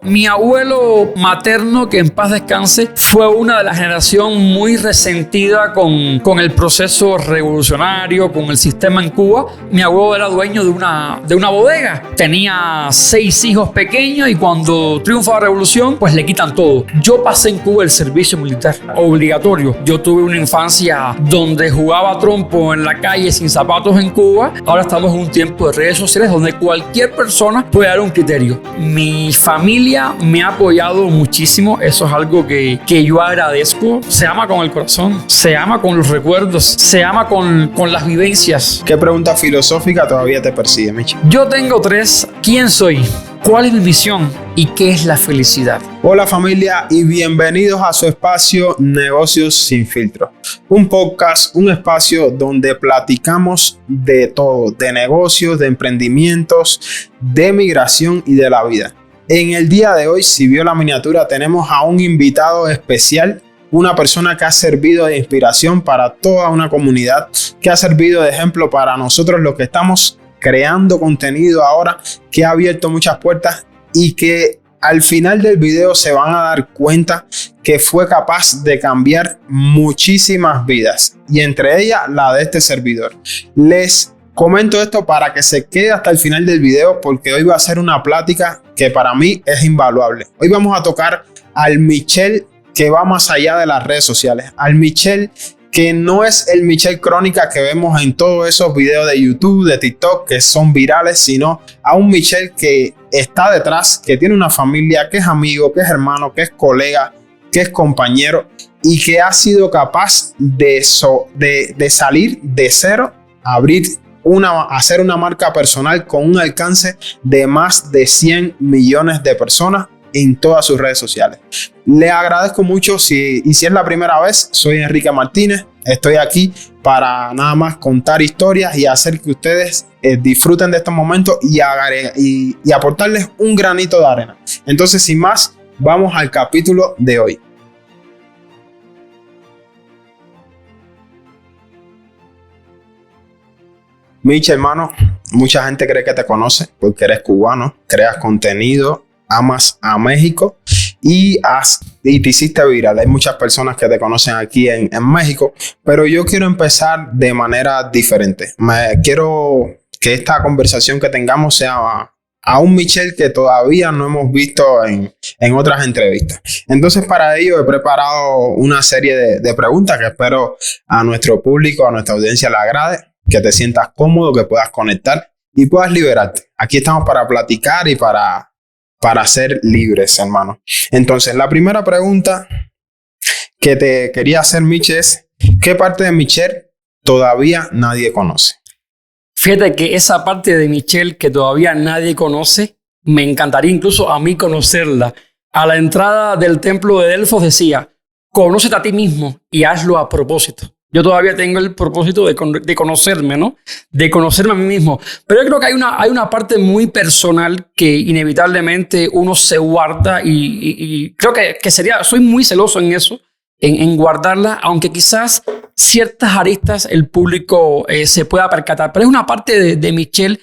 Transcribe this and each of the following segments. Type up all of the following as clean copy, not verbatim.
Mi abuelo materno, que en paz descanse, fue una de la generación muy resentida con el proceso revolucionario, con el sistema en Cuba. Mi abuelo era dueño de una bodega. Tenía 6 hijos pequeños y cuando triunfa la revolución, pues le quitan todo. Yo pasé en Cuba el servicio militar obligatorio. Yo tuve una infancia donde jugaba trompo en la calle sin zapatos en Cuba. Ahora estamos en un tiempo de redes sociales donde cualquier persona puede dar un criterio. Mi familia me ha apoyado muchísimo. Eso es algo que yo agradezco. Se ama con el corazón, se ama con los recuerdos, se ama con las vivencias. ¿Qué pregunta filosófica todavía te persigue, Miche? Yo tengo 3. ¿Quién soy? ¿Cuál es mi misión? ¿Y qué es la felicidad? Hola familia y bienvenidos a su espacio Negocios sin Filtro. Un podcast, un espacio donde platicamos de todo, de negocios, de emprendimientos, de migración y de la vida. En el día de hoy, si vio la miniatura, tenemos a un invitado especial, una persona que ha servido de inspiración para toda una comunidad, que ha servido de ejemplo para nosotros los que estamos creando contenido ahora, que ha abierto muchas puertas y que al final del video se van a dar cuenta que fue capaz de cambiar muchísimas vidas y entre ellas la de este servidor. Les comento esto para que se quede hasta el final del video porque hoy va a ser una plática que para mí es invaluable. Hoy vamos a tocar al Michel que va más allá de las redes sociales, al Michel que no es el Michel Crónica que vemos en todos esos videos de YouTube, de TikTok que son virales, sino a un Michel que está detrás, que tiene una familia, que es amigo, que es hermano, que es colega, que es compañero y que ha sido capaz de salir de cero, hacer una marca personal con un alcance de más de 100 millones de personas en todas sus redes sociales. Le agradezco mucho si es la primera vez. Soy Enrique Martínez. Estoy aquí para nada más contar historias y hacer que ustedes disfruten de estos momentos y aportarles un granito de arena. Entonces, sin más, vamos al capítulo de hoy. Miche, hermano, mucha gente cree que te conoce porque eres cubano, creas contenido, amas a México y te hiciste viral. Hay muchas personas que te conocen aquí en México, pero yo quiero empezar de manera diferente. Quiero que esta conversación que tengamos sea a un Michel que todavía no hemos visto en otras entrevistas. Entonces, para ello he preparado una serie de preguntas que espero a nuestro público, a nuestra audiencia le agrade, que te sientas cómodo, que puedas conectar y puedas liberarte. Aquí estamos para platicar y para ser libres, hermano. Entonces, la primera pregunta que te quería hacer, Miche, es ¿qué parte de Michel todavía nadie conoce? Fíjate que esa parte de Michel que todavía nadie conoce, me encantaría incluso a mí conocerla. A la entrada del templo de Delfos decía, conócete a ti mismo y hazlo a propósito. Yo todavía tengo el propósito de conocerme, ¿no? De conocerme a mí mismo. Pero yo creo que hay una parte muy personal que inevitablemente uno se guarda y creo que soy muy celoso en eso, en guardarla, aunque quizás ciertas aristas el público se pueda percatar. Pero es una parte de Michel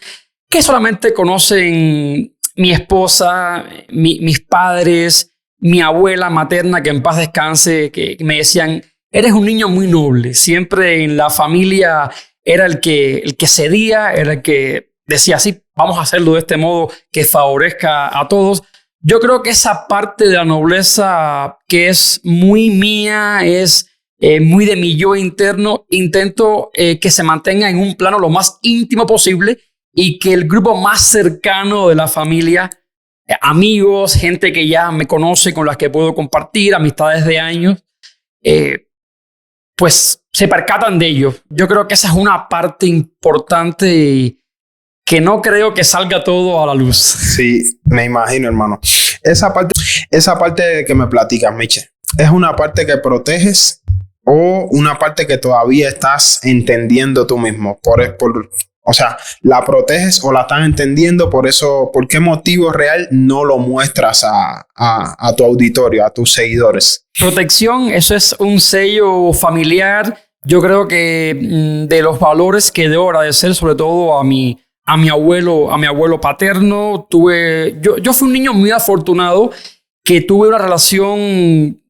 que solamente conocen mi esposa, mis padres, mi abuela materna, que en paz descanse, que me decían, eres un niño muy noble. Siempre en la familia era el que cedía, era el que decía, sí, vamos a hacerlo de este modo que favorezca a todos. Yo creo que esa parte de la nobleza que es muy mía, es muy de mi yo interno, intento que se mantenga en un plano lo más íntimo posible y que el grupo más cercano de la familia, amigos, gente que ya me conoce, con las que puedo compartir, amistades de años, pues se percatan de ello. Yo creo que esa es una parte importante y que no creo que salga todo a la luz. Sí, me imagino, hermano. Esa parte que me platicas, Miche, ¿es una parte que proteges o una parte que todavía estás entendiendo tú mismo? O sea, ¿la proteges o la estás entendiendo? Por eso, ¿por qué motivo real no lo muestras a tu auditorio, a tus seguidores? Protección, eso es un sello familiar. Yo creo que de los valores que debo agradecer, sobre todo a mi a mi abuelo paterno. Yo fui un niño muy afortunado que tuve una relación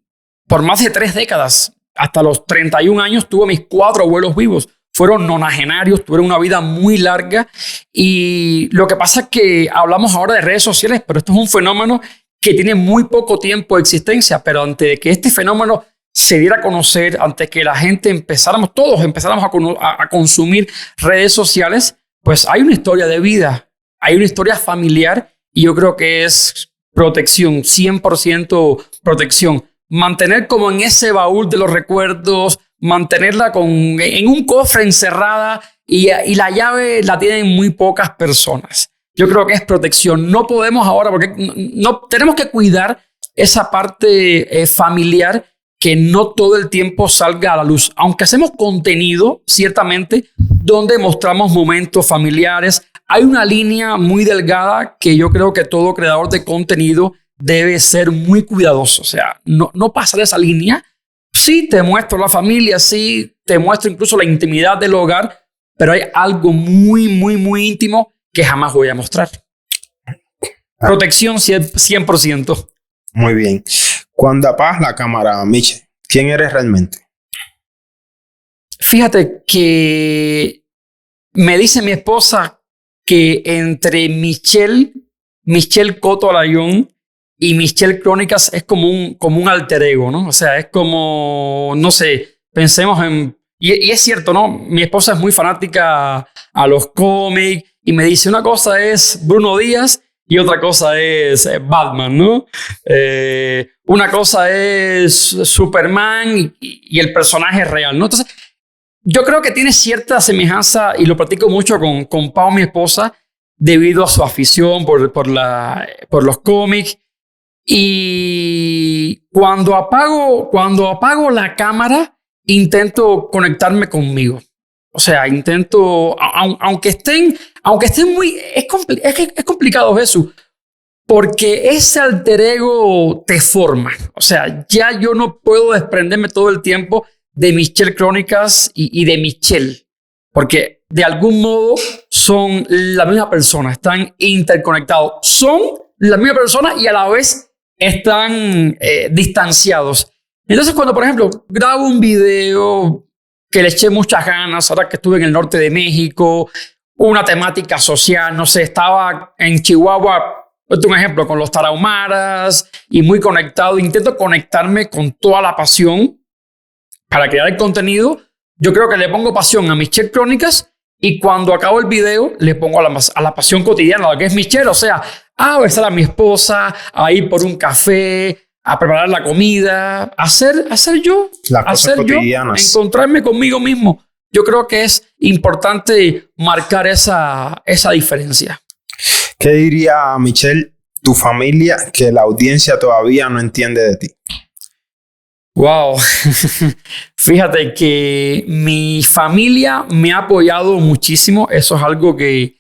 por más de 3 décadas. Hasta los 31 años tuve mis 4 abuelos vivos. Fueron nonagenarios, tuvieron una vida muy larga. Y lo que pasa es que hablamos ahora de redes sociales, pero esto es un fenómeno que tiene muy poco tiempo de existencia. Pero antes de que este fenómeno se diera a conocer, antes que la gente todos empezáramos a consumir redes sociales, pues hay una historia de vida, hay una historia familiar, y yo creo que es protección, 100% protección. Mantener como en ese baúl de los recuerdos, mantenerla en un cofre encerrada, y la llave la tienen muy pocas personas. Yo creo que es protección. No podemos ahora, porque no tenemos que cuidar esa parte familiar, que no todo el tiempo salga a la luz. Aunque hacemos contenido, ciertamente, donde mostramos momentos familiares, hay una línea muy delgada que yo creo que todo creador de contenido debe ser muy cuidadoso. O sea, no pasar esa línea. Sí te muestro la familia, sí te muestro incluso la intimidad del hogar, pero hay algo muy, muy, muy íntimo que jamás voy a mostrar. Protección 100%. Muy bien. Cuando apagas la cámara, Michel, ¿quién eres realmente? Fíjate que me dice mi esposa que entre Michel Cotto Alayón y Michel Crónicas es como un alter ego, ¿no? O sea, es como, no sé, pensemos en... Y es cierto, ¿no? Mi esposa es muy fanática a los cómics y me dice, una cosa es Bruno Díaz y otra cosa es Batman, ¿no? Una cosa es Superman y el personaje real, ¿no? Entonces, yo creo que tiene cierta semejanza, y lo practico mucho con Pau, mi esposa, debido a su afición por los cómics. Y cuando apago la cámara, intento conectarme conmigo. O sea, aunque estén muy... Es complicado, Jesús, porque ese alter ego te forma. O sea, ya yo no puedo desprenderme todo el tiempo de Michel Crónicas y de Michel, porque de algún modo son la misma persona, están interconectados. Son la misma persona y a la vez están distanciados. Entonces, cuando, por ejemplo, grabo un video que le eché muchas ganas, ahora que estuve en el norte de México, una temática social, no sé, estaba en Chihuahua, un ejemplo, con los tarahumaras, y muy conectado, intento conectarme con toda la pasión para crear el contenido. Yo creo que le pongo pasión a Michel Crónicas, y cuando acabo el video le pongo a la pasión cotidiana, a lo que es Michel. O sea, a besar a mi esposa, a ir por un café, a preparar la comida, hacer yo, las cosas cotidianas, encontrarme conmigo mismo. Yo creo que es importante marcar esa diferencia. ¿Qué diría, Michel, tu familia que la audiencia todavía no entiende de ti? Wow. Fíjate que mi familia me ha apoyado muchísimo. Eso es algo que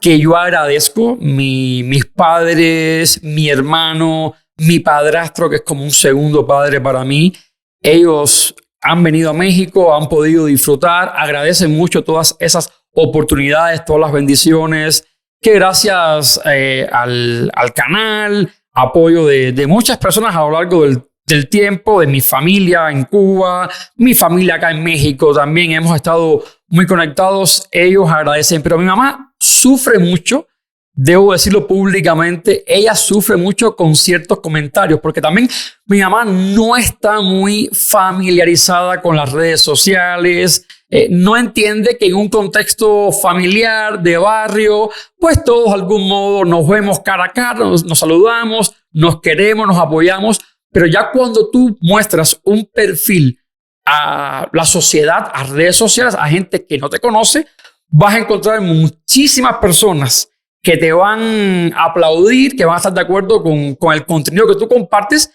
yo agradezco. Mis padres, mi hermano, mi padrastro, que es como un segundo padre para mí. Ellos han venido a México, han podido disfrutar, agradecen mucho todas esas oportunidades, todas las bendiciones, que gracias al canal, apoyo de muchas personas a lo largo del tiempo, de mi familia en Cuba, mi familia acá en México también, hemos estado muy conectados. Ellos agradecen, pero mi mamá sufre mucho, debo decirlo públicamente, ella sufre mucho con ciertos comentarios, porque también mi mamá no está muy familiarizada con las redes sociales, no entiende que en un contexto familiar, de barrio, pues todos de algún modo nos vemos cara a cara, nos saludamos, nos queremos, nos apoyamos, pero ya cuando tú muestras un perfil a la sociedad, a redes sociales, a gente que no te conoce, vas a encontrar muchísimas personas que te van a aplaudir, que van a estar de acuerdo con el contenido que tú compartes,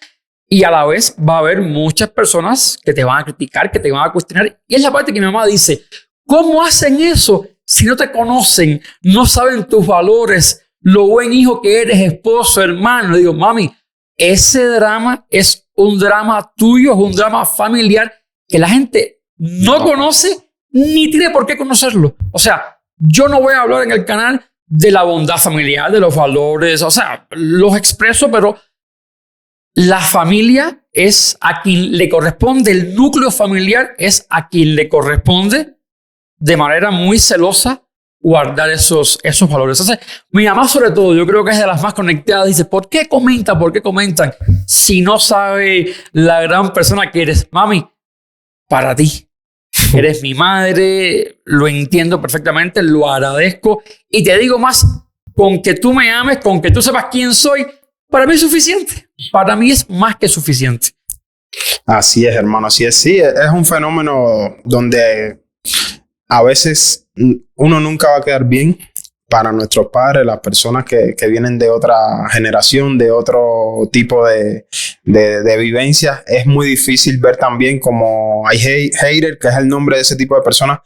y a la vez va a haber muchas personas que te van a criticar, que te van a cuestionar. Y es la parte que mi mamá dice, ¿cómo hacen eso si no te conocen, no saben tus valores, lo buen hijo que eres, esposo, hermano? Le digo, mami, ese drama es un drama tuyo, es un drama familiar que la gente no conoce ni tiene por qué conocerlo. O sea, yo no voy a hablar en el canal de la bondad familiar, de los valores, o sea, los expreso, pero la familia es a quien le corresponde, el núcleo familiar es a quien le corresponde de manera muy celosa guardar esos valores. Entonces, mi mamá sobre todo, yo creo que es de las más conectadas, dice, ¿por qué comentan? ¿Por qué comentan? Si no sabe la gran persona que eres, mami, para ti. Eres mi madre, lo entiendo perfectamente, lo agradezco. Y te digo más, con que tú me ames, con que tú sepas quién soy, para mí es suficiente. Para mí es más que suficiente. Así es, hermano, así es. Sí, es un fenómeno donde a veces uno nunca va a quedar bien para nuestros padres, las personas que vienen de otra generación, de otro tipo de vivencias. Es muy difícil ver también como hay haters, que es el nombre de ese tipo de personas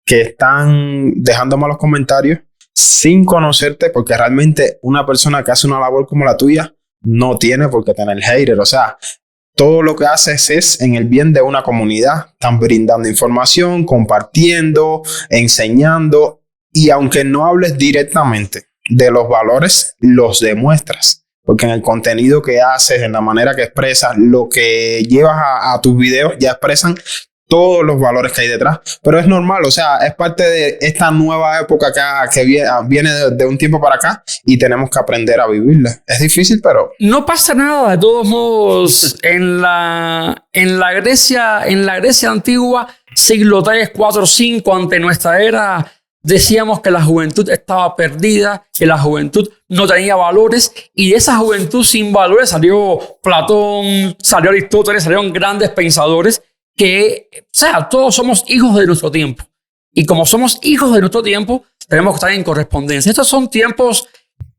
que están dejando malos comentarios sin conocerte, porque realmente una persona que hace una labor como la tuya no tiene por qué tener hater. O sea, todo lo que haces es en el bien de una comunidad. Están brindando información, compartiendo, enseñando. Y aunque no hables directamente de los valores, los demuestras. Porque en el contenido que haces, en la manera que expresas, lo que llevas a tus videos, ya expresan todos los valores que hay detrás. Pero es normal, o sea, es parte de esta nueva época que viene de un tiempo para acá y tenemos que aprender a vivirla. Es difícil, pero... No pasa nada, de todos modos, en la Grecia antigua, siglo 3, 4, 5, ante nuestra era, decíamos que la juventud estaba perdida, que la juventud no tenía valores, y de esa juventud sin valores salió Platón, salió Aristóteles, salieron grandes pensadores que, o sea, todos somos hijos de nuestro tiempo. Y como somos hijos de nuestro tiempo, tenemos que estar en correspondencia. Estos son tiempos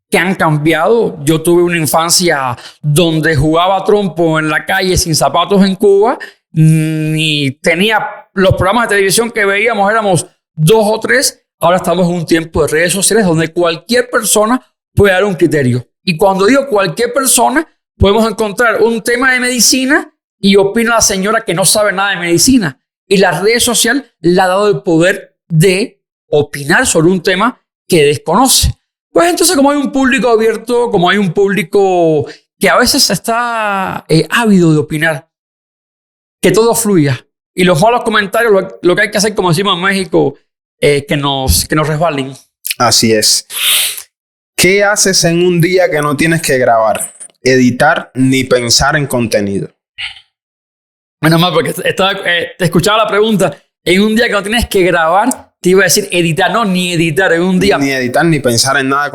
que han cambiado. Yo tuve una infancia donde jugaba trompo en la calle sin zapatos en Cuba, y tenía los programas de televisión que veíamos, éramos 2 o 3. Ahora estamos en un tiempo de redes sociales donde cualquier persona puede dar un criterio. Y cuando digo cualquier persona, podemos encontrar un tema de medicina y opina la señora que no sabe nada de medicina. Y la red social le ha dado el poder de opinar sobre un tema que desconoce. Pues entonces, como hay un público abierto, como hay un público que a veces está ávido de opinar, que todo fluya. Y los malos comentarios, lo que hay que hacer, como decimos en México, que nos resbalen. Así es. ¿Qué haces en un día que no tienes que grabar, editar ni pensar en contenido? Menos mal, porque te escuchaba la pregunta. En un día que no tienes que grabar, te iba a decir editar, no, ni editar en un día. Ni editar, ni pensar en nada.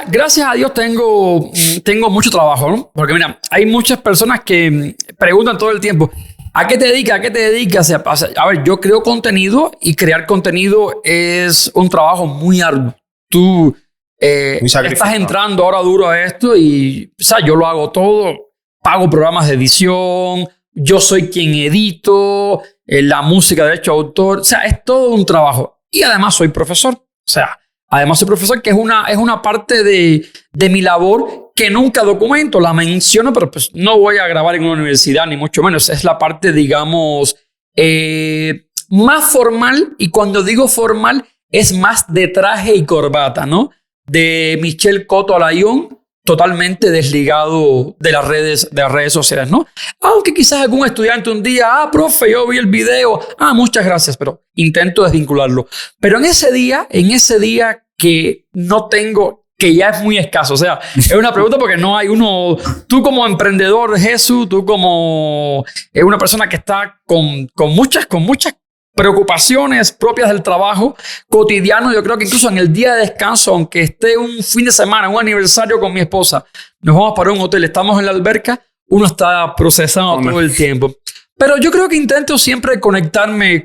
Gracias a Dios tengo mucho trabajo, ¿no? Porque mira, hay muchas personas que preguntan todo el tiempo, ¿a qué te dedicas? ¿A qué te dedicas? A ver, yo creo contenido y crear contenido es un trabajo muy arduo. Tú estás entrando ahora duro a esto y, o sea, yo lo hago todo. Pago programas de edición, yo soy quien edito, la música, de hecho, autor. O sea, es todo un trabajo. Y además soy profesor. O sea, además soy profesor, que es una parte de mi labor que nunca documento, la menciono, pero pues no voy a grabar en una universidad, ni mucho menos. Es la parte, digamos, más formal. Y cuando digo formal, es más de traje y corbata, ¿no? De Michel Cotto Alayón, totalmente desligado de las redes sociales, ¿no? Aunque quizás algún estudiante un día, profe, yo vi el video, muchas gracias, pero intento desvincularlo. Pero en ese día que no tengo, que ya es muy escaso, o sea, es una pregunta porque no hay uno, tú como emprendedor, Jesús, tú como una persona que está con muchas preocupaciones propias del trabajo cotidiano. Yo creo que incluso en el día de descanso, aunque esté un fin de semana, un aniversario con mi esposa, nos vamos para un hotel, estamos en la alberca, uno está procesando todo el tiempo. Pero yo creo que intento siempre conectarme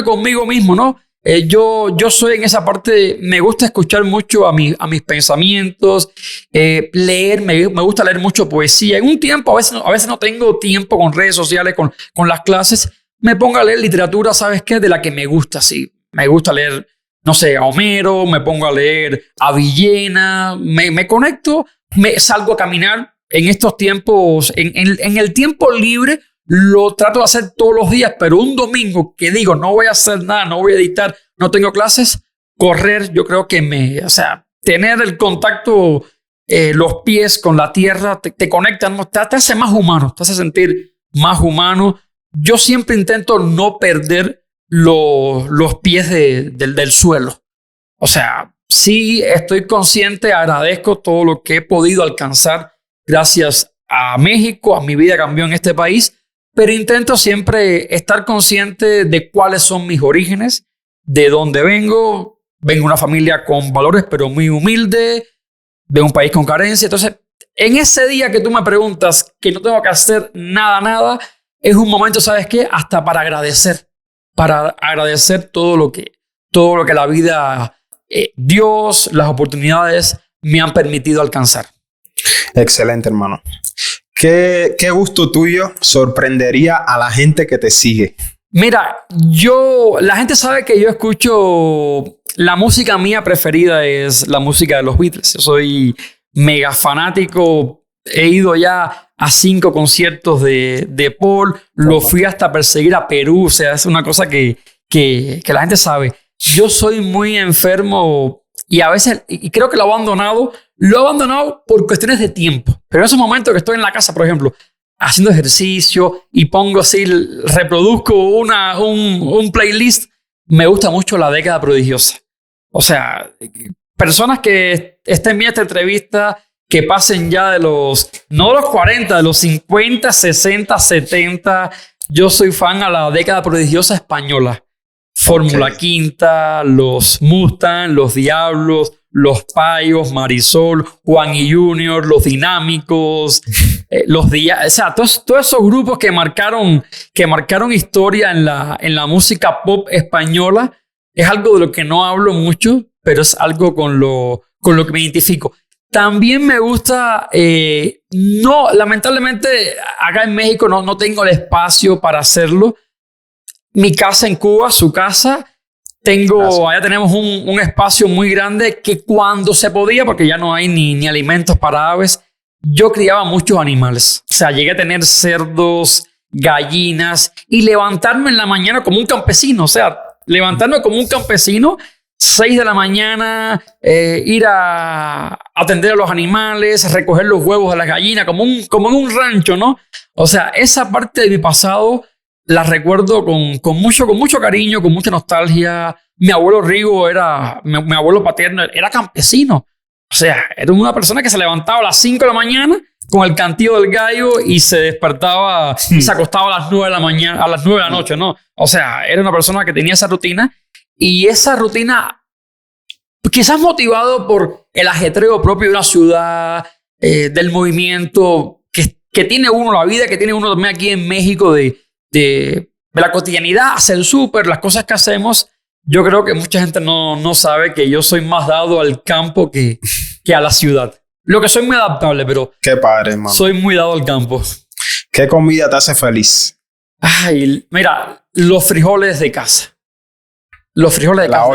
conmigo mismo, ¿no? Yo soy en esa parte, me gusta escuchar mucho a mis pensamientos, leer, me gusta leer mucho poesía. En un tiempo, a veces no tengo tiempo con redes sociales, con las clases, me pongo a leer literatura, ¿sabes qué? De la que me gusta, sí. Me gusta leer, no sé, a Homero, me pongo a leer a Villena, me conecto, salgo a caminar. En estos tiempos, en el tiempo libre, lo trato de hacer todos los días, pero un domingo que digo, no voy a hacer nada, no voy a editar, no tengo clases, correr, yo creo que tener el contacto, los pies con la tierra, te conectan, ¿no? Te hace más humano, te hace sentir más humano. Yo siempre intento no perder los pies del suelo. O sea, sí estoy consciente, agradezco todo lo que he podido alcanzar gracias a México, a mi vida cambió en este país, pero intento siempre estar consciente de cuáles son mis orígenes, de dónde vengo. Vengo de una familia con valores, pero muy humilde, de un país con carencia. Entonces, en ese día que tú me preguntas que no tengo que hacer nada, es un momento, ¿sabes qué? Hasta para agradecer todo lo que la vida, Dios, las oportunidades me han permitido alcanzar. Excelente, hermano. ¿Qué gusto tuyo sorprendería a la gente que te sigue? Mira, la gente sabe que yo escucho, la música mía preferida es la música de los Beatles. Yo soy mega fanático. He ido ya a 5 conciertos de Paul. Lo fui hasta perseguir a Perú. O sea, es una cosa que la gente sabe. Yo soy muy enfermo y a veces, y creo que lo he abandonado por cuestiones de tiempo. Pero en esos momentos que estoy en la casa, por ejemplo, haciendo ejercicio y pongo así, reproduzco un playlist, me gusta mucho la década prodigiosa. O sea, personas que estén viendo esta entrevista, que pasen ya no de los 40, de los 50, 60, 70. Yo soy fan a la década prodigiosa española. Fórmula Quinta, los Mustang, los Diablos, los Payos, Marisol, Juan y Junior, los Dinámicos, o sea, todos esos grupos que marcaron historia en la música pop española. Es algo de lo que no hablo mucho, pero es algo con lo que me identifico. También me gusta, lamentablemente acá en México no tengo el espacio para hacerlo. Mi casa en Cuba, su casa, allá tenemos un espacio muy grande que cuando se podía, porque ya no hay ni alimentos para aves, yo criaba muchos animales. O sea, llegué a tener cerdos, gallinas y levantarme en la mañana como un campesino. O sea, levantarme como un campesino, 6 de la mañana, ir a atender a los animales, recoger los huevos de las gallinas, como en un rancho, ¿no? O sea, esa parte de mi pasado la recuerdo con mucho cariño, con mucha nostalgia. Mi abuelo Rigo mi abuelo paterno era campesino. O sea, era una persona que se levantaba a las 5 de la mañana con el cantillo del gallo y se despertaba y se acostaba a las 9 de la mañana, a las 9 de la noche, ¿no? O sea, era una persona que tenía esa rutina, y esa rutina, quizás motivado por el ajetreo propio de una ciudad, del movimiento que tiene uno, la vida que tiene uno también aquí en México, de la cotidianidad, hacer súper, las cosas que hacemos. Yo creo que mucha gente no sabe que yo soy más dado al campo que a la ciudad. Lo que soy muy adaptable, pero qué padre, hermano. Soy muy dado al campo. ¿Qué comida te hace feliz? Ay, mira, los frijoles de casa. Los frijoles de casa.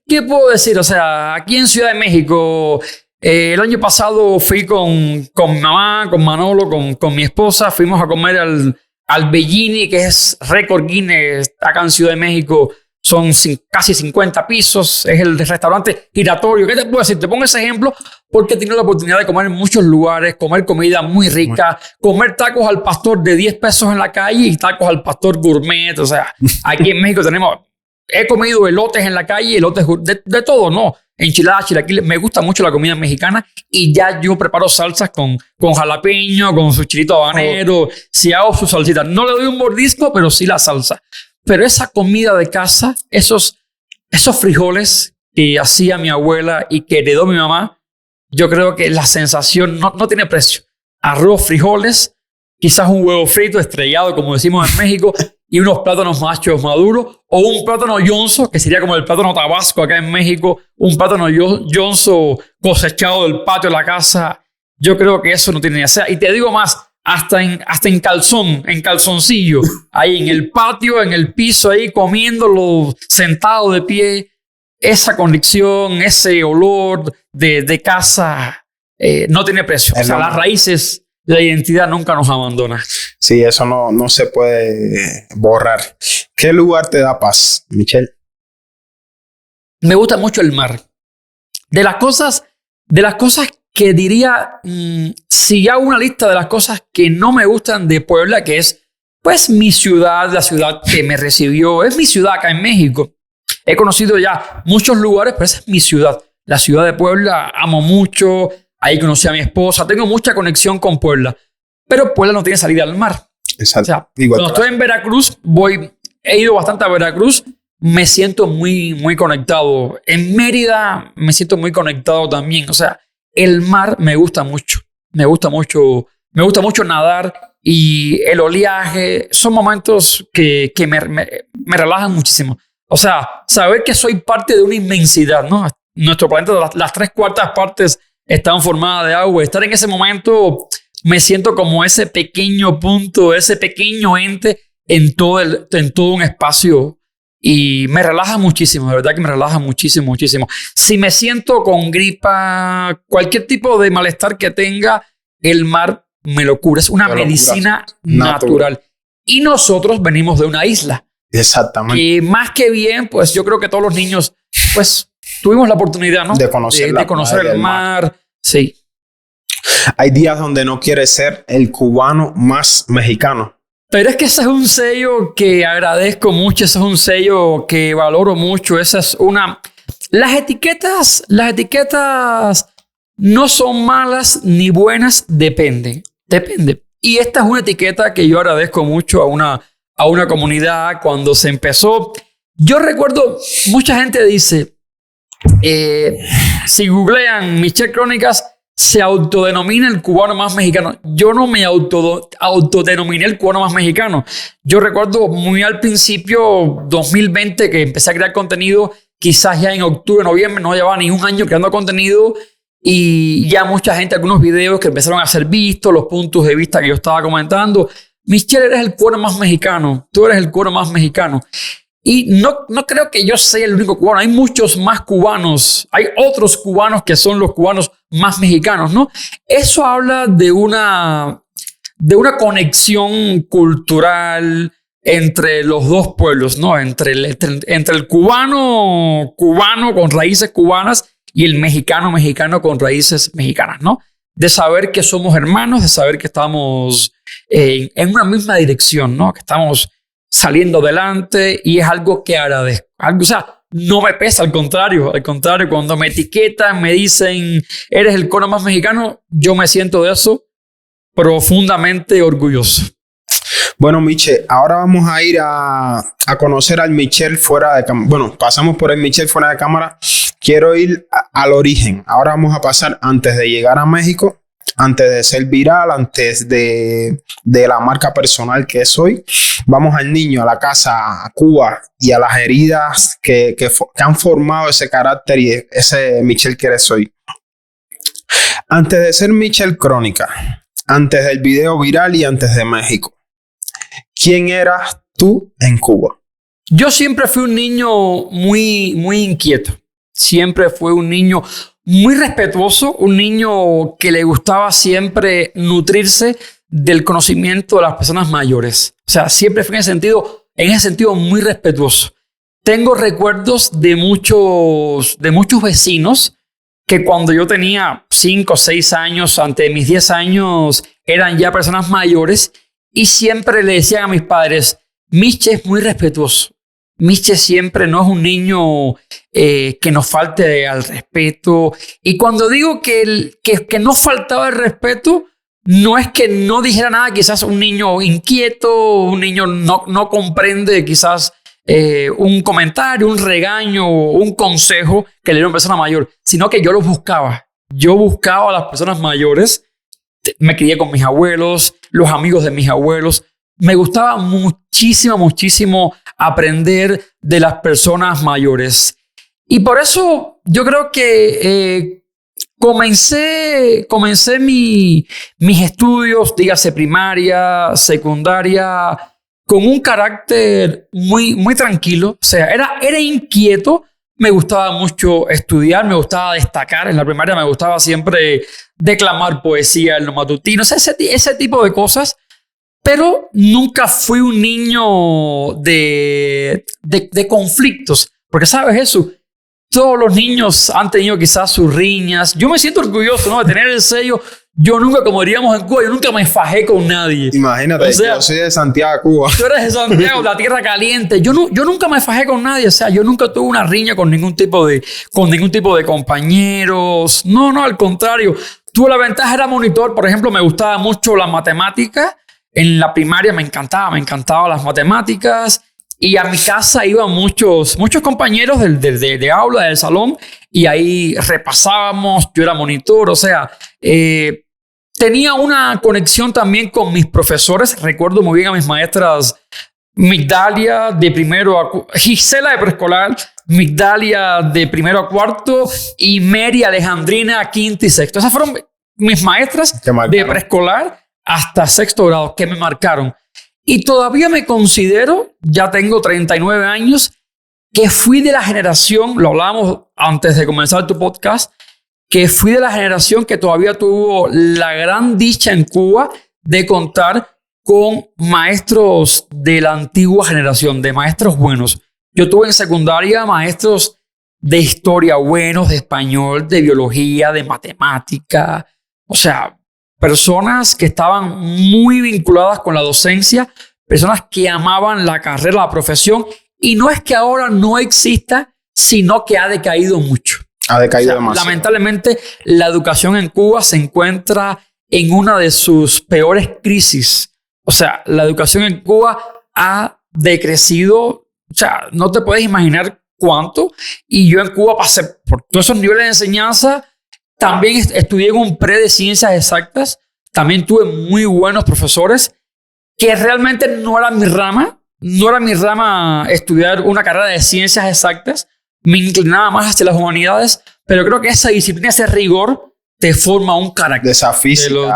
¿Qué puedo decir? O sea, aquí en Ciudad de México, el año pasado fui con mi mamá, con Manolo, con mi esposa. Fuimos a comer al Bellini, que es récord Guinness acá en Ciudad de México. Son casi 50 pisos. Es el restaurante giratorio. ¿Qué te puedo decir? Te pongo ese ejemplo porque he tenido la oportunidad de comer en muchos lugares, comer comida muy rica, comer tacos al pastor de 10 pesos en la calle y tacos al pastor gourmet. O sea, aquí en México he comido elotes en la calle, elotes de todo, ¿no? Enchiladas, chilaquiles. Me gusta mucho la comida mexicana y ya yo preparo salsas con jalapeño, con su chilito habanero. Si hago su salsita, no le doy un mordisco, pero sí la salsa. Pero esa comida de casa, esos frijoles que hacía mi abuela y que heredó mi mamá, yo creo que la sensación no tiene precio. Arroz, frijoles, quizás un huevo frito estrellado, como decimos en México, y unos plátanos machos maduros, o un plátano yonzo, que sería como el plátano tabasco acá en México, un plátano yonzo cosechado del patio de la casa. Yo creo que eso no tiene ni idea. O sea, y te digo más, hasta en calzoncillo, ahí en el patio, en el piso, ahí comiéndolo sentado de pie. Esa conexión, ese olor de casa no tiene precio. O sea, las raíces, la identidad nunca nos abandona. Sí, eso no se puede borrar. ¿Qué lugar te da paz, Michel? Me gusta mucho el mar. De las cosas que diría, si hago una lista de las cosas que no me gustan de Puebla, que es pues mi ciudad, la ciudad que me recibió, es mi ciudad acá en México. He conocido ya muchos lugares, pero esa es mi ciudad. La ciudad de Puebla, amo mucho. Ahí conocí a mi esposa. Tengo mucha conexión con Puebla. Pero Puebla no tiene salida al mar. Exacto. O sea, cuando estoy en Veracruz, he ido bastante a Veracruz. Me siento muy conectado. En Mérida me siento muy conectado también. O sea, el mar me gusta mucho. Me gusta mucho nadar. Y el oleaje son momentos que me relajan muchísimo. O sea, saber que soy parte de una inmensidad, ¿no? Nuestro planeta, las 3/4 partes están formadas de agua. Estar en ese momento, me siento como ese pequeño punto, ese pequeño ente en todo un espacio. Y me relaja muchísimo, de verdad que me relaja muchísimo. Si me siento con gripa, cualquier tipo de malestar que tenga, el mar me lo cura. Es una medicina natural. Y nosotros venimos de una isla. Exactamente. Y más que bien, pues yo creo que todos los niños, pues tuvimos la oportunidad, ¿no? De conocer, de conocer el mar. Sí. Hay días donde no quieres ser el cubano más mexicano. Pero es que ese es un sello que agradezco mucho, ese es un sello que valoro mucho. Esa es una... Las etiquetas no son malas ni buenas, depende. Y esta es una etiqueta que yo agradezco mucho a una comunidad cuando se empezó. Yo recuerdo, mucha gente dice, si googlean Michel Crónicas, se autodenomina el cubano más mexicano. Yo no me autodenominé el cubano más mexicano. Yo recuerdo muy al principio, 2020, que empecé a crear contenido, quizás ya en octubre, noviembre, no llevaba ni un año creando contenido. Y ya mucha gente, algunos videos que empezaron a ser vistos, los puntos de vista que yo estaba comentando. Michel, eres el cubano más mexicano. Tú eres el cubano más mexicano. Y no creo que yo sea el único cubano. Hay muchos más cubanos. Hay otros cubanos que son los cubanos más mexicanos, ¿no? Eso habla de una conexión cultural entre los dos pueblos, ¿no? Entre el cubano con raíces cubanas y el mexicano con raíces mexicanas, ¿no? De saber que somos hermanos, de saber que estamos en una misma dirección, ¿no? Que estamos saliendo adelante y es algo que agradezco. O sea, no me pesa, al contrario, cuando me etiquetan, me dicen, eres el cubano más mexicano, yo me siento de eso profundamente orgulloso. Bueno, Michel, ahora vamos a ir a conocer al Michel fuera de cámara. Bueno, pasamos por el Michel fuera de cámara. Quiero ir al origen. Ahora vamos a pasar antes de llegar a México, antes de ser viral, antes de la marca personal que soy. Vamos al niño, a la casa, a Cuba y a las heridas que han formado ese carácter y ese Michel que eres hoy. Antes de ser Michel Crónica, antes del video viral y antes de México, ¿quién eras tú en Cuba? Yo siempre fui un niño muy inquieto. Siempre fui un niño muy respetuoso, un niño que le gustaba siempre nutrirse del conocimiento de las personas mayores. O sea, siempre fui en ese sentido muy respetuoso. Tengo recuerdos de muchos vecinos que cuando yo tenía 5 o 6 años, ante mis 10 años, eran ya personas mayores y siempre le decían a mis padres, Miche es muy respetuoso. Miche siempre no es un niño que nos falte al respeto. Y cuando digo que no faltaba el respeto, no es que no dijera nada, quizás un niño inquieto, un niño no comprende quizás un comentario, un regaño, un consejo que le dio una persona mayor, sino que yo los buscaba. Yo buscaba a las personas mayores, me crié con mis abuelos, los amigos de mis abuelos. Me gustaba muchísimo aprender de las personas mayores. Y por eso yo creo que comencé mis estudios, dígase primaria, secundaria, con un carácter muy tranquilo. O sea, era inquieto, me gustaba mucho estudiar, me gustaba destacar. En la primaria me gustaba siempre declamar poesía en lo matutino, o sea, ese tipo de cosas. Pero nunca fui un niño de conflictos. Porque, ¿sabes eso? todos los niños han tenido quizás sus riñas. Yo me siento orgulloso, ¿no?, de tener el sello. Yo nunca, como diríamos en Cuba, yo nunca me fajé con nadie. Imagínate, o sea, yo soy de Santiago, Cuba. Tú eres de Santiago, la tierra caliente. Yo nunca me fajé con nadie. O sea, yo nunca tuve una riña con ningún tipo de compañeros. No, al contrario. Tuve la ventaja, era monitor. Por ejemplo, me gustaba mucho la matemática. En la primaria me encantaba las matemáticas. Y a mi casa iban muchos compañeros de aula, del salón. Y ahí repasábamos. Yo era monitor, o sea... tenía una conexión también con mis profesores. Recuerdo muy bien a mis maestras Migdalia de primero a... Gisela de preescolar, Migdalia de primero a cuarto y Mary Alejandrina quinto y sexto. Esas fueron mis maestras de preescolar hasta sexto grado que me marcaron. Y todavía me considero, ya tengo 39 años, que fui de la generación, lo hablábamos antes de comenzar tu podcast, que fui de la generación que todavía tuvo la gran dicha en Cuba de contar con maestros de la antigua generación, de maestros buenos. Yo tuve en secundaria maestros de historia buenos, de español, de biología, de matemática. O sea, personas que estaban muy vinculadas con la docencia, personas que amaban la carrera, la profesión. Y no es que ahora no exista, sino que ha decaído mucho. Ha decaído demasiado. Lamentablemente, la educación en Cuba se encuentra en una de sus peores crisis. O sea, la educación en Cuba ha decrecido. O sea, no te puedes imaginar cuánto. Y yo en Cuba pasé por todos esos niveles de enseñanza. También estudié en un pre de ciencias exactas. También tuve muy buenos profesores que realmente no era mi rama. No era mi rama estudiar una carrera de ciencias exactas. Me inclinaba más hacia las humanidades, pero creo que esa disciplina, ese rigor, te forma un carácter. De esa física,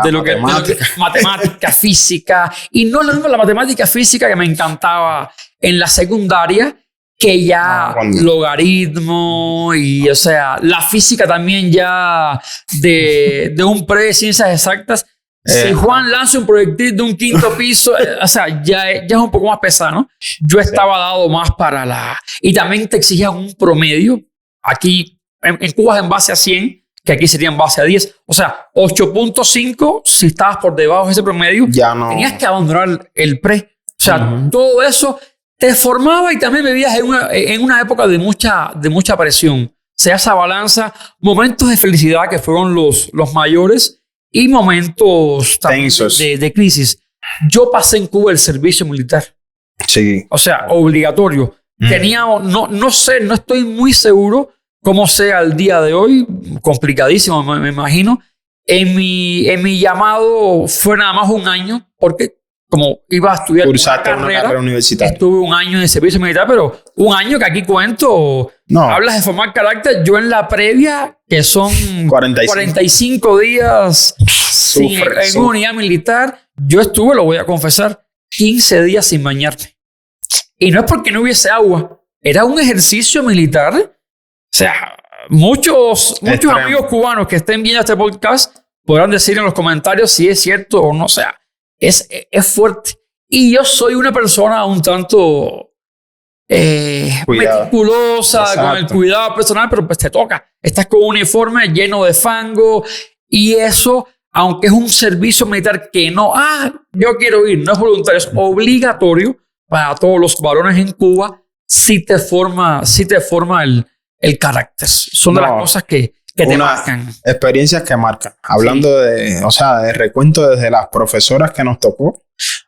matemática, física. Y no es lo mismo la matemática física que me encantaba en la secundaria, que ya logaritmo y, o sea, la física también ya de un pre de ciencias exactas. Si Juan lanza un proyectil de un quinto piso, o sea, ya es un poco más pesado, ¿no? Yo estaba dado más para la... Y también te exigían un promedio. Aquí, en Cuba es en base a 100, que aquí sería en base a 10. O sea, 8.5, si estabas por debajo de ese promedio, ya no. Tenías que abandonar el pre. O sea, todo eso te formaba y también vivías en una época de mucha presión. O sea, esa balanza, momentos de felicidad que fueron los mayores, y momentos tensos de crisis. Yo pasé en Cuba el servicio militar. Sí. O sea, obligatorio. Tenía, no sé, no estoy muy seguro cómo sea el día de hoy. Complicadísimo, me imagino. En mi llamado fue nada más un año, porque como iba a estudiar una carrera universitaria, estuve un año en el servicio militar, pero un año que aquí cuento, hablas de formar carácter. Yo en la previa, que son 45 días en una unidad militar, yo estuve, lo voy a confesar, 15 días sin bañarme. Y no es porque no hubiese agua, era un ejercicio militar. O sea, muchos amigos cubanos que estén viendo este podcast podrán decir en los comentarios si es cierto o no. O sea, es fuerte. Y yo soy una persona un tanto meticulosa, con el cuidado personal, pero pues te toca. Estás con un uniforme lleno de fango y eso, aunque es un servicio militar que no, yo quiero ir, no es voluntario, es obligatorio para todos los varones en Cuba, sí te forma el carácter. Son de las cosas que te marcan. Experiencias que marcan. Hablando de recuento desde las profesoras que nos tocó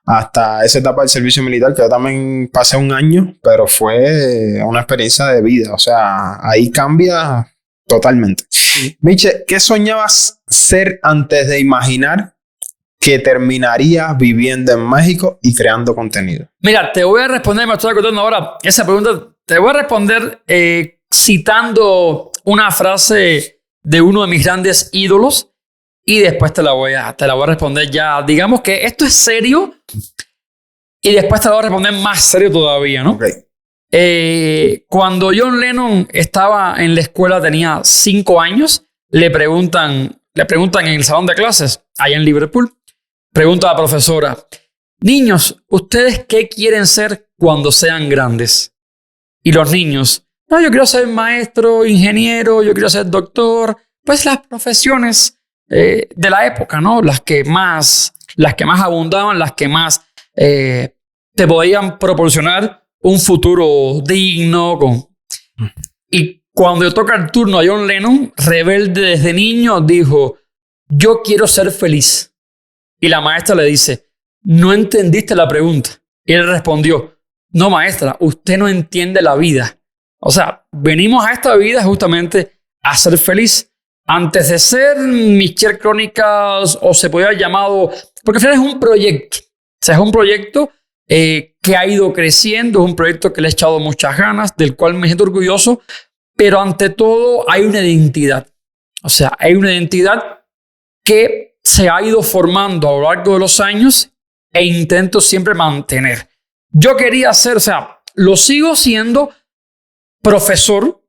hasta esa etapa del servicio militar, que yo también pasé un año, pero fue una experiencia de vida. O sea, ahí cambia totalmente. Sí. Miche, ¿qué soñabas ser antes de imaginar que terminarías viviendo en México y creando contenido? Mira, te voy a responder, me estoy acordando ahora esa pregunta, te voy a responder citando una frase de uno de mis grandes ídolos y después te la voy a responder ya. Digamos que esto es serio y después te la voy a responder más serio todavía, ¿no? Okay. Cuando John Lennon estaba en la escuela, tenía 5 años, le preguntan en el salón de clases, allá en Liverpool, pregunta a la profesora: niños, ¿ustedes qué quieren ser cuando sean grandes? Y los niños: No, yo quiero ser maestro, ingeniero, yo quiero ser doctor. Pues las profesiones de la época, ¿no? Las que más abundaban, las que más te podían proporcionar un futuro digno. Y cuando le toca el turno a John Lennon, rebelde desde niño, dijo, yo quiero ser feliz. Y la maestra le dice, no entendiste la pregunta. Y él respondió, no, maestra, usted no entiende la vida. O sea, venimos a esta vida justamente a ser feliz. Antes de ser Michel Crónicas, o se podría haber llamado, porque al final es un proyecto. O sea, es un proyecto que ha ido creciendo, es un proyecto que le he echado muchas ganas, del cual me siento orgulloso, pero ante todo hay una identidad. O sea, hay una identidad que se ha ido formando a lo largo de los años e intento siempre mantener. Yo quería ser, o sea, lo sigo siendo profesor.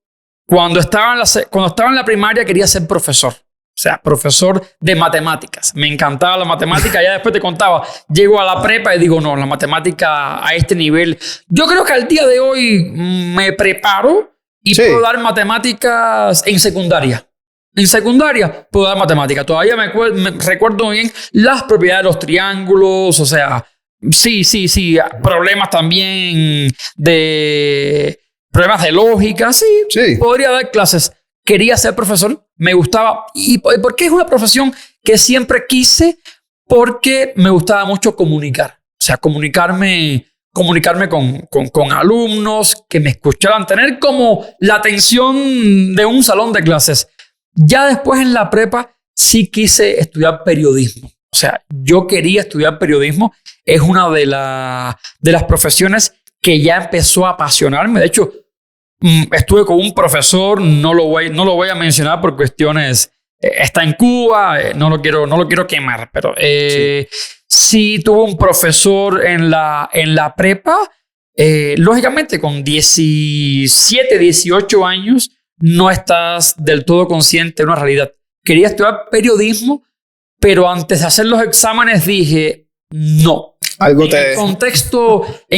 Cuando estaba en la primaria quería ser profesor. O sea, profesor de matemáticas. Me encantaba la matemática. Ya después te contaba, llego a la prepa y digo, no, la matemática a este nivel. Yo creo que al día de hoy me preparo y puedo dar matemáticas en secundaria. En secundaria puedo dar matemáticas. Todavía me recuerdo muy bien las propiedades de los triángulos. O sea, sí. Problemas también de... Problemas de lógica, sí. Podría dar clases. Quería ser profesor, me gustaba. ¿Y por qué es una profesión que siempre quise? Porque me gustaba mucho comunicar. O sea, comunicarme con alumnos, que me escucharan, tener como la atención de un salón de clases. Ya después en la prepa sí quise estudiar periodismo. O sea, yo quería estudiar periodismo. Es una de las profesiones que ya empezó a apasionarme. De hecho, estuve con un profesor, no lo voy a mencionar por cuestiones, está en Cuba, no lo quiero quemar, pero sí tuve un profesor en la prepa. Lógicamente, con 17, 18 años, no estás del todo consciente de una realidad. Quería estudiar periodismo, pero antes de hacer los exámenes dije, no. En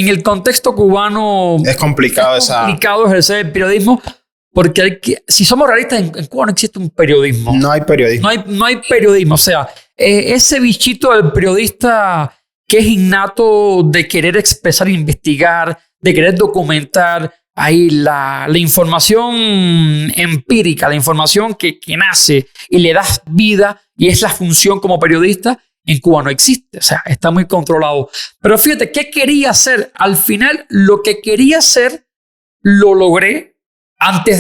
el contexto cubano es complicado ejercer el periodismo, porque si somos realistas, en Cuba no existe un periodismo. No hay periodismo. No hay periodismo. O sea, ese bichito del periodista que es innato de querer expresar, investigar, de querer documentar, ahí la información empírica, la información que nace y le das vida y es la función como periodista. En Cuba no existe, o sea, está muy controlado. Pero fíjate, ¿qué quería hacer? Al final, lo que quería hacer, lo logré.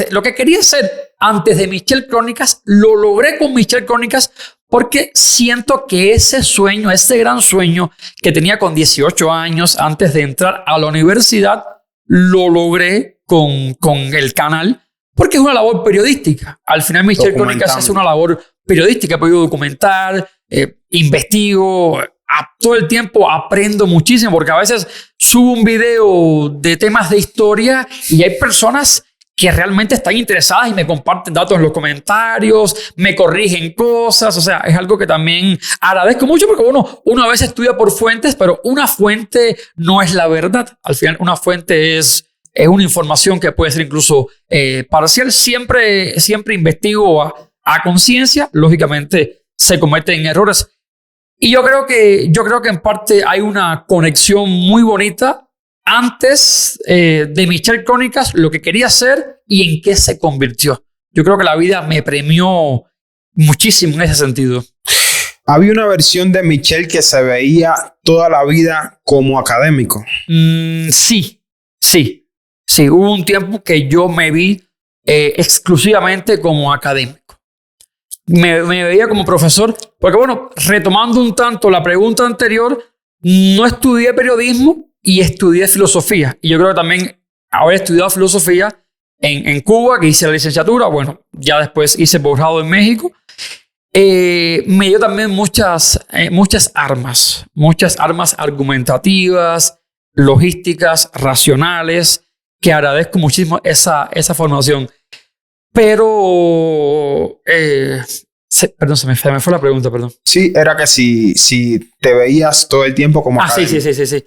Lo que quería hacer antes de Michel Crónicas, lo logré con Michel Crónicas porque siento que ese sueño, ese gran sueño que tenía con 18 años antes de entrar a la universidad, lo logré con el canal porque es una labor periodística. Al final, Michel Crónicas es una labor periodística. He podido documentar, investigo, todo el tiempo aprendo muchísimo porque a veces subo un video de temas de historia y hay personas que realmente están interesadas y me comparten datos en los comentarios, me corrigen cosas. O sea, es algo que también agradezco mucho porque uno a veces estudia por fuentes, pero una fuente no es la verdad. Al final, una fuente es una información que puede ser incluso parcial. Siempre investigo a conciencia. Lógicamente, se cometen errores. Y yo creo que en parte hay una conexión muy bonita antes de Michel Crónicas, lo que quería hacer y en qué se convirtió. Yo creo que la vida me premió muchísimo en ese sentido. Había una versión de Michel que se veía toda la vida como académico. Sí. Hubo un tiempo que yo me vi exclusivamente como académico. Me veía como profesor, porque retomando un tanto la pregunta anterior, no estudié periodismo y estudié filosofía. Y yo creo que también haber estudiado filosofía en Cuba, que hice la licenciatura, ya después hice posgrado en México, me dio también muchas armas argumentativas, logísticas, racionales, que agradezco muchísimo esa formación. Pero, perdón, se me fue la pregunta, perdón. Sí, era que si te veías todo el tiempo como académico. Sí.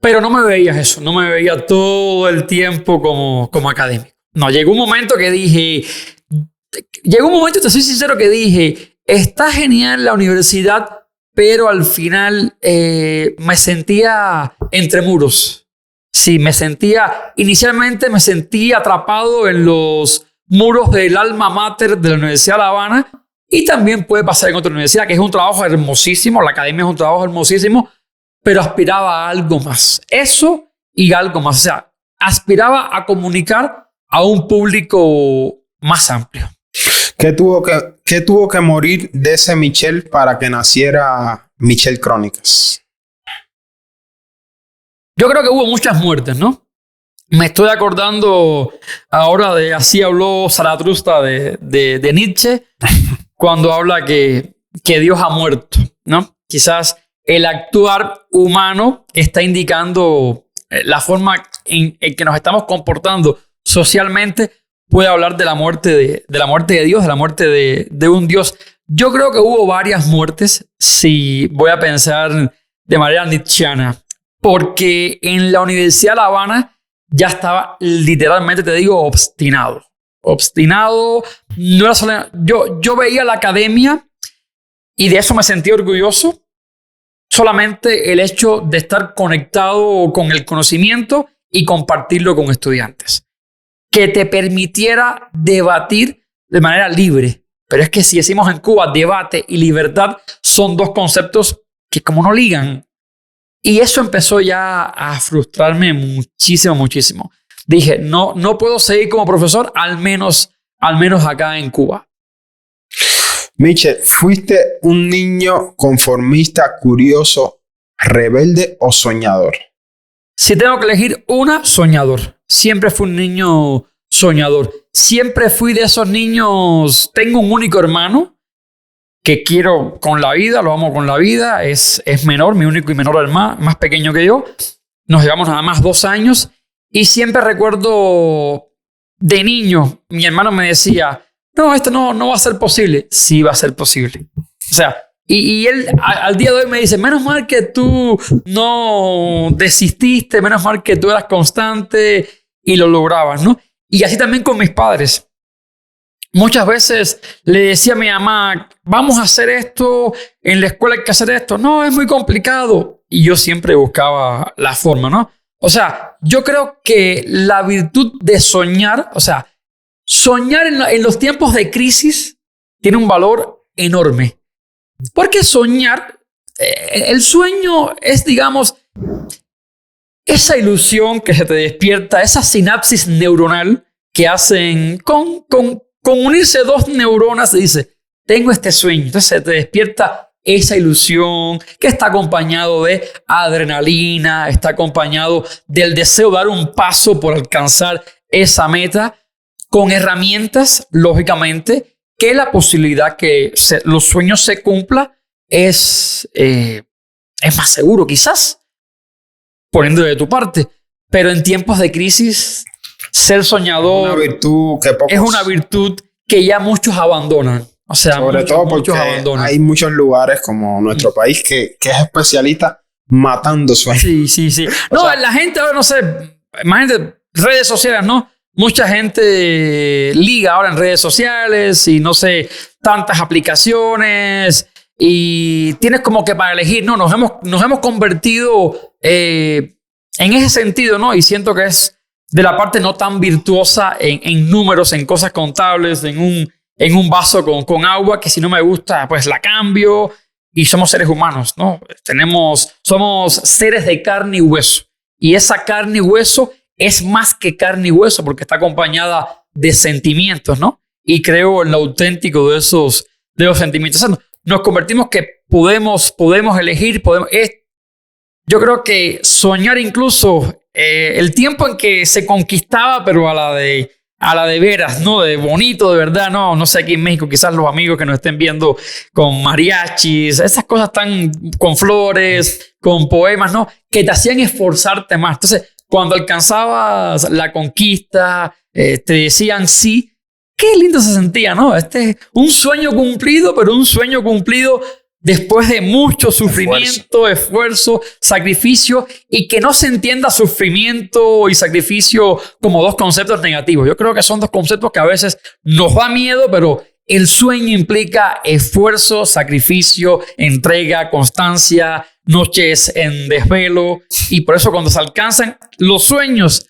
Pero no me veías eso, no me veía todo el tiempo como académico. No, llegó un momento, te soy sincero, que dije, está genial la universidad, pero al final me sentía entre muros. Sí, inicialmente me sentía atrapado en los muros del alma mater de la Universidad de La Habana, y también puede pasar en otra universidad, que es un trabajo hermosísimo, la academia es un trabajo hermosísimo, pero aspiraba a algo más. Eso y algo más. O sea, aspiraba a comunicar a un público más amplio. ¿Qué tuvo que morir de ese Michel para que naciera Michel Crónicas? Yo creo que hubo muchas muertes, ¿no? Me estoy acordando ahora de Así habló Zaratustra de Nietzsche, cuando habla que Dios ha muerto, ¿no? Quizás el actuar humano está indicando la forma en que nos estamos comportando socialmente. Puede hablar de la muerte de Dios, de la muerte de un Dios. Yo creo que hubo varias muertes, si voy a pensar de manera nietzscheana, porque en la Universidad de La Habana ya estaba literalmente, te digo, obstinado. No era solo, yo veía la academia y de eso me sentía orgulloso. Solamente el hecho de estar conectado con el conocimiento y compartirlo con estudiantes, que te permitiera debatir de manera libre. Pero es que si decimos en Cuba debate y libertad, son dos conceptos que como no ligan. Y eso empezó ya a frustrarme muchísimo. Dije, no puedo seguir como profesor, al menos acá en Cuba. Michel, ¿fuiste un niño conformista, curioso, rebelde o soñador? Si tengo que elegir una, soñador. Siempre fui un niño soñador. Siempre fui de esos niños. Tengo un único hermano que quiero con la vida, lo amo con la vida. Es menor, mi único y menor hermano, más pequeño que yo. Nos llevamos nada más 2 años. Y siempre recuerdo de niño, mi hermano me decía, no, esto no va a ser posible. Sí va a ser posible. O sea, y él al día de hoy me dice, menos mal que tú no desististe, menos mal que tú eras constante y lo lograbas, ¿no? Y así también con mis padres. Muchas veces le decía a mi mamá, vamos a hacer esto, en la escuela hay que hacer esto. No, es muy complicado. Y yo siempre buscaba la forma, ¿no? O sea, yo creo que la virtud de soñar, o sea, soñar en los tiempos de crisis tiene un valor enorme. Porque soñar, el sueño es, digamos, esa ilusión que se te despierta, esa sinapsis neuronal que hacen con unirse 2 neuronas y dice, tengo este sueño. Entonces se te despierta esa ilusión que está acompañado de adrenalina, está acompañado del deseo de dar un paso por alcanzar esa meta, con herramientas, lógicamente, que la posibilidad que los sueños se cumplan es más seguro, quizás, poniendo de tu parte. Pero en tiempos de crisis, ser soñador es una virtud que ya muchos abandonan. O sea, sobre todo porque hay muchos lugares como nuestro país que es especialista matando sueños. Sí. No, o sea, la gente ahora, no sé, imagínate, redes sociales, ¿no? Mucha gente liga ahora en redes sociales y no sé, tantas aplicaciones y tienes como que para elegir, no, nos hemos convertido en ese sentido, ¿no? Y siento que es de la parte no tan virtuosa en números, en cosas contables, en un vaso con agua, que si no me gusta, pues la cambio. Y somos seres humanos, ¿no? Somos seres de carne y hueso. Y esa carne y hueso es más que carne y hueso porque está acompañada de sentimientos, ¿no? Y creo en lo auténtico de esos sentimientos. O sea, nos convertimos que podemos elegir, yo creo que soñar incluso el tiempo en que se conquistaba, pero a la de veras, ¿no? De bonito, de verdad, no sé, aquí en México quizás los amigos que nos estén viendo con mariachis, esas cosas tan con flores, con poemas, ¿no? Que te hacían esforzarte más. Entonces, cuando alcanzabas la conquista, te decían sí, qué lindo se sentía, ¿no? Un sueño cumplido, pero un sueño cumplido después de mucho sufrimiento, esfuerzo, sacrificio, y que no se entienda sufrimiento y sacrificio como dos conceptos negativos. Yo creo que son dos conceptos que a veces nos da miedo, pero el sueño implica esfuerzo, sacrificio, entrega, constancia, noches en desvelo, y por eso cuando se alcanzan los sueños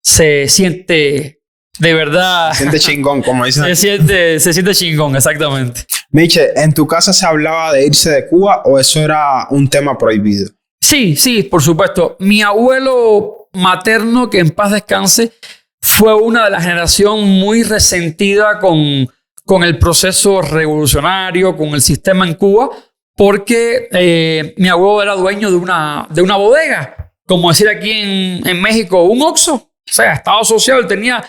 se siente de verdad. Se siente chingón, como dicen. Se siente chingón, exactamente. Miche, ¿en tu casa se hablaba de irse de Cuba o eso era un tema prohibido? Sí, por supuesto. Mi abuelo materno, que en paz descanse, fue una de la generación muy resentida con el proceso revolucionario, con el sistema en Cuba, porque mi abuelo era dueño de una bodega, como decir aquí en México, un Oxxo. O sea, Estado Social tenía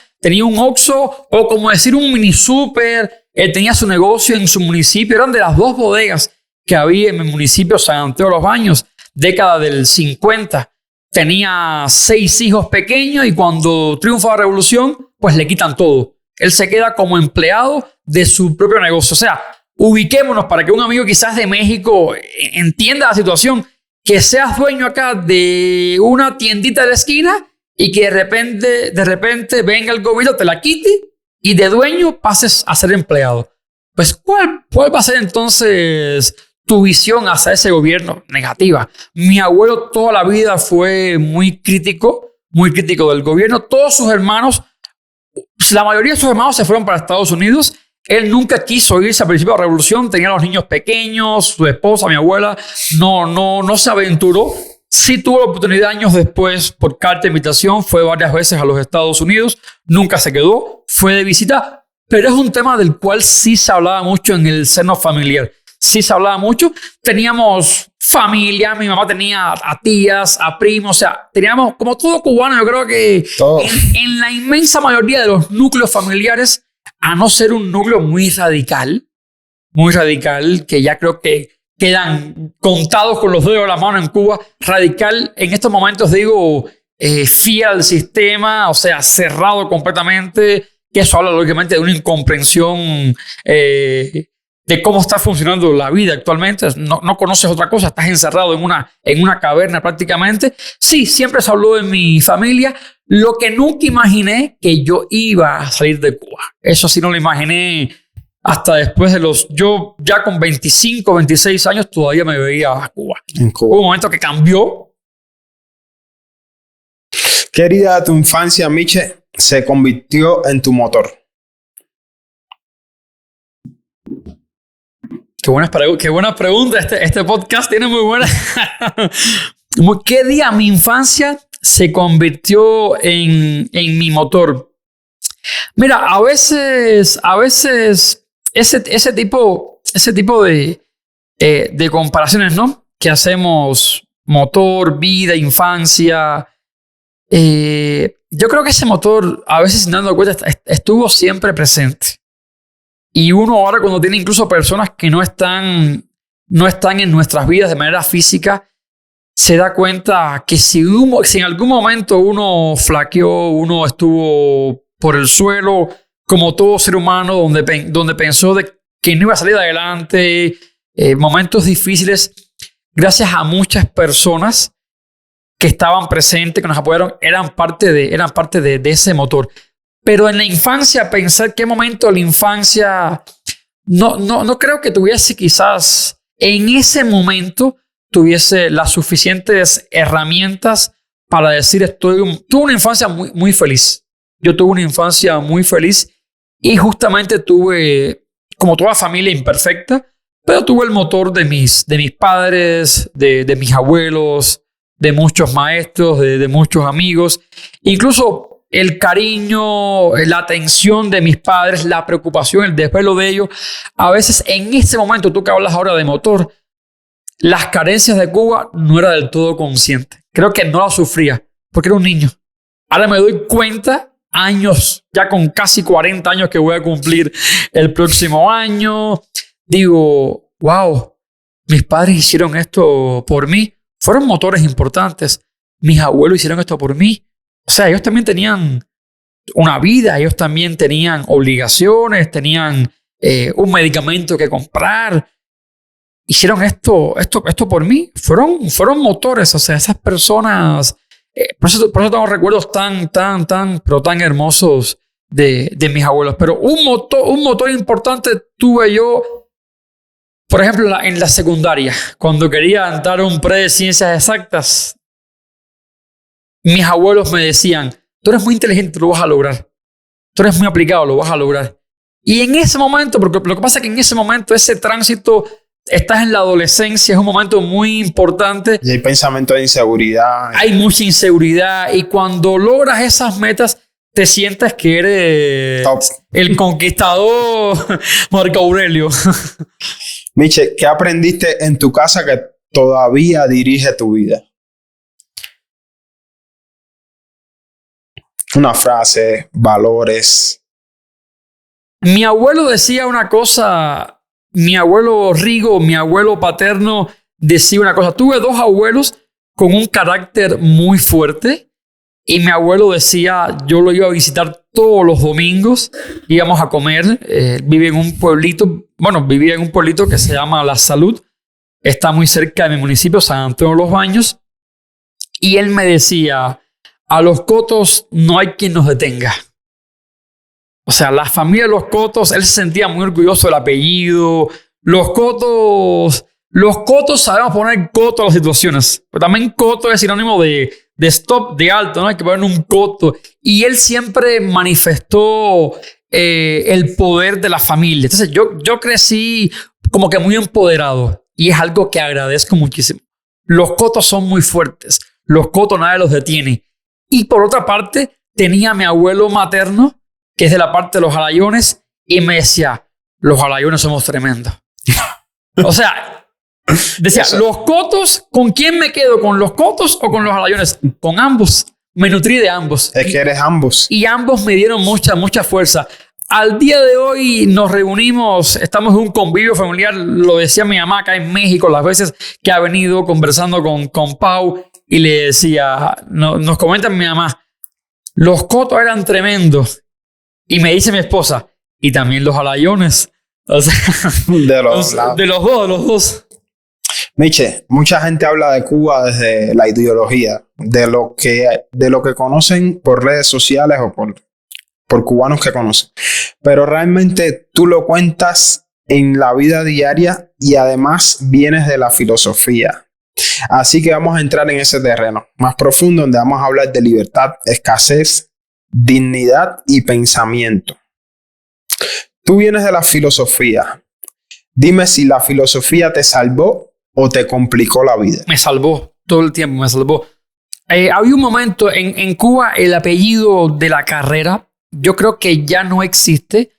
un Oxxo, o como decir un mini súper. Él tenía su negocio en su municipio. Eran de las dos bodegas que había en mi municipio, San Antonio de los Baños, década del 50. Tenía 6 hijos pequeños y cuando triunfa la revolución, pues le quitan todo. Él se queda como empleado de su propio negocio. O sea, ubiquémonos para que un amigo quizás de México entienda la situación. Que seas dueño acá de una tiendita de la esquina y que de repente venga el gobierno, te la quite y de dueño pases a ser empleado. Pues, ¿cuál va a ser entonces tu visión hacia ese gobierno? Negativa. Mi abuelo toda la vida fue muy crítico del gobierno. Todos sus hermanos, la mayoría de sus hermanos se fueron para Estados Unidos. Él nunca quiso irse al principio de la revolución. Tenía los niños pequeños, su esposa, mi abuela, no se aventuró. Sí tuvo la oportunidad años después, por carta de invitación, fue varias veces a los Estados Unidos, nunca se quedó, fue de visita, pero es un tema del cual sí se hablaba mucho en el seno familiar. Sí se hablaba mucho. Teníamos familia, mi mamá tenía a tías, a primos, o sea, teníamos como todo cubano, yo creo que en la inmensa mayoría de los núcleos familiares, a no ser un núcleo muy radical, que ya creo que quedan contados con los dedos de la mano en Cuba, radical, en estos momentos digo, fiel al sistema, o sea, cerrado completamente, que eso habla lógicamente de una incomprensión de cómo está funcionando la vida actualmente. No conoces otra cosa, estás encerrado en una caverna prácticamente. Sí, siempre se habló de mi familia. Lo que nunca imaginé que yo iba a salir de Cuba. Eso sí no lo imaginé hasta después de yo ya con 25, 26 años todavía me veía a Cuba. En Cuba. Hubo un momento que cambió. ¿Qué herida de tu infancia, Miche, se convirtió en tu motor? Qué buena pregunta. Este podcast tiene muy buena. ¿Qué día mi infancia se convirtió en mi motor? Mira, a veces ese tipo de comparaciones, ¿no? Que hacemos motor, vida, infancia. Yo creo que ese motor, a veces sin darnos cuenta, estuvo siempre presente. Y uno ahora, cuando tiene incluso personas que no están en nuestras vidas de manera física, se da cuenta que si en algún momento uno flaqueó, uno estuvo por el suelo, como todo ser humano, donde pensó que no iba a salir adelante, momentos difíciles, gracias a muchas personas que estaban presentes, que nos apoyaron, eran parte de ese motor. Pero en la infancia, pensar qué momento de la infancia, no creo que tuviese quizás en ese momento tuviese las suficientes herramientas para decir tuve una infancia muy, muy feliz. Yo tuve una infancia muy feliz y justamente tuve, como toda familia, imperfecta, pero tuve el motor de mis padres, de mis abuelos, de muchos maestros, de muchos amigos, incluso el cariño, la atención de mis padres, la preocupación, el desvelo de ellos. A veces en ese momento, tú que hablas ahora de motor, las carencias de Cuba no era del todo consciente. Creo que no las sufría porque era un niño. Ahora me doy cuenta, años, ya con casi 40 años que voy a cumplir el próximo año, digo, wow, mis padres hicieron esto por mí. Fueron motores importantes. Mis abuelos hicieron esto por mí. O sea, ellos también tenían una vida, ellos también tenían obligaciones, tenían un medicamento que comprar. hicieron esto por mí. Fueron motores, o sea, esas personas. Por eso tengo recuerdos pero tan hermosos de mis abuelos. Pero un motor importante tuve yo, por ejemplo, en la secundaria, cuando quería entrar a un pre de ciencias exactas. Mis abuelos me decían, tú eres muy inteligente, lo vas a lograr. Tú eres muy aplicado, lo vas a lograr. Y en ese momento, porque lo que pasa es que en ese momento, ese tránsito, estás en la adolescencia, es un momento muy importante. Y hay pensamiento de inseguridad. Hay mucha inseguridad. Y cuando logras esas metas, te sientes que eres top, el conquistador Marco Aurelio. Miche, ¿qué aprendiste en tu casa que todavía dirige tu vida? Una frase, valores. Mi abuelo decía una cosa, mi abuelo Rigo, mi abuelo paterno decía una cosa. Tuve dos abuelos con un carácter muy fuerte y mi abuelo decía, yo lo iba a visitar todos los domingos, íbamos a comer, vivía en un pueblito que se llama La Salud, está muy cerca de mi municipio, San Antonio de los Baños, y él me decía, a los Cotos no hay quien nos detenga. O sea, la familia de los Cotos, él se sentía muy orgulloso del apellido. Los Cotos sabemos poner coto a las situaciones. Pero también coto es sinónimo de stop, de alto, ¿no? Hay que poner un coto. Y él siempre manifestó el poder de la familia. Entonces yo crecí como que muy empoderado. Y es algo que agradezco muchísimo. Los Cotos son muy fuertes. Los Cotos nadie los detiene. Y por otra parte, tenía a mi abuelo materno, que es de la parte de los Alayones, y me decía, los Alayones somos tremendos. O sea, decía, los Cotos, ¿con quién me quedo? ¿Con los Cotos o con los Alayones? Con ambos. Me nutrí de ambos. Es que eres ambos. Y ambos me dieron mucha fuerza. Al día de hoy nos reunimos, estamos en un convivio familiar, lo decía mi mamá acá en México, las veces que ha venido conversando con Pau, y le decía, nos comenta mi mamá, los Cotos eran tremendos. Y me dice mi esposa, y también los Alayones. O sea, de los dos. Miche, mucha gente habla de Cuba desde la ideología, de lo que conocen por redes sociales o por cubanos que conocen. Pero realmente tú lo cuentas en la vida diaria y además vienes de la filosofía. Así que vamos a entrar en ese terreno más profundo donde vamos a hablar de libertad, escasez, dignidad y pensamiento. Tú vienes de la filosofía. Dime si la filosofía te salvó o te complicó la vida. Me salvó, todo el tiempo me salvó. Había un momento en Cuba, el apellido de la carrera, yo creo que ya no existe,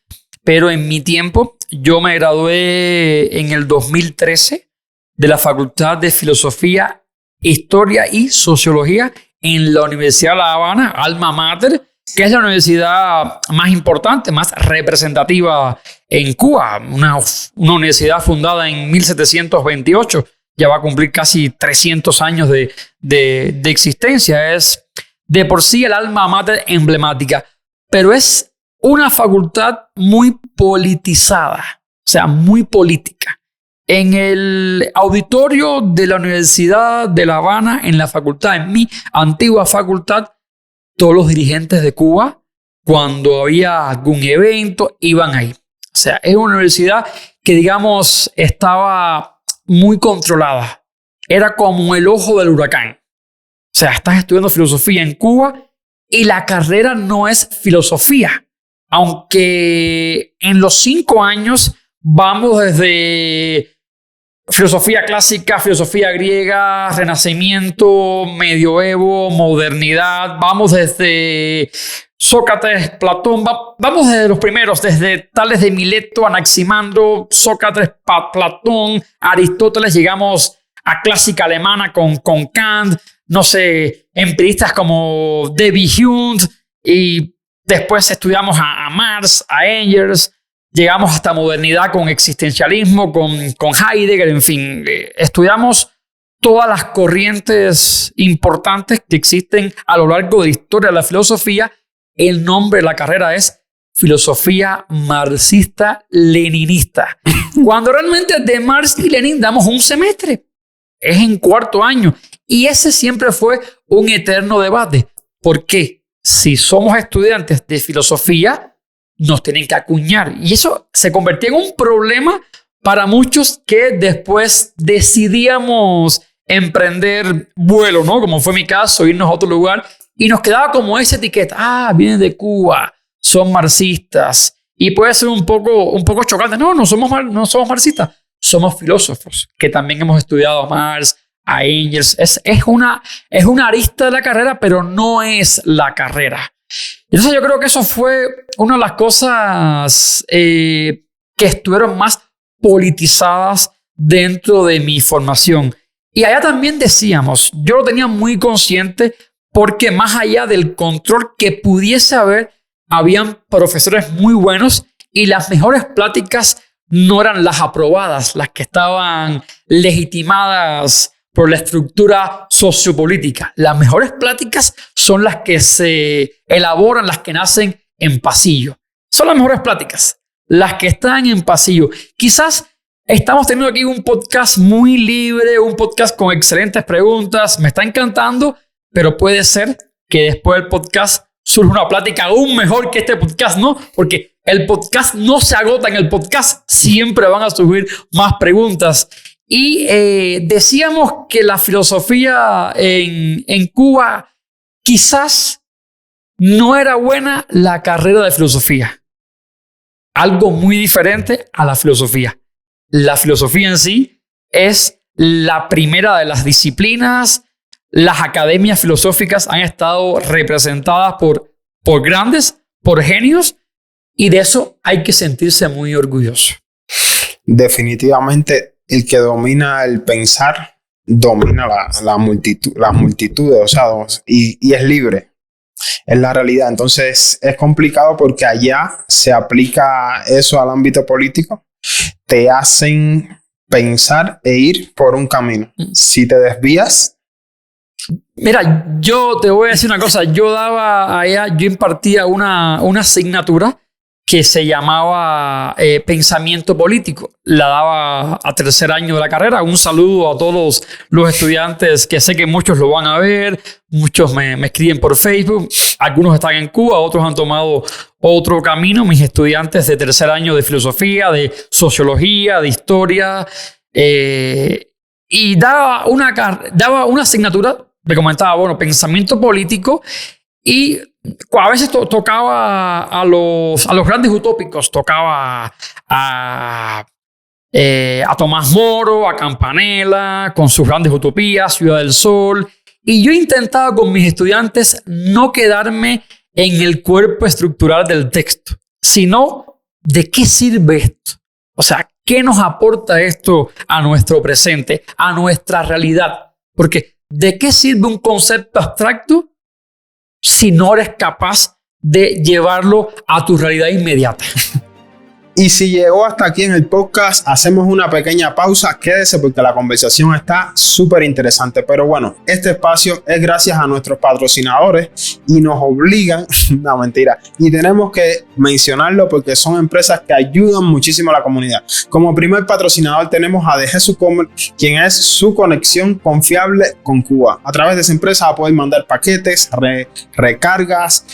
pero en mi tiempo, yo me gradué en el 2013 de la Facultad de Filosofía, Historia y Sociología en la Universidad de La Habana, Alma Mater, que es la universidad más importante, más representativa en Cuba. Una universidad fundada en 1728. Ya va a cumplir casi 300 años de existencia. Es de por sí el alma mater emblemática. Pero es una facultad muy politizada, o sea, muy política. En el auditorio de la Universidad de La Habana, en la facultad, en mi antigua facultad, todos los dirigentes de Cuba, cuando había algún evento, iban ahí. O sea, es una universidad que, digamos, estaba muy controlada. Era como el ojo del huracán. O sea, estás estudiando filosofía en Cuba y la carrera no es filosofía. Aunque en los 5 años vamos desde filosofía clásica, filosofía griega, renacimiento, medioevo, modernidad. Vamos desde Sócrates, Platón. Vamos desde los primeros, desde Tales de Mileto, Anaximandro, Sócrates, Platón, Aristóteles. Llegamos a clásica alemana con Kant. No sé, empiristas como David Hume. Y después estudiamos a Marx, a Engels. Llegamos hasta modernidad con existencialismo, con Heidegger, en fin. Estudiamos todas las corrientes importantes que existen a lo largo de la historia de la filosofía. El nombre de la carrera es filosofía marxista-leninista. Cuando realmente de Marx y Lenin damos un semestre. Es en cuarto año. Y ese siempre fue un eterno debate. ¿Por qué? Si somos estudiantes de filosofía, nos tienen que acuñar. Y eso se convertía en un problema para muchos que después decidíamos emprender vuelo, ¿no? Como fue mi caso, irnos a otro lugar. Y nos quedaba como esa etiqueta. Ah, vienen de Cuba, son marxistas. Y puede ser un poco chocante. No somos marxistas. Somos filósofos que también hemos estudiado a Marx, a Engels. Es una arista de la carrera, pero no es la carrera. Entonces yo creo que eso fue una de las cosas que estuvieron más politizadas dentro de mi formación. Y allá también decíamos, yo lo tenía muy consciente porque más allá del control que pudiese haber, habían profesores muy buenos y las mejores pláticas no eran las aprobadas, las que estaban legitimadas por la estructura sociopolítica. Las mejores pláticas son las que se elaboran, las que nacen en pasillo. Son las mejores pláticas, las que están en pasillo. Quizás estamos teniendo aquí un podcast muy libre, un podcast con excelentes preguntas. Me está encantando, pero puede ser que después del podcast surja una plática aún mejor que este podcast, ¿no? Porque el podcast no se agota en el podcast. Siempre van a surgir más preguntas. Y decíamos que la filosofía en Cuba quizás no era buena la carrera de filosofía. Algo muy diferente a la filosofía. La filosofía en sí es la primera de las disciplinas. Las academias filosóficas han estado representadas por grandes, por genios, y de eso hay que sentirse muy orgulloso. Definitivamente, el que domina el pensar, domina las multitudes, o sea, y es libre. Es la realidad. Entonces, es complicado porque allá se aplica eso al ámbito político. Te hacen pensar e ir por un camino. Si te desvías... Mira, yo te voy a decir una cosa. Yo impartía una asignatura que se llamaba Pensamiento Político. La daba a tercer año de la carrera. Un saludo a todos los estudiantes, que sé que muchos lo van a ver. Muchos me escriben por Facebook. Algunos están en Cuba, otros han tomado otro camino. Mis estudiantes de tercer año de filosofía, de sociología, de historia. Y daba una asignatura, me comentaba, pensamiento político, y a veces tocaba a los grandes utópicos, tocaba a Tomás Moro, a Campanella, con sus grandes utopías, Ciudad del Sol, y yo intentaba con mis estudiantes no quedarme en el cuerpo estructural del texto, sino ¿de qué sirve esto? O sea, ¿qué nos aporta esto a nuestro presente, a nuestra realidad? Porque ¿de qué sirve un concepto abstracto si no eres capaz de llevarlo a tu realidad inmediata? Y si llegó hasta aquí en el podcast, hacemos una pequeña pausa. Quédese porque la conversación está súper interesante. Pero bueno, este espacio es gracias a nuestros patrocinadores y nos obligan, no mentira, y tenemos que mencionarlo porque son empresas que ayudan muchísimo a la comunidad. Como primer patrocinador tenemos a The Jesus Commerce, quien es su conexión confiable con Cuba. A través de esa empresa va a poder mandar paquetes, recargas,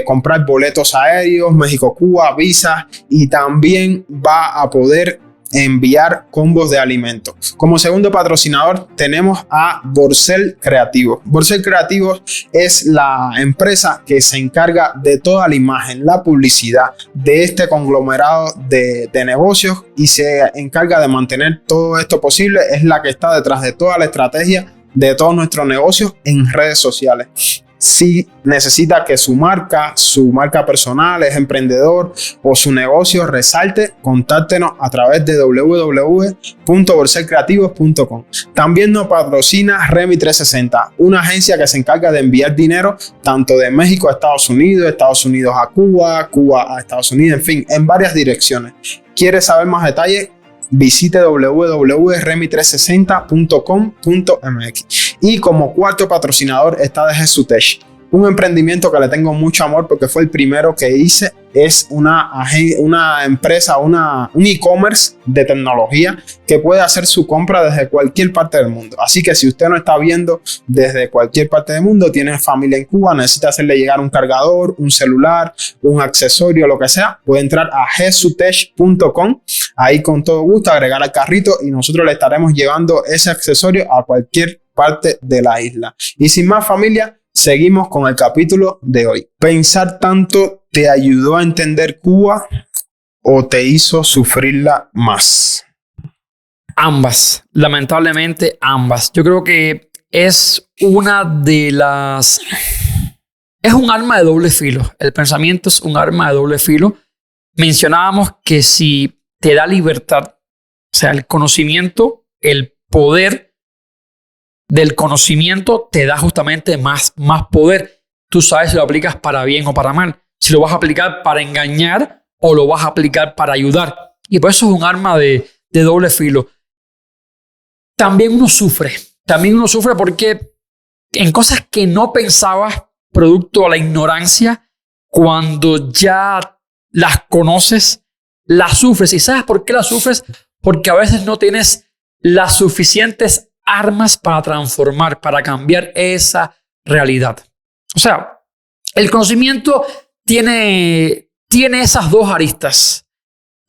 comprar boletos aéreos, México-Cuba, visas, y también va a poder enviar combos de alimentos. Como segundo patrocinador tenemos a Borcel Creativos. Borcel Creativos es la empresa que se encarga de toda la imagen, la publicidad de este conglomerado de negocios y se encarga de mantener todo esto posible. Es la que está detrás de toda la estrategia de todos nuestros negocios en redes sociales. Si necesita que su marca personal, es emprendedor o su negocio resalte, contáctenos a través de www.borcelcreativos.com. También nos patrocina Remi 360, una agencia que se encarga de enviar dinero tanto de México a Estados Unidos a Cuba, Cuba a Estados Unidos, en fin, en varias direcciones. ¿Quieres saber más detalles? Visite www.remi360.com.mx. Y como cuarto patrocinador está The Jesus Tech. Un emprendimiento que le tengo mucho amor porque fue el primero que hice. Es una empresa, un e-commerce de tecnología que puede hacer su compra desde cualquier parte del mundo. Así que si usted no está viendo desde cualquier parte del mundo, tiene familia en Cuba, necesita hacerle llegar un cargador, un celular, un accesorio, lo que sea, puede entrar a jesutech.com. Ahí con todo gusto agregar al carrito y nosotros le estaremos llevando ese accesorio a cualquier parte de la isla. Y sin más, familia, seguimos con el capítulo de hoy. ¿Pensar tanto te ayudó a entender Cuba o te hizo sufrirla más? Ambas, lamentablemente ambas. Yo creo que es una de las... Es un arma de doble filo. El pensamiento es un arma de doble filo. Mencionábamos que si te da libertad, o sea, el conocimiento, el poder del conocimiento te da justamente más poder. Tú sabes si lo aplicas para bien o para mal. Si lo vas a aplicar para engañar o lo vas a aplicar para ayudar. Y por eso es un arma de doble filo. También uno sufre porque en cosas que no pensabas, producto a la ignorancia, cuando ya las conoces, las sufres. ¿Y sabes por qué las sufres? Porque a veces no tienes las suficientes armas para transformar, para cambiar esa realidad. O sea, el conocimiento tiene esas dos aristas.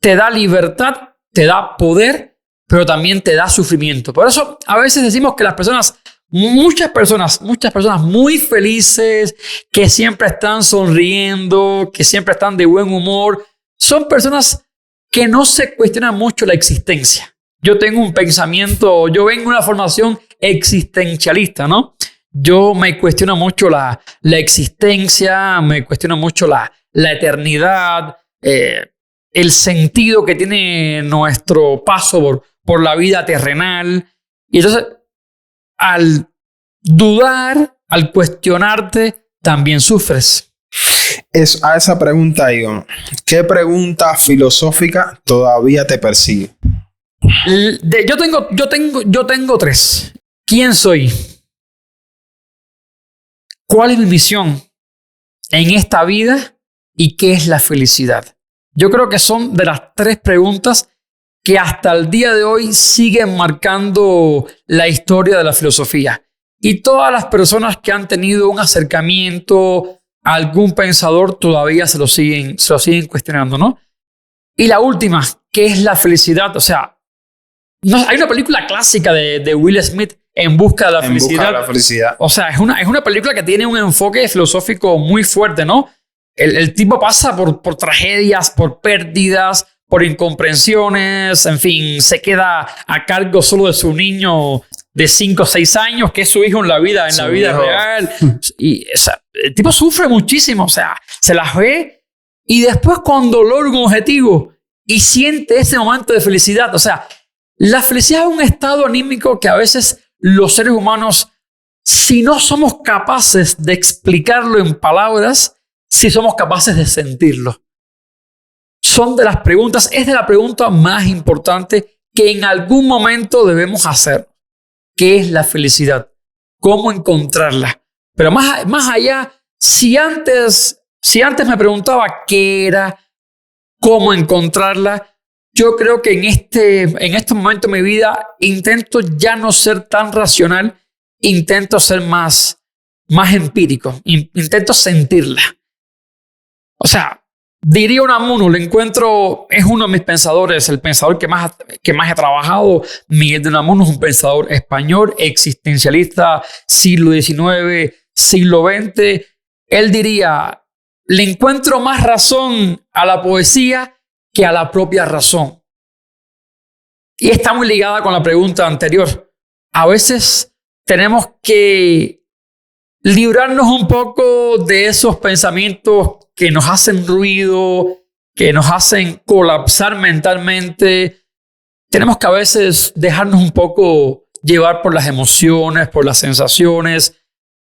Te da libertad, te da poder, pero también te da sufrimiento. Por eso a veces decimos que las personas, muchas personas muy felices, que siempre están sonriendo, que siempre están de buen humor, son personas que no se cuestionan mucho la existencia. Yo tengo un pensamiento, yo vengo de una formación existencialista, ¿no? Yo me cuestiono mucho la existencia, me cuestiono mucho la eternidad, el sentido que tiene nuestro paso por la vida terrenal. Y entonces, al dudar, al cuestionarte, también sufres. A esa pregunta, Ion, ¿qué pregunta filosófica todavía te persigue? Yo tengo tres. ¿Quién soy? ¿Cuál es mi misión en esta vida? ¿Y qué es la felicidad? Yo creo que son de las tres preguntas que hasta el día de hoy siguen marcando la historia de la filosofía. Y todas las personas que han tenido un acercamiento a algún pensador todavía se lo siguen cuestionando, ¿no? Y la última, ¿qué es la felicidad? O sea, hay una película clásica de Will Smith, En busca de la felicidad. En busca de la felicidad. O sea, es una película que tiene un enfoque filosófico muy fuerte, ¿no? El tipo pasa por tragedias, por pérdidas, por incomprensiones, en fin, se queda a cargo solo de su niño de 5 o 6 años, que es su hijo en la vida real. Y o sea, el tipo sufre muchísimo, o sea, se las ve y después cuando logra un objetivo y siente ese momento de felicidad, o sea, la felicidad es un estado anímico que a veces los seres humanos, si no somos capaces de explicarlo en palabras, sí somos capaces de sentirlo. Son de las preguntas, es de la pregunta más importante que en algún momento debemos hacer. ¿Qué es la felicidad? ¿Cómo encontrarla? Pero más allá, si antes me preguntaba qué era, cómo encontrarla, yo creo que en este momento de mi vida intento ya no ser tan racional, intento ser más empírico, intento sentirla. O sea, diría Unamuno, es uno de mis pensadores, el pensador que más he trabajado. Miguel de Unamuno es un pensador español, existencialista, siglo XIX, siglo XX. Él diría, le encuentro más razón a la poesía que a la propia razón. Y está muy ligada con la pregunta anterior. A veces tenemos que librarnos un poco de esos pensamientos que nos hacen ruido, que nos hacen colapsar mentalmente. Tenemos que a veces dejarnos un poco llevar por las emociones, por las sensaciones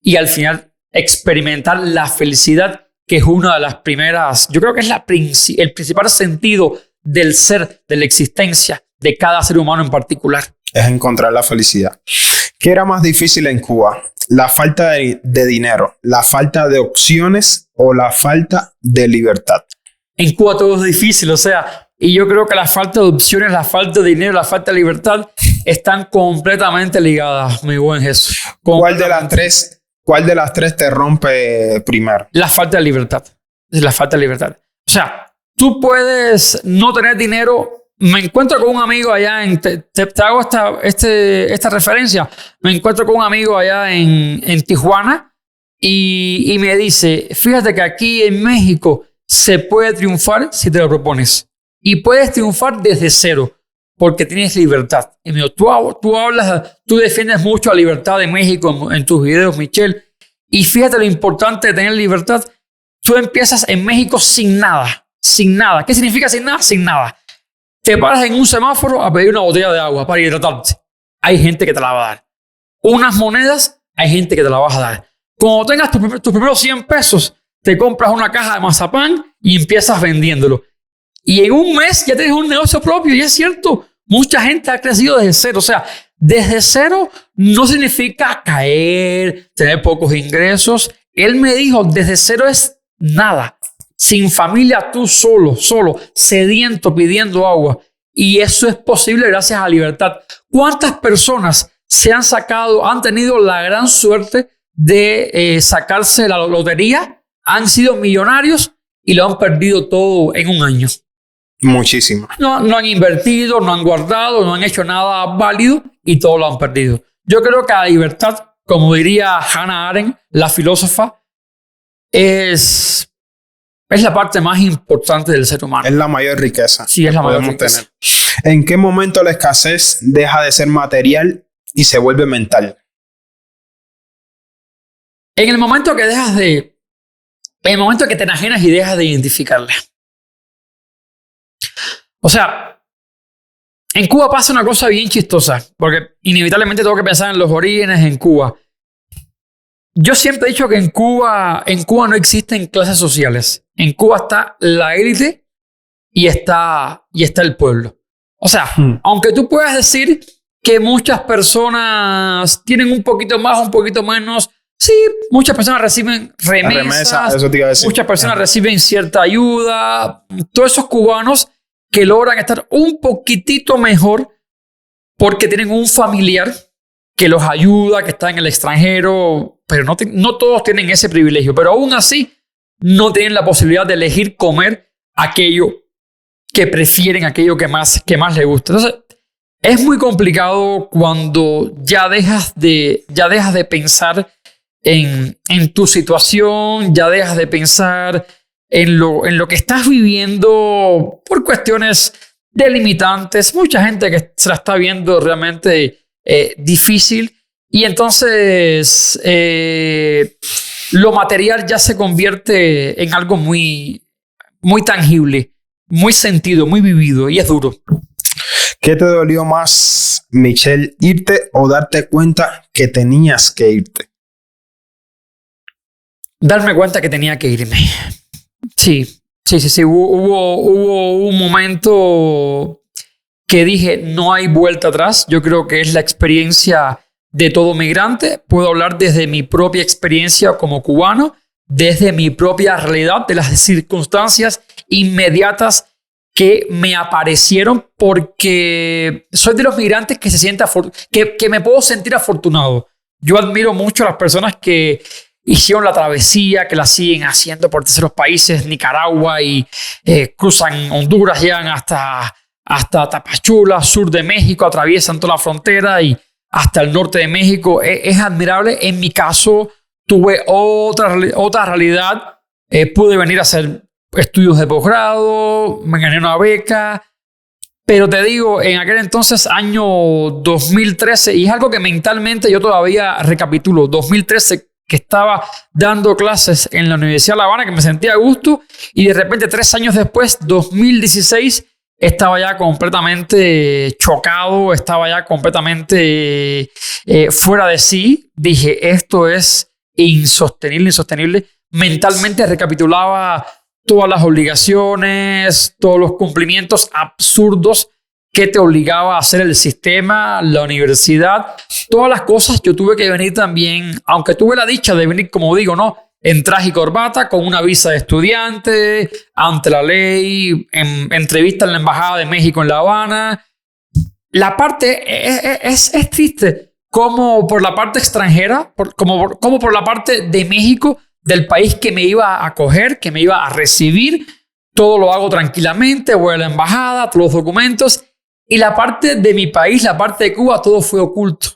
y al final experimentar la felicidad, que es una de las primeras, yo creo que es el principal sentido del ser, de la existencia de cada ser humano en particular. Es encontrar la felicidad. ¿Qué era más difícil en Cuba? ¿La falta de dinero, la falta de opciones o la falta de libertad? En Cuba todo es difícil, o sea, y yo creo que la falta de opciones, la falta de dinero, la falta de libertad están completamente ligadas, mi buen Jesús. ¿Cuál de las tres te rompe primero? La falta de libertad. La falta de libertad. O sea, tú puedes no tener dinero. Me encuentro con un amigo allá te hago esta referencia. Me encuentro con un amigo allá en Tijuana y me dice, fíjate que aquí en México se puede triunfar si te lo propones. Y puedes triunfar desde cero porque tienes libertad. Y me dijo, tú defiendes mucho la libertad de México en tus videos, Michelle. Y fíjate lo importante de tener libertad. Tú empiezas en México sin nada. Sin nada. ¿Qué significa sin nada? Sin nada. Te paras en un semáforo a pedir una botella de agua para hidratarte. Hay gente que te la va a dar. Unas monedas, hay gente que te la vas a dar. Cuando tengas tus primeros 100 pesos, te compras una caja de mazapán y empiezas vendiéndolo. Y en un mes ya tienes un negocio propio. Y es cierto, mucha gente ha crecido desde cero. O sea, desde cero no significa caer, tener pocos ingresos. Él me dijo, desde cero es nada. Sin familia, tú solo, sediento, pidiendo agua. Y eso es posible gracias a la libertad. ¿Cuántas personas han tenido la gran suerte de sacarse la lotería, han sido millonarios y lo han perdido todo en un año? Muchísimo. No han invertido, no han guardado, no han hecho nada válido y todo lo han perdido. Yo creo que la libertad, como diría Hannah Arendt, la filósofa, es la parte más importante del ser humano. Es la mayor riqueza. Sí, es la mayor riqueza. ¿En qué momento la escasez deja de ser material y se vuelve mental? En el momento que te enajenas y dejas de identificarla. O sea, en Cuba pasa una cosa bien chistosa, porque inevitablemente tengo que pensar en los orígenes en Cuba. Yo siempre he dicho que en Cuba no existen clases sociales. En Cuba está la élite y está el pueblo. O sea, aunque tú puedas decir que muchas personas tienen un poquito más, un poquito menos, sí, muchas personas reciben remesas, eso te iba a decir. Muchas personas reciben cierta ayuda. Todos esos cubanos que logran estar un poquitito mejor porque tienen un familiar que los ayuda, que está en el extranjero, pero no todos tienen ese privilegio, pero aún así no tienen la posibilidad de elegir comer aquello que prefieren, aquello que más les gusta. Entonces, es muy complicado cuando ya dejas de pensar en tu situación, ya dejas de pensar en lo que estás viviendo por cuestiones delimitantes. Mucha gente que se la está viendo realmente difícil y entonces lo material ya se convierte en algo muy, muy tangible, muy sentido, muy vivido y es duro. ¿Qué te dolió más, Michelle, irte o darte cuenta que tenías que irte? Darme cuenta que tenía que irme. Sí. Hubo un momento que dije, no hay vuelta atrás. Yo creo que es la experiencia de todo migrante. Puedo hablar desde mi propia experiencia como cubano, desde mi propia realidad, de las circunstancias inmediatas que me aparecieron, porque soy de los migrantes que que me puedo sentir afortunado. Yo admiro mucho a las personas que hicieron la travesía, que la siguen haciendo por terceros países, Nicaragua, y cruzan Honduras, llegan hasta Tapachula, sur de México, atraviesan toda la frontera y hasta el norte de México. Es admirable. En mi caso, tuve otra realidad. Pude venir a hacer estudios de posgrado, me gané una beca, pero te digo, en aquel entonces, año 2013, y es algo que mentalmente yo todavía recapitulo, 2013, que estaba dando clases en la Universidad de La Habana, que me sentía a gusto, y de repente 3 años después, 2016, estaba ya completamente chocado, estaba ya completamente fuera de sí. Dije, esto es insostenible. Mentalmente recapitulaba todas las obligaciones, todos los cumplimientos absurdos qué te obligaba a hacer el sistema, la universidad, todas las cosas. Yo tuve que venir también, aunque tuve la dicha de venir, como digo, ¿no?, en traje y corbata, con una visa de estudiante, ante la ley, en entrevista en la Embajada de México en La Habana. La parte es triste, como por la parte extranjera, como por la parte de México, del país que me iba a acoger, que me iba a recibir. Todo lo hago tranquilamente, voy a la embajada, todos los documentos. Y la parte de mi país, la parte de Cuba, todo fue oculto.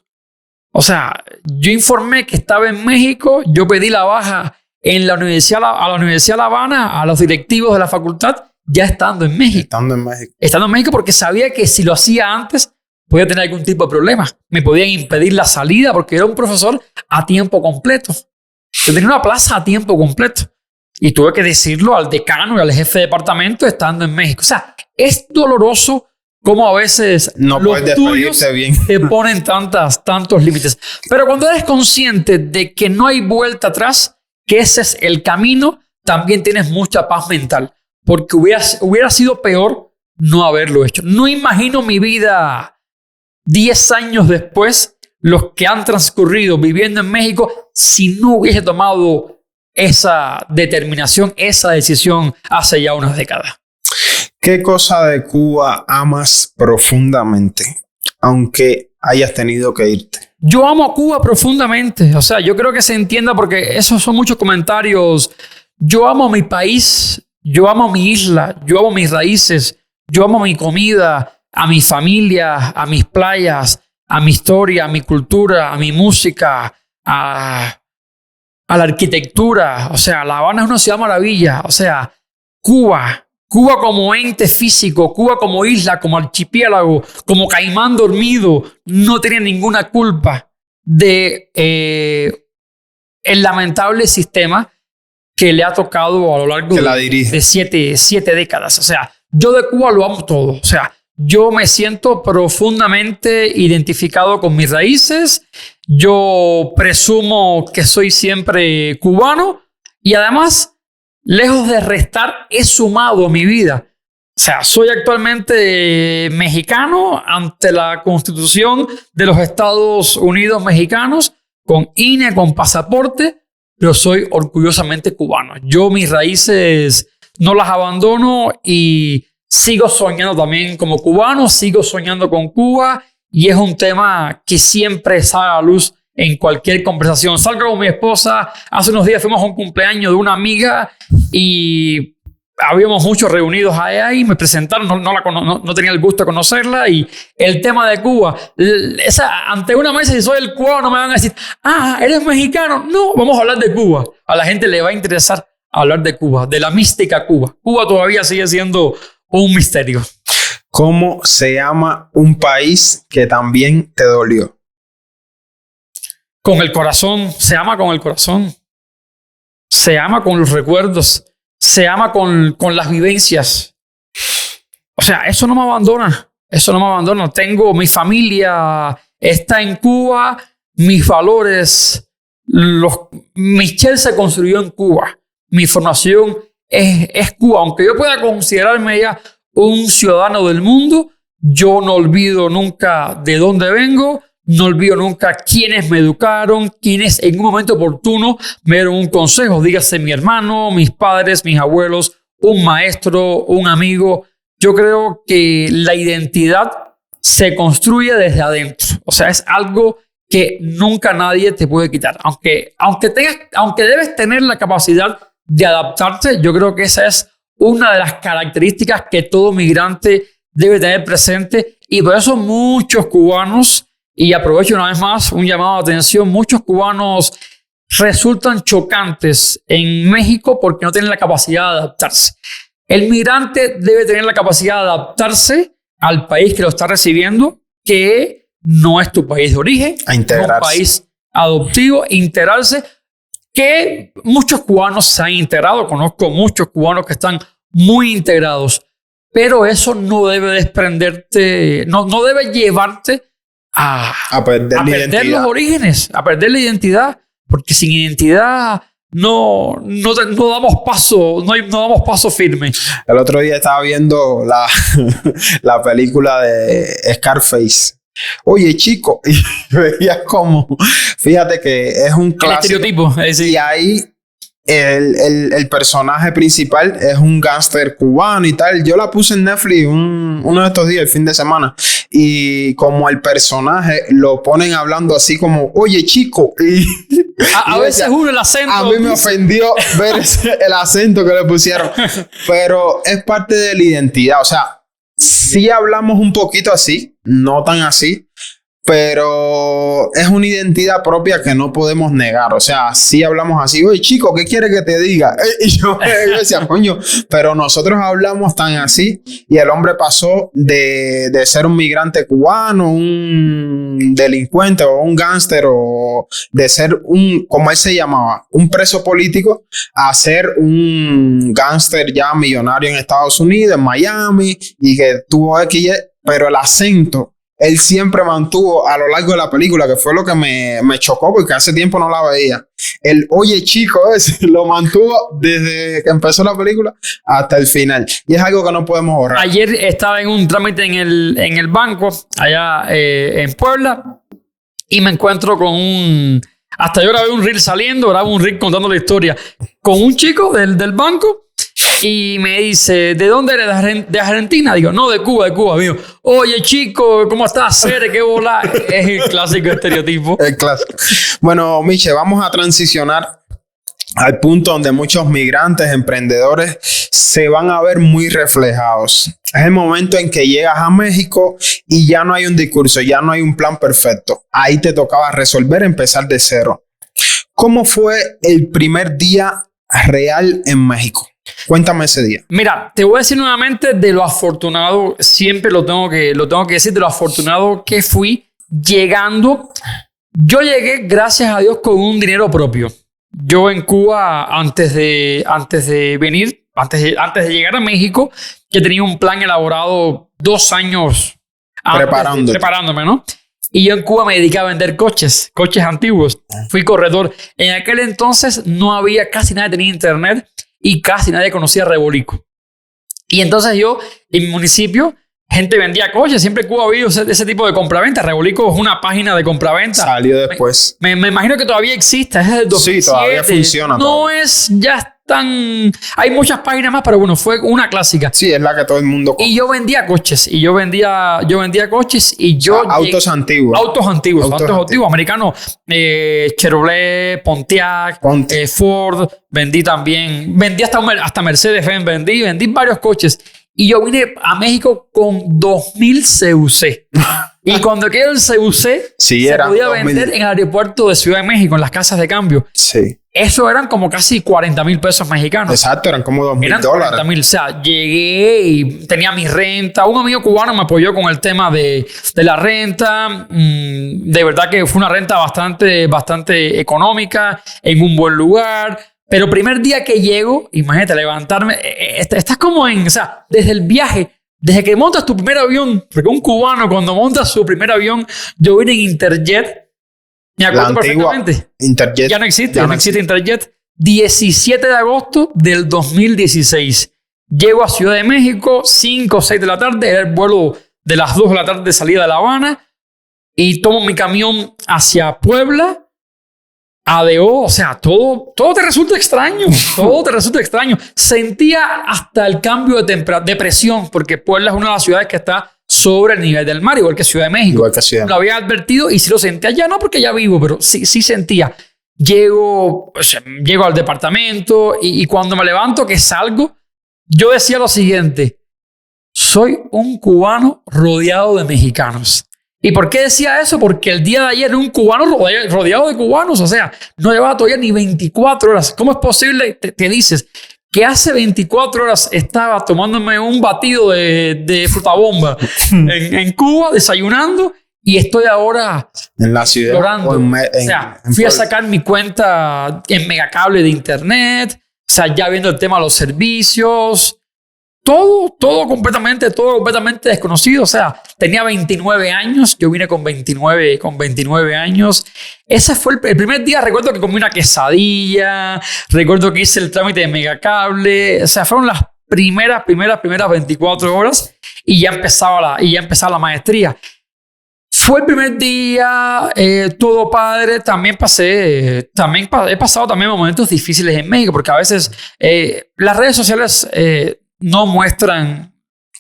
O sea, yo informé que estaba en México, yo pedí la baja en la universidad, a la Universidad de La Habana, a los directivos de la facultad, ya estando en México. Estando en México porque sabía que si lo hacía antes, podía tener algún tipo de problema. Me podían impedir la salida porque era un profesor a tiempo completo. Yo tenía una plaza a tiempo completo. Y tuve que decirlo al decano y al jefe de departamento estando en México. O sea, es doloroso cómo a veces no los tuyos te ponen tantos límites. Pero cuando eres consciente de que no hay vuelta atrás, que ese es el camino, también tienes mucha paz mental. Porque hubiera sido peor no haberlo hecho. No imagino mi vida 10 años después, los que han transcurrido viviendo en México, si no hubiese tomado esa determinación, esa decisión hace ya unas décadas. ¿Qué cosa de Cuba amas profundamente, aunque hayas tenido que irte? Yo amo a Cuba profundamente. O sea, yo creo que se entienda porque esos son muchos comentarios. Yo amo mi país, yo amo mi isla, yo amo mis raíces, yo amo mi comida, a mi familia, a mis playas, a mi historia, a mi cultura, a mi música, a la arquitectura. O sea, La Habana es una ciudad maravilla. O sea, Cuba como ente físico, Cuba como isla, como archipiélago, como caimán dormido, no tiene ninguna culpa de el lamentable sistema que le ha tocado a lo largo de siete décadas. O sea, yo de Cuba lo amo todo. O sea, yo me siento profundamente identificado con mis raíces. Yo presumo que soy siempre cubano y además, lejos de restar, he sumado a mi vida. O sea, soy actualmente mexicano ante la Constitución de los Estados Unidos mexicanos, con INE, con pasaporte, pero soy orgullosamente cubano. Yo mis raíces no las abandono y sigo soñando también como cubano, sigo soñando con Cuba y es un tema que siempre sale a la luz en cualquier conversación. Salgo con mi esposa, hace unos días fuimos a un cumpleaños de una amiga y habíamos muchos reunidos allá y me presentaron, no tenía el gusto de conocerla y el tema de Cuba, ante una mesa, si soy el cubano me van a decir, ¿eres mexicano? No, vamos a hablar de Cuba. A la gente le va a interesar hablar de Cuba, de la mística Cuba. Cuba todavía sigue siendo un misterio. ¿Cómo se llama un país que también te dolió? Con el corazón, se ama con el corazón, se ama con los recuerdos, se ama con las vivencias. O sea, eso no me abandona, Tengo mi familia, está en Cuba, mis valores, Michelle se construyó en Cuba, mi formación es Cuba. Aunque yo pueda considerarme ya un ciudadano del mundo, yo no olvido nunca de dónde vengo. No olvido nunca quiénes me educaron, quiénes en un momento oportuno me dieron un consejo. Dígase mi hermano, mis padres, mis abuelos, un maestro, un amigo. Yo creo que la identidad se construye desde adentro. O sea, es algo que nunca nadie te puede quitar. Aunque debes tener la capacidad de adaptarte, yo creo que esa es una de las características que todo migrante debe tener presente. Y por eso muchos cubanos, y aprovecho una vez más un llamado de atención, muchos cubanos resultan chocantes en México porque no tienen la capacidad de adaptarse. El migrante debe tener la capacidad de adaptarse al país que lo está recibiendo, que no es tu país de origen, a integrarse. Es un país adoptivo, integrarse, que muchos cubanos se han integrado. Conozco muchos cubanos que están muy integrados, pero eso no debe desprenderte, no debe llevarte a perder los orígenes, a perder la identidad, porque sin identidad no damos paso, no damos paso firme. El otro día estaba viendo la película de Scarface. Oye, chico, y veía como, fíjate que es un clásico. El estereotipo. Y ahí el personaje principal es un gángster cubano y tal. Yo la puse en Netflix uno de estos días, el fin de semana. Y como el personaje lo ponen hablando así como, oye, chico. Y a veces uno el acento. A mí me ofendió ver el acento que le pusieron. Pero es parte de la identidad. O sea, sí hablamos un poquito así, no tan así. Pero es una identidad propia que no podemos negar. O sea, sí hablamos así. Oye, chico, ¿qué quiere que te diga? Y yo decía, coño, pero nosotros hablamos tan así. Y el hombre pasó de ser un migrante cubano, un delincuente o un gángster, o de ser como él se llamaba, un preso político, a ser un gángster ya millonario en Estados Unidos, en Miami, y que tuvo X, pero el acento él siempre mantuvo a lo largo de la película, que fue lo que me chocó porque hace tiempo no la veía. El oye chico ese lo mantuvo desde que empezó la película hasta el final. Y es algo que no podemos borrar. Ayer estaba en un trámite en el banco, allá en Puebla, y me encuentro con hasta yo grabé un reel grabé un reel contando la historia, con un chico del banco. Y me dice, ¿de dónde eres? ¿De Argentina? Digo, no, de Cuba, amigo. Oye, chico, ¿cómo estás? ¿Qué bola? Es el clásico estereotipo. El clásico. Bueno, Miche, vamos a transicionar al punto donde muchos migrantes, emprendedores, se van a ver muy reflejados. Es el momento en que llegas a México y ya no hay un discurso, ya no hay un plan perfecto. Ahí te tocaba resolver, empezar de cero. ¿Cómo fue el primer día real en México? Cuéntame ese día. Mira, te voy a decir nuevamente de lo afortunado, siempre lo tengo que decir, de lo afortunado que fui llegando. Yo llegué, gracias a Dios, con un dinero propio. Yo en Cuba, antes de llegar a México, que tenía un plan elaborado 2 años preparándome, ¿no? Y yo en Cuba me dedicaba a vender coches antiguos. Fui corredor. En aquel entonces no había, casi nadie tenía internet y casi nadie conocía Rebolico. Y entonces yo, en mi municipio, gente vendía coches. Siempre Cuba ha habido ese tipo de compraventa. Rebolico es una página de compraventa. Salió después. Me imagino que todavía existe. Es del 2007. Sí, todavía funciona. No es ya tan... Hay muchas páginas más, pero bueno, fue una clásica. Sí, es la que todo el mundo compra. Y yo vendía coches. Y yo vendía coches y yo... Autos antiguos. Autos antiguos, americanos. Chevrolet, Pontiac, Ford. Vendí también. Vendí hasta Mercedes-Benz. Vendí varios coches. Y yo vine a México con 2,000 CUC. Y cuando quedó el CUC, sí, se podía vender en el aeropuerto de Ciudad de México, en las casas de cambio. Sí. Eso eran como casi 40,000 pesos mexicanos. Exacto, eran como $2,000. Eran 40,000. O sea, llegué y tenía mi renta. Un amigo cubano me apoyó con el tema de la renta. De verdad que fue una renta bastante económica, en un buen lugar. Pero primer día que llego, imagínate, levantarme, estás como o sea, desde el viaje, desde que montas tu primer avión, porque un cubano cuando monta su primer avión, yo vine en Interjet, me acuerdo perfectamente. Interjet. Ya no existe Interjet. 17 de agosto del 2016. Llego a Ciudad de México, 5 o 6 de la tarde, era el vuelo de las 2 de la tarde de salida de La Habana, y tomo mi camión hacia Puebla, ADO, o sea, todo te resulta extraño. Todo te resulta extraño. Sentía hasta el cambio de presión, porque Puebla es una de las ciudades que está sobre el nivel del mar, igual que Ciudad de México. Lo había advertido y sí lo sentía. Ya no, porque ya vivo, pero sí sentía. Llego al departamento y cuando me levanto, que salgo, yo decía lo siguiente: soy un cubano rodeado de mexicanos. ¿Y por qué decía eso? Porque el día de ayer era un cubano rodeado de cubanos. O sea, no llevaba todavía ni 24 horas. ¿Cómo es posible? Te dices que hace 24 horas estaba tomándome un batido de frutabomba en Cuba, desayunando, y estoy ahora en la ciudad explorando. Fui a sacar mi cuenta en Megacable de internet. O sea, ya viendo el tema de los servicios. todo completamente desconocido. O sea, tenía 29 años, yo vine con 29 años. Ese fue el primer día. Recuerdo que comí una quesadilla, recuerdo que hice el trámite de megacable. O sea, fueron las primeras 24 horas y ya empezaba la maestría. Fue el primer día, todo padre. También he pasado también momentos difíciles en México, porque a veces las redes sociales no muestran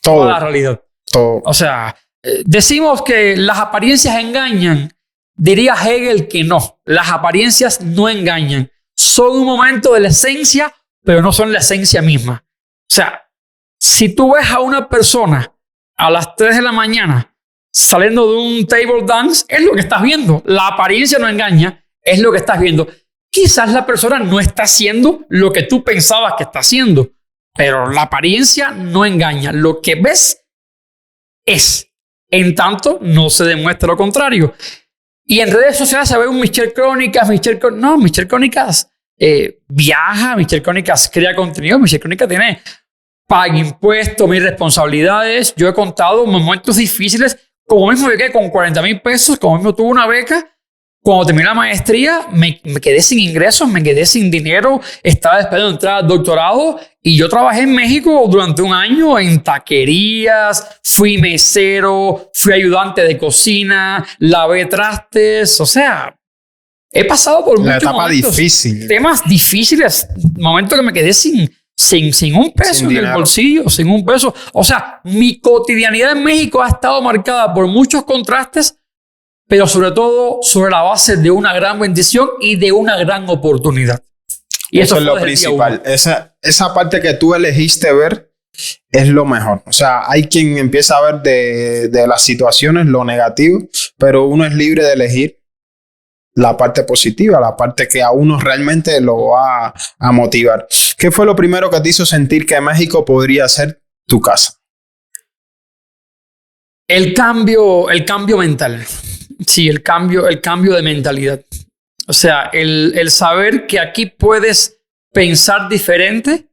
toda la realidad. Todo. O sea, decimos que las apariencias engañan. Diría Hegel que no. Las apariencias no engañan. Son un momento de la esencia, pero no son la esencia misma. O sea, si tú ves a una persona a las 3 de la mañana saliendo de un table dance, es lo que estás viendo. La apariencia no engaña, es lo que estás viendo. Quizás la persona no está haciendo lo que tú pensabas que está haciendo, pero la apariencia no engaña. Lo que ves es. En tanto, no se demuestra lo contrario. Y en redes sociales se ve un Michel Crónicas. Michel Crónicas viaja, Michel Crónicas crea contenido, Michel Crónicas paga impuestos, mis responsabilidades. Yo he contado momentos difíciles, como mismo llegué con 40,000 pesos, como mismo tuve una beca. Cuando terminé la maestría, me quedé sin ingresos, me quedé sin dinero, estaba esperando entrar al doctorado y yo trabajé en México durante un año en taquerías, fui mesero, fui ayudante de cocina, lavé trastes. O sea, he pasado por muchos momentos, temas difíciles, momentos que me quedé sin un peso en el bolsillo, sin un peso. O sea, mi cotidianidad en México ha estado marcada por muchos contrastes, pero sobre todo sobre la base de una gran bendición y de una gran oportunidad. Y eso es lo principal. Esa parte que tú elegiste ver es lo mejor. O sea, hay quien empieza a ver de las situaciones lo negativo, pero uno es libre de elegir la parte positiva, la parte que a uno realmente lo va a motivar. ¿Qué fue lo primero que te hizo sentir que México podría ser tu casa? El cambio mental. Sí, el cambio de mentalidad. O sea, el saber que aquí puedes pensar diferente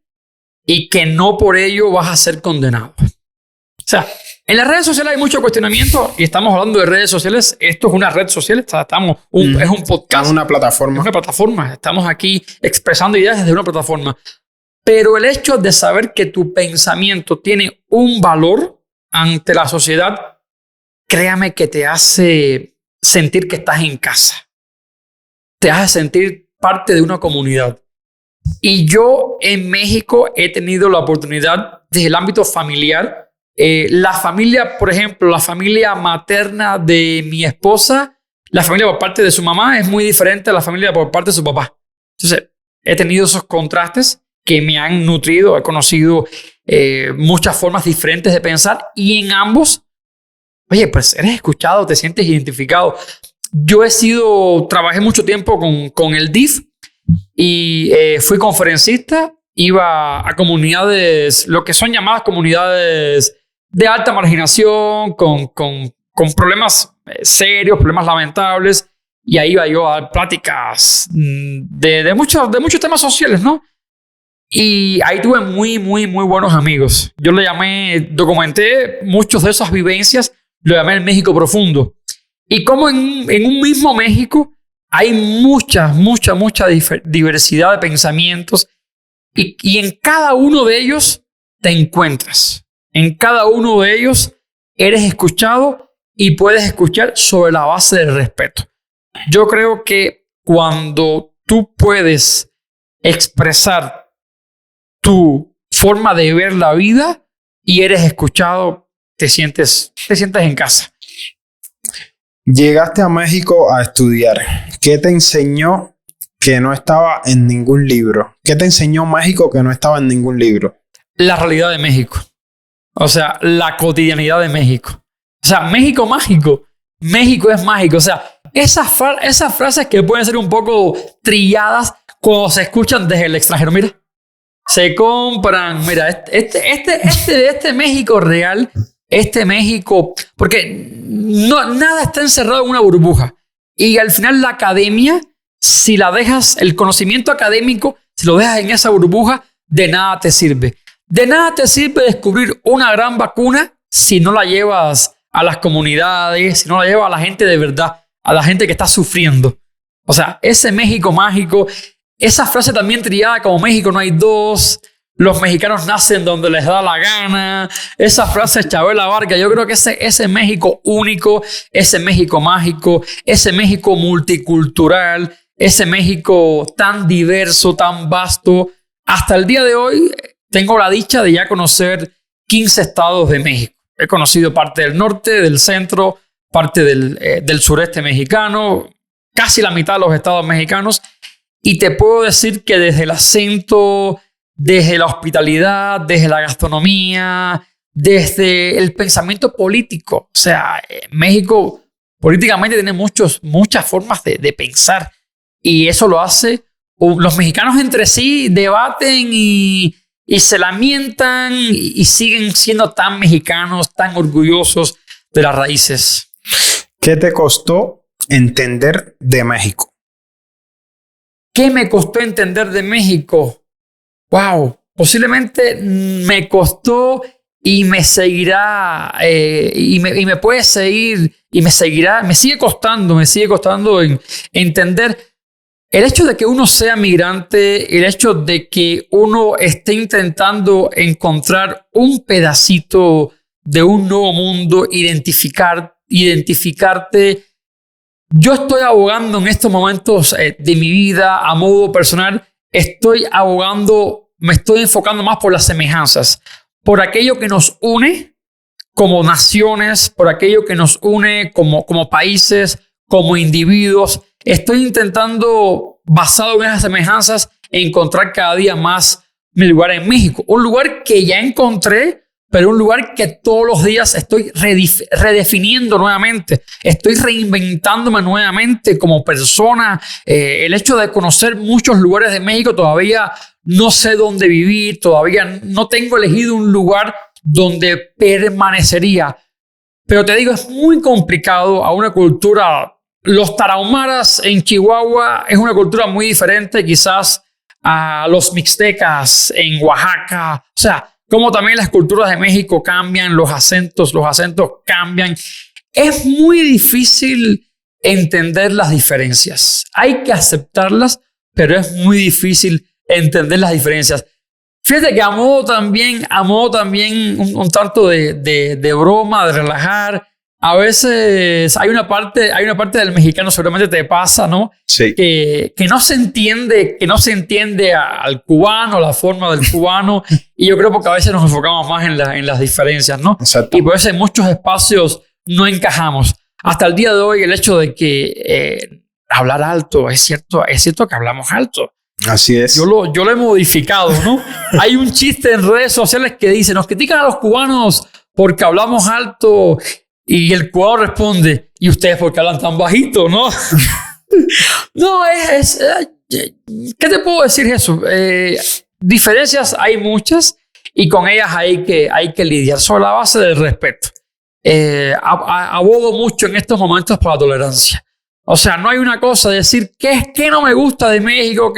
y que no por ello vas a ser condenado. O sea, en las redes sociales hay mucho cuestionamiento y estamos hablando de redes sociales. Esto es una red social, es un podcast. Es una plataforma. Es una plataforma. Estamos aquí expresando ideas desde una plataforma. Pero el hecho de saber que tu pensamiento tiene un valor ante la sociedad, créame que te hace sentir que estás en casa. Te hace sentir parte de una comunidad. Y yo en México he tenido la oportunidad desde el ámbito familiar. La familia, por ejemplo, la familia materna de mi esposa, la familia por parte de su mamá es muy diferente a la familia por parte de su papá. Entonces, he tenido esos contrastes que me han nutrido. He conocido muchas formas diferentes de pensar y en ambos, oye, pues eres escuchado, te sientes identificado. Yo trabajé mucho tiempo con el DIF y fui conferencista. Iba a comunidades, lo que son llamadas comunidades de alta marginación, con problemas serios, problemas lamentables. Y ahí iba yo a dar pláticas de muchos temas sociales, ¿no? Y ahí tuve muy buenos amigos. Yo documenté muchas de esas vivencias, lo llamé el México profundo. Y como en un mismo México hay mucha diversidad de pensamientos y en cada uno de ellos te encuentras. En cada uno de ellos eres escuchado y puedes escuchar sobre la base del respeto. Yo creo que cuando tú puedes expresar tu forma de ver la vida y eres escuchado, te sientes en casa. Llegaste a México a estudiar. ¿Qué te enseñó que no estaba en ningún libro? ¿Qué te enseñó México que no estaba en ningún libro? La realidad de México. O sea, la cotidianidad de México. O sea, México mágico. México es mágico. O sea, esas frases que pueden ser un poco trilladas cuando se escuchan desde el extranjero. Mira, se compran. Mira, este México real, este México, porque nada está encerrado en una burbuja. Y al final la academia, si la dejas, el conocimiento académico, si lo dejas en esa burbuja, de nada te sirve. De nada te sirve descubrir una gran vacuna si no la llevas a las comunidades, si no la llevas a la gente de verdad, a la gente que está sufriendo. O sea, ese México mágico, esa frase también trillada como México no hay dos, los mexicanos nacen donde les da la gana, esa frase de Chabela Vargas, yo creo que ese México único, ese México mágico, ese México multicultural, ese México tan diverso, tan vasto, hasta el día de hoy tengo la dicha de ya conocer 15 estados de México. He conocido parte del norte, del centro, parte del sureste mexicano, casi la mitad de los estados mexicanos. Y te puedo decir que desde el acento, desde la hospitalidad, desde la gastronomía, desde el pensamiento político. O sea, México políticamente tiene muchas formas de pensar. Y eso lo hace. Los mexicanos entre sí debaten y se lamentan y siguen siendo tan mexicanos, tan orgullosos de las raíces. ¿Qué te costó entender de México? ¿Qué me costó entender de México? Wow, posiblemente me costó y me seguirá y me puede seguir y me sigue costando en entender el hecho de que uno sea migrante, el hecho de que uno esté intentando encontrar un pedacito de un nuevo mundo, identificarte. Yo estoy abogando en estos momentos de mi vida a modo personal, me estoy enfocando más por las semejanzas, por aquello que nos une como naciones, por aquello que nos une como países, como individuos. Estoy intentando, basado en esas semejanzas, encontrar cada día más mi lugar en México. Un lugar que ya encontré, pero un lugar que todos los días estoy redefiniendo nuevamente. Estoy reinventándome nuevamente como persona. El hecho de conocer muchos lugares de México, todavía no sé dónde vivir, todavía no tengo elegido un lugar donde permanecería. Pero te digo, es muy complicado a una cultura. Los tarahumaras en Chihuahua es una cultura muy diferente quizás a los mixtecas en Oaxaca. O sea, como también las culturas de México cambian, los acentos cambian. Es muy difícil entender las diferencias. Hay que aceptarlas, pero es muy difícil entender las diferencias. Fíjate que a modo también un tanto de broma, de relajar. A veces hay una parte del mexicano, seguramente te pasa, ¿no? Sí. Que no se entiende al cubano, la forma del cubano. Y yo creo porque a veces nos enfocamos más en las diferencias, ¿no? Exacto. Y por eso en muchos espacios no encajamos. Hasta el día de hoy el hecho de que hablar alto, es cierto que hablamos alto. Así es. Yo lo he modificado, ¿no? Hay un chiste en redes sociales que dice, nos critican a los cubanos porque hablamos alto. Y el cubano responde, ¿y ustedes por qué hablan tan bajito, no? No, ¿qué te puedo decir eso? Diferencias hay muchas y con ellas hay que lidiar sobre la base del respeto. Abogo mucho en estos momentos por la tolerancia. O sea, no hay una cosa de decir, ¿qué no me gusta de México?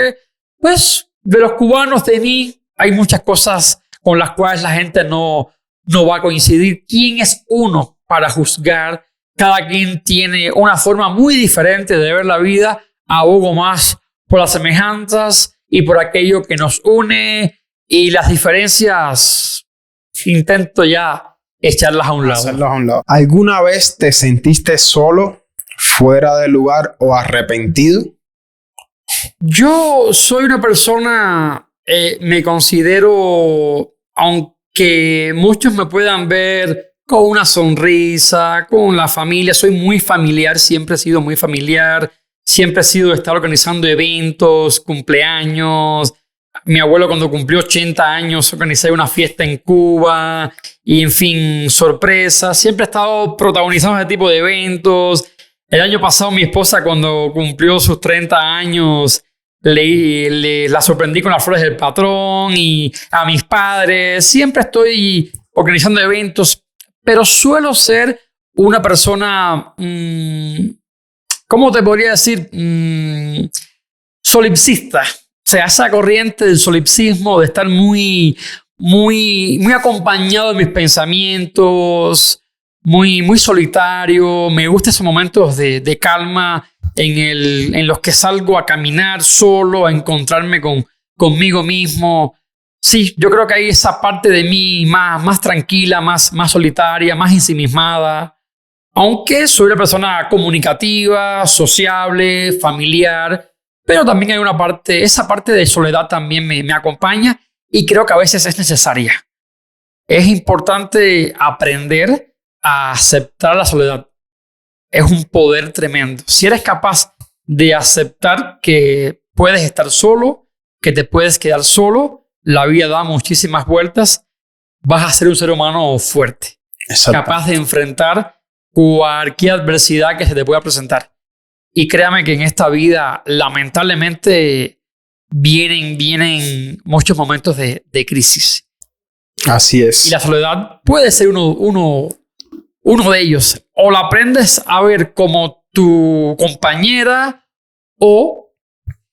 Pues de los cubanos, de mí, hay muchas cosas con las cuales la gente no va a coincidir. ¿Quién es uno para juzgar? Cada quien tiene una forma muy diferente de ver la vida. Abogo más por las semejanzas y por aquello que nos une, y las diferencias intento ya echarlas a un lado. ¿Alguna vez te sentiste solo, fuera de lugar o arrepentido? Yo soy una persona, me considero, aunque muchos me puedan ver con una sonrisa, con la familia, soy muy familiar, siempre he sido muy familiar, siempre he sido de estar organizando eventos, cumpleaños. Mi abuelo, cuando cumplió 80 años, organizé una fiesta en Cuba y, en fin, sorpresas. Siempre he estado protagonizando ese tipo de eventos. El año pasado, mi esposa, cuando cumplió sus 30 años, la sorprendí con las flores del patrón, y a mis padres. Siempre estoy organizando eventos, pero suelo ser una persona, ¿cómo te podría decir? Solipsista. O sea, esa corriente del solipsismo, de estar muy muy acompañado de mis pensamientos, muy solitario. Me gustan esos momentos de calma en los que salgo a caminar solo, a encontrarme conmigo mismo. Sí, yo creo que hay esa parte de mí más tranquila, más solitaria, más ensimismada. Aunque soy una persona comunicativa, sociable, familiar, pero también hay esa parte de soledad también me acompaña y creo que a veces es necesaria. Es importante aprender a aceptar la soledad. Es un poder tremendo. Si eres capaz de aceptar que puedes estar solo, que te puedes quedar solo, la vida da muchísimas vueltas, vas a ser un ser humano fuerte, capaz de enfrentar cualquier adversidad que se te pueda presentar. Y créame que en esta vida, lamentablemente, vienen muchos momentos de crisis. Así es. Y la soledad puede ser uno de ellos. O la aprendes a ver como tu compañera o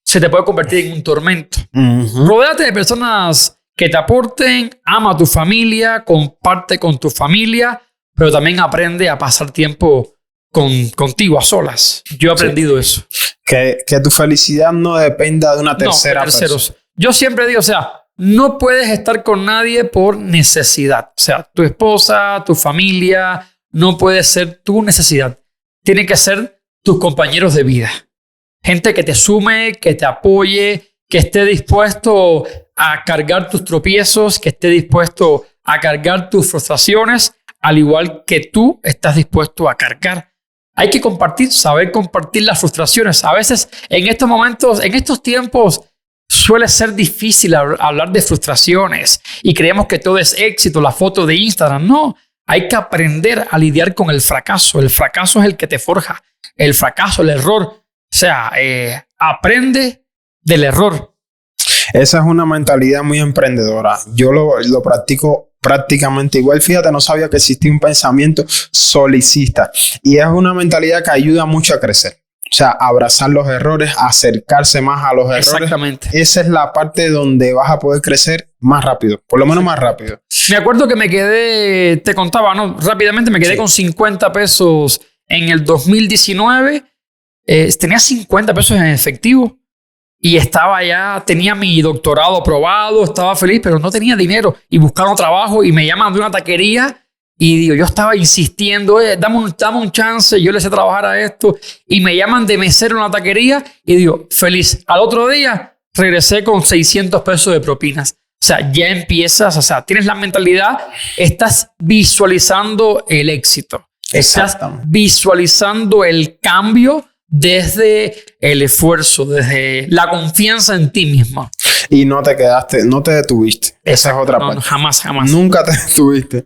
se te puede convertir en un tormento. Rodéate de personas que te aporten, ama a tu familia, comparte con tu familia, pero también aprende a pasar tiempo contigo a solas. Yo he aprendido eso. Que tu felicidad no dependa de una tercera persona. Yo siempre digo, no puedes estar con nadie por necesidad. O sea, tu esposa, tu familia, no puede ser tu necesidad. Tienen que ser tus compañeros de vida. Gente que te sume, que te apoye, que esté dispuesto a cargar tus tropiezos, que esté dispuesto a cargar tus frustraciones, al igual que tú estás dispuesto a cargar. Hay que saber compartir las frustraciones. A veces en estos momentos, en estos tiempos, suele ser difícil hablar de frustraciones y creemos que todo es éxito, la foto de Instagram. No, hay que aprender a lidiar con el fracaso. El fracaso es el que te forja. El fracaso, el error. O sea, aprende del error. Esa es una mentalidad muy emprendedora. Yo lo practico prácticamente igual. Fíjate, no sabía que existía un pensamiento solicista. Y es una mentalidad que ayuda mucho a crecer. O sea, abrazar los errores, acercarse más a los errores. Exactamente. Esa es la parte donde vas a poder crecer más rápido. Por lo menos más rápido. Me acuerdo que me quedé, te contaba, ¿no? Rápidamente me quedé con 50 pesos en el 2019. Tenía 50 pesos en efectivo. Y tenía mi doctorado aprobado, estaba feliz, pero no tenía dinero. Y buscando trabajo y me llaman de una taquería. Y digo, yo estaba insistiendo, dame un chance, yo le sé trabajar a esto. Y me llaman de mesero en una taquería y digo, feliz. Al otro día regresé con 600 pesos de propinas. O sea, ya empiezas, tienes la mentalidad, estás visualizando el éxito. Estás visualizando el cambio desde el esfuerzo, desde la confianza en ti mismo. Y no te detuviste. Esa es otra parte. Jamás. Nunca te detuviste.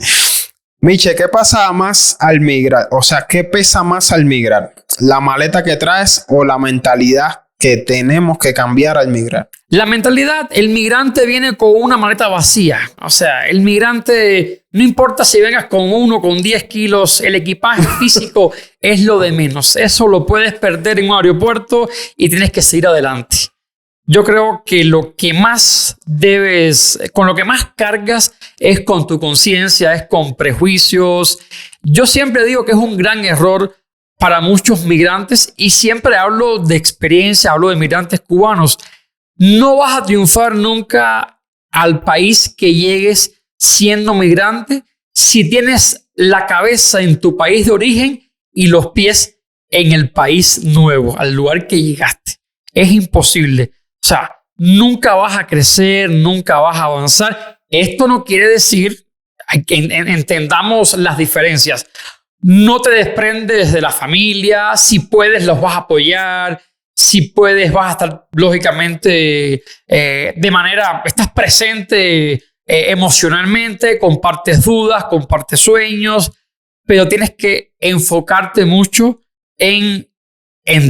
Miche, ¿qué pasa más al migrar? O sea, ¿qué pesa más al migrar? ¿La maleta que traes o la mentalidad que tenemos que cambiar al migrar? La mentalidad, el migrante viene con una maleta vacía. O sea, el migrante, no importa si vengas con 10 kilos, el equipaje físico es lo de menos. Eso lo puedes perder en un aeropuerto y tienes que seguir adelante. Yo creo que con lo que más cargas es con tu conciencia, es con prejuicios. Yo siempre digo que es un gran error para muchos migrantes y siempre hablo de experiencia, hablo de migrantes cubanos. No vas a triunfar nunca al país que llegues siendo migrante si tienes la cabeza en tu país de origen y los pies en el país nuevo, al lugar que llegaste. Es imposible. O sea, nunca vas a crecer, nunca vas a avanzar. Esto no quiere decir que entendamos las diferencias. No te desprendes de la familia. Si puedes, los vas a apoyar. Si puedes, vas a estar lógicamente estás presente emocionalmente, compartes dudas, compartes sueños, pero tienes que enfocarte mucho en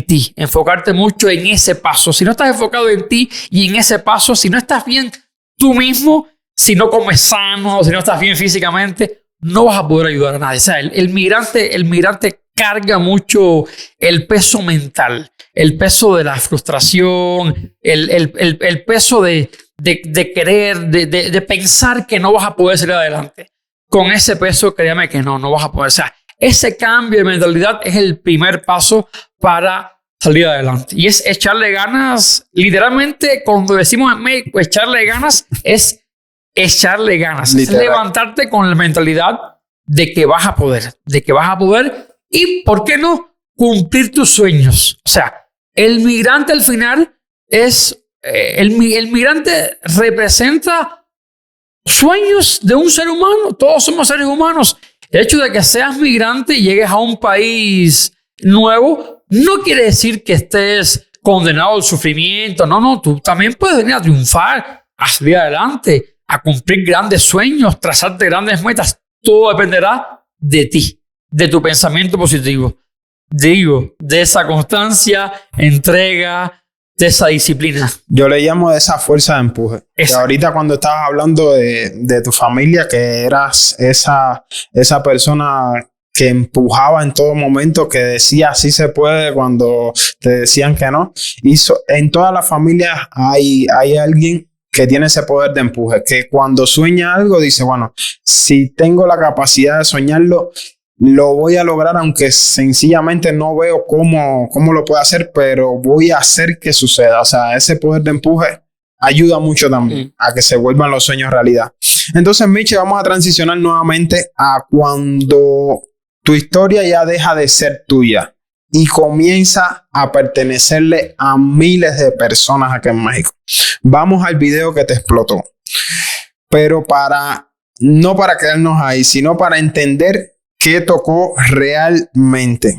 ti, enfocarte mucho en ese paso. Si no estás enfocado en ti y en ese paso, si no estás bien tú mismo, si no comes sano, si no estás bien físicamente, no vas a poder ayudar a nadie. O sea, el migrante carga mucho el peso mental, el peso de la frustración, el peso de de querer, de pensar que no vas a poder salir adelante. Con ese peso, créame que no vas a poder. O sea, ese cambio de mentalidad es el primer paso para salir adelante. Y es echarle ganas. Literalmente, cuando decimos en México, echarle ganas, es echarle ganas. Es levantarte con la mentalidad de que vas a poder. Y, ¿por qué no? Cumplir tus sueños. O sea, el migrante al final es... el migrante representa sueños de un ser humano. Todos somos seres humanos. El hecho de que seas migrante y llegues a un país nuevo no quiere decir que estés condenado al sufrimiento. No, tú también puedes venir a triunfar, a salir adelante, a cumplir grandes sueños, trazarte grandes metas. Todo dependerá de ti, de tu pensamiento positivo. De esa constancia, entrega, de esa disciplina. Yo le llamo de esa fuerza de empuje. Que ahorita cuando estabas hablando de tu familia, que eras esa persona que empujaba en todo momento, que decía sí se puede cuando te decían que no. Y en todas las familias hay alguien que tiene ese poder de empuje, que cuando sueña algo dice, bueno, si tengo la capacidad de soñarlo, lo voy a lograr, aunque sencillamente no veo cómo lo puedo hacer, pero voy a hacer que suceda. O sea, ese poder de empuje ayuda mucho también a que se vuelvan los sueños realidad. Entonces, Miche, vamos a transicionar nuevamente a cuando tu historia ya deja de ser tuya y comienza a pertenecerle a miles de personas aquí en México. Vamos al video que te explotó. Pero no para quedarnos ahí, sino para entender qué tocó realmente.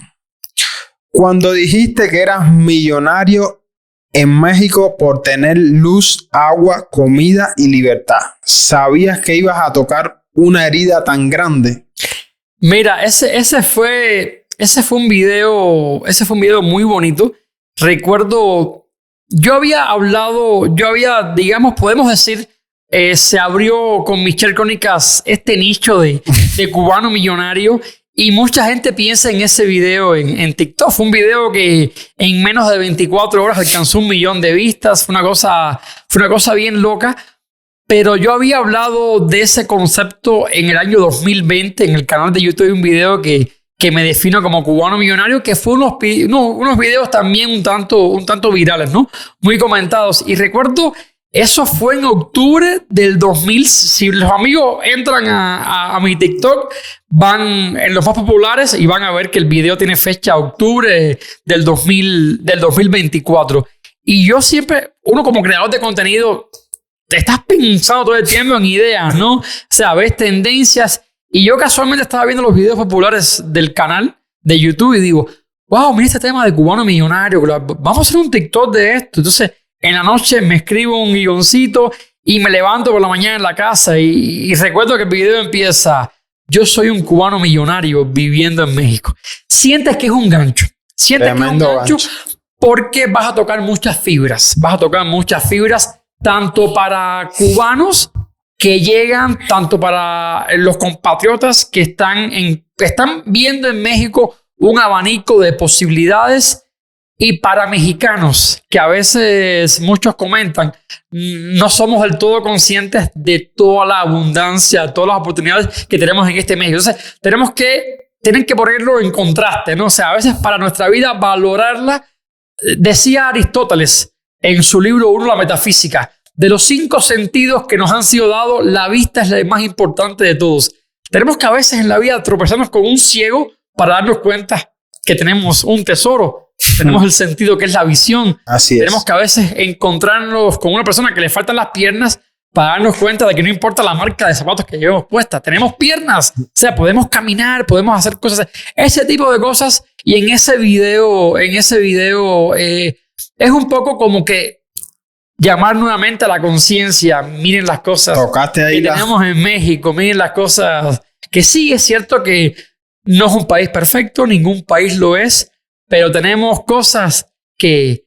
Cuando dijiste que eras millonario en México por tener luz, agua, comida y libertad, ¿sabías que ibas a tocar una herida tan grande? Mira, ese fue un video muy bonito. Recuerdo, digamos, podemos decir, se abrió con Michelle Crónicas este nicho de cubano millonario, y mucha gente piensa en ese video en TikTok. Fue un video que en menos de 24 horas alcanzó 1 millón de vistas. Fue una cosa bien loca. Pero yo había hablado de ese concepto en el año 2020 en el canal de YouTube. Hay un video que me defino como cubano millonario, que fue unos videos también un tanto virales, ¿no? Muy comentados. Y recuerdo, eso fue en octubre del 2000. Si los amigos entran a mi TikTok, van en los más populares y van a ver que el video tiene fecha octubre del 2024. Y yo siempre, uno como creador de contenido, te estás pensando todo el tiempo en ideas, ¿no? O sea, ves tendencias. Y yo casualmente estaba viendo los videos populares del canal de YouTube y digo, wow, mira este tema de cubano millonario. Vamos a hacer un TikTok de esto. Entonces, en la noche me escribo un guioncito y me levanto por la mañana en la casa y recuerdo que el video empieza: yo soy un cubano millonario viviendo en México. Sientes que es un gancho. Porque vas a tocar muchas fibras. Tanto para cubanos que llegan, tanto para los compatriotas que están viendo en México un abanico de posibilidades, y para mexicanos que a veces muchos comentan, no somos del todo conscientes de toda la abundancia, todas las oportunidades que tenemos en este México. Entonces, tienen que ponerlo en contraste, ¿no? O sea, a veces para nuestra vida valorarla. Decía Aristóteles en su libro 1, La Metafísica, de los 5 sentidos que nos han sido dados, la vista es la más importante de todos. Tenemos que a veces en la vida tropezarnos con un ciego para darnos cuenta que tenemos un tesoro. Tenemos el sentido que es la visión. Así es. Tenemos que a veces encontrarnos con una persona que le faltan las piernas para darnos cuenta de que no importa la marca de zapatos que llevemos puestas, tenemos piernas. O sea, podemos caminar, podemos hacer cosas. Ese tipo de cosas. Y en ese video es un poco como que llamar nuevamente a la conciencia. Miren las cosas que tenemos en México. Miren las cosas que sí, es cierto que no es un país perfecto, ningún país lo es, pero tenemos cosas que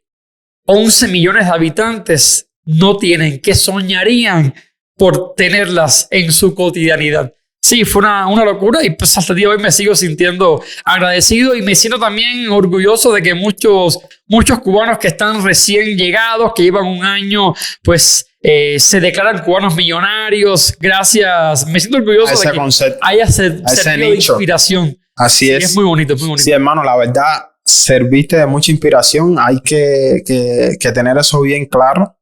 11 millones de habitantes no tienen, que soñarían por tenerlas en su cotidianidad. Sí, fue una locura, y pues hasta el día de hoy me sigo sintiendo agradecido y me siento también orgulloso de que muchos cubanos que están recién llegados, que llevan un año pues se declaran cubanos millonarios. Gracias. Me siento orgulloso de que haya servido de inspiración. Así sí, es. Es muy bonito, muy bonito. Sí, hermano, la verdad, serviste de mucha inspiración. Hay que tener eso bien claro,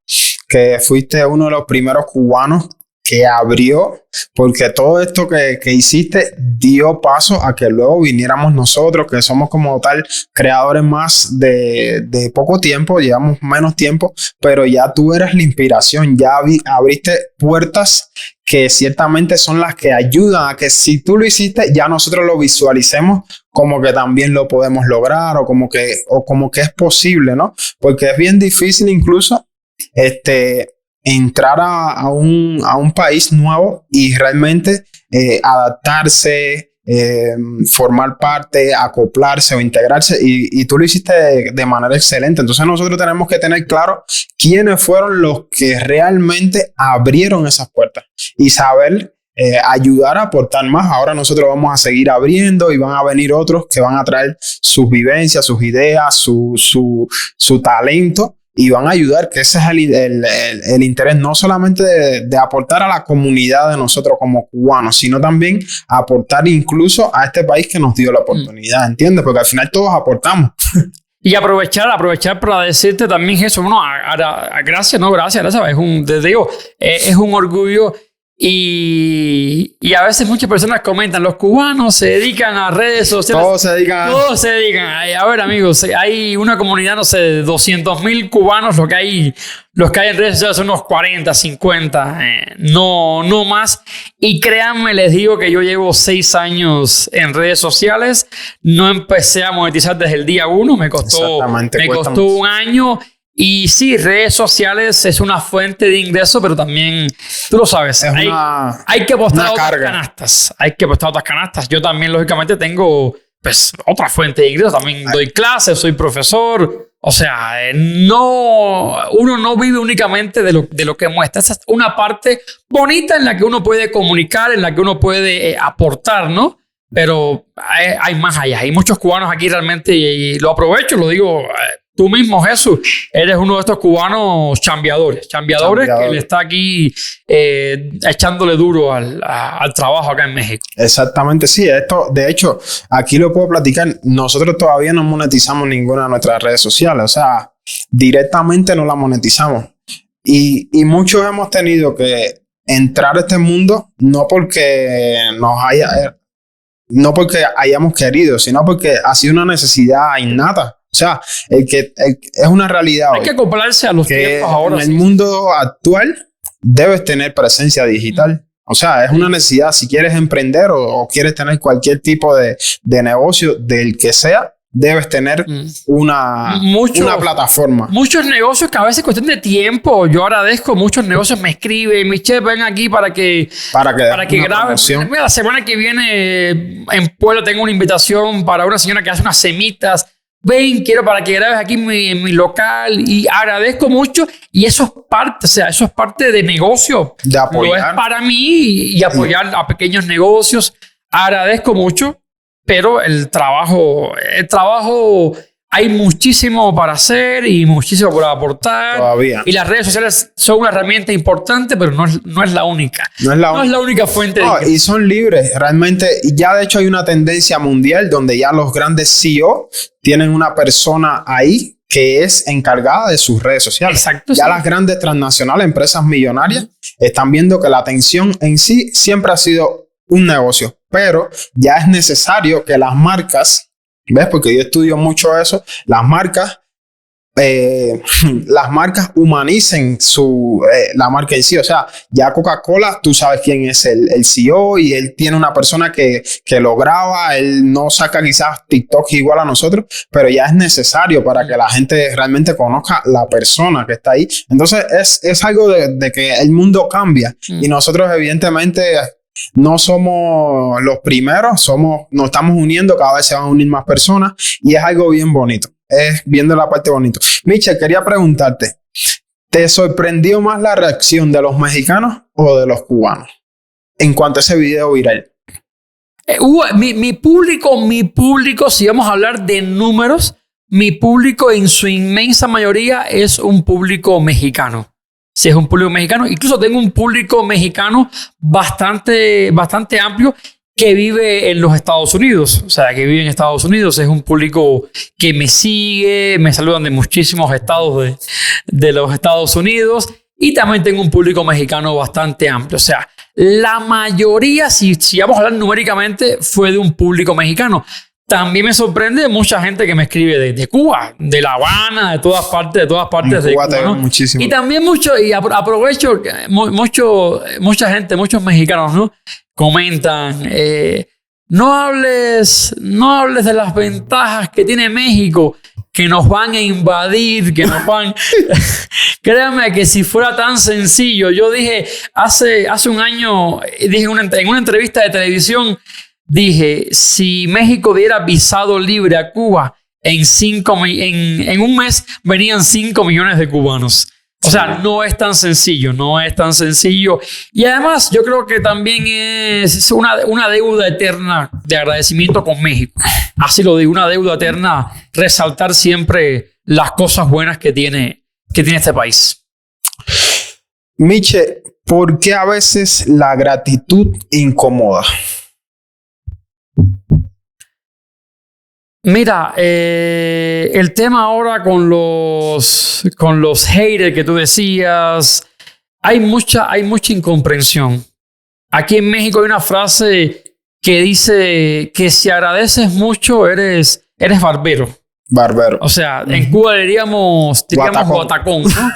que fuiste uno de los primeros cubanos que abrió, porque todo esto que hiciste dio paso a que luego viniéramos nosotros, que somos como tal creadores más de poco tiempo, llevamos menos tiempo, pero ya tú eres la inspiración, ya abriste puertas que ciertamente son las que ayudan a que si tú lo hiciste, ya nosotros lo visualicemos como que también lo podemos lograr o como que es posible, ¿no? Porque es bien difícil incluso entrar a un país nuevo y realmente adaptarse, formar parte, acoplarse o integrarse, y tú lo hiciste de manera excelente. Entonces nosotros tenemos que tener claro quiénes fueron los que realmente abrieron esas puertas y saber ayudar a aportar más. Ahora nosotros vamos a seguir abriendo y van a venir otros que van a traer sus vivencias, sus ideas, su talento, y van a ayudar, que ese es el interés, no solamente de aportar a la comunidad de nosotros como cubanos, sino también aportar incluso a este país que nos dio la oportunidad, ¿entiendes? Porque al final todos aportamos. Y aprovechar para decirte también, Jesús, bueno, gracias, es un orgullo. Y a veces muchas personas comentan, los cubanos se dedican a redes sociales. Todos se dedican. A ver, amigos, hay una comunidad, no sé, de 200,000 cubanos. Lo que hay en redes sociales son unos 40, 50, no más. Y créanme, les digo que yo llevo 6 años en redes sociales. No empecé a monetizar desde el día 1. Me costó un año. Y sí, redes sociales es una fuente de ingreso, pero también, tú lo sabes, hay que apostar otras canastas. Hay que apostar otras canastas. Yo también, lógicamente, tengo pues otra fuente de ingreso. También doy clases, soy profesor. O sea, uno no vive únicamente de lo que muestra. Esa es una parte bonita en la que uno puede comunicar, en la que uno puede aportar, ¿no? Pero hay más allá. Hay muchos cubanos aquí realmente, y lo aprovecho, lo digo. Tú mismo, Jesús, eres uno de estos cubanos chambeadores que le está aquí echándole duro al trabajo acá en México. Exactamente, sí. Esto, de hecho, aquí lo puedo platicar. Nosotros todavía no monetizamos ninguna de nuestras redes sociales. O sea, directamente no la monetizamos. Y muchos hemos tenido que entrar a este mundo no porque hayamos querido, sino porque ha sido una necesidad innata. O sea, es una realidad. Hay que acoplarse a los tiempos ahora. En el mundo actual debes tener presencia digital. O sea, es una necesidad. Si quieres emprender o quieres tener cualquier tipo de negocio, del que sea, debes tener una plataforma. Muchos negocios que a veces es cuestión de tiempo. Yo agradezco, muchos negocios me escriben, Michelle, ven aquí para que graben. Mira, la semana que viene en Puebla tengo una invitación para una señora que hace unas semitas. Ven, quiero para que grabes aquí en mi local, y agradezco mucho, y eso es parte de negocio. De apoyar. Lo es para mí, y apoyar a pequeños negocios. Agradezco mucho, pero el trabajo, hay muchísimo para hacer y muchísimo por aportar. Todavía. Y las redes sociales son una herramienta importante, pero no es la única. No es la única fuente. Y son libres. Realmente, ya de hecho hay una tendencia mundial donde ya los grandes CEO tienen una persona ahí que es encargada de sus redes sociales. Exacto. Ya las grandes transnacionales, empresas millonarias, están viendo que la atención en sí siempre ha sido un negocio. Pero ya es necesario que las marcas... ¿Ves? Porque yo estudio mucho eso. Las marcas humanicen la marca en sí. O sea, ya Coca-Cola, tú sabes quién es el CEO, y él tiene una persona que lo graba. Él no saca quizás TikTok igual a nosotros, pero ya es necesario para que la gente realmente conozca la persona que está ahí. Entonces es algo de que el mundo cambia, y nosotros evidentemente... no somos los primeros, nos estamos uniendo, cada vez se van a unir más personas, y es algo bien bonito, es viendo la parte bonita. Michelle, quería preguntarte, ¿te sorprendió más la reacción de los mexicanos o de los cubanos en cuanto a ese video viral? Mi público, si vamos a hablar de números, mi público en su inmensa mayoría es un público mexicano. si es un público mexicano. Incluso tengo un público mexicano bastante amplio que vive en los Estados Unidos. O sea, que vive en Estados Unidos. Es un público que me sigue, me saludan de muchísimos estados de los Estados Unidos. Y también tengo un público mexicano bastante amplio. O sea, la mayoría, si vamos a hablar numéricamente, fue de un público mexicano. También me sorprende mucha gente que me escribe de Cuba, de La Habana, de todas partes de Cuba, ¿no? Muchísimo. Y también aprovecho, mucha gente, muchos mexicanos, ¿no? Comentan, no hables de las ventajas que tiene México, que nos van a invadir, que nos van... Créanme que si fuera tan sencillo, yo dije hace un año, dije en una entrevista de televisión, dije, si México diera visado libre a Cuba, en un mes venían 5 millones de cubanos. O sea, no es tan sencillo. Y además, yo creo que también es una deuda eterna de agradecimiento con México. Así lo digo, una deuda eterna, resaltar siempre las cosas buenas que tiene este país. Miche, ¿por qué a veces la gratitud incomoda? Mira, el tema ahora con los haters que tú decías, hay mucha incomprensión. Aquí en México hay una frase que dice que si agradeces mucho eres barbero. Barbero. O sea, en Cuba diríamos guatacón, ¿no?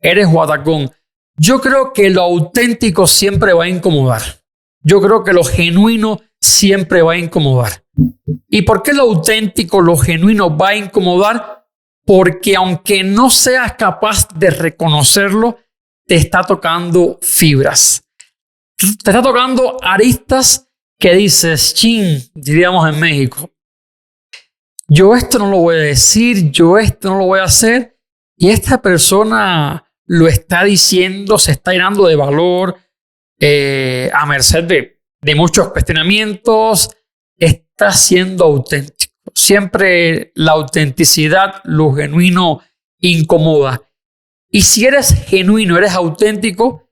Eres guatacón. Yo creo que lo auténtico siempre va a incomodar. Yo creo que lo genuino siempre va a incomodar. ¿Y por qué lo auténtico, lo genuino va a incomodar? Porque aunque no seas capaz de reconocerlo, te está tocando fibras. Te está tocando aristas que dices, chin, diríamos en México. Yo esto no lo voy a decir, yo esto no lo voy a hacer. Y esta persona lo está diciendo, se está llenando de valor a merced de muchos cuestionamientos. Está siendo auténtico. Siempre la autenticidad, lo genuino, incomoda. Y si eres genuino, eres auténtico,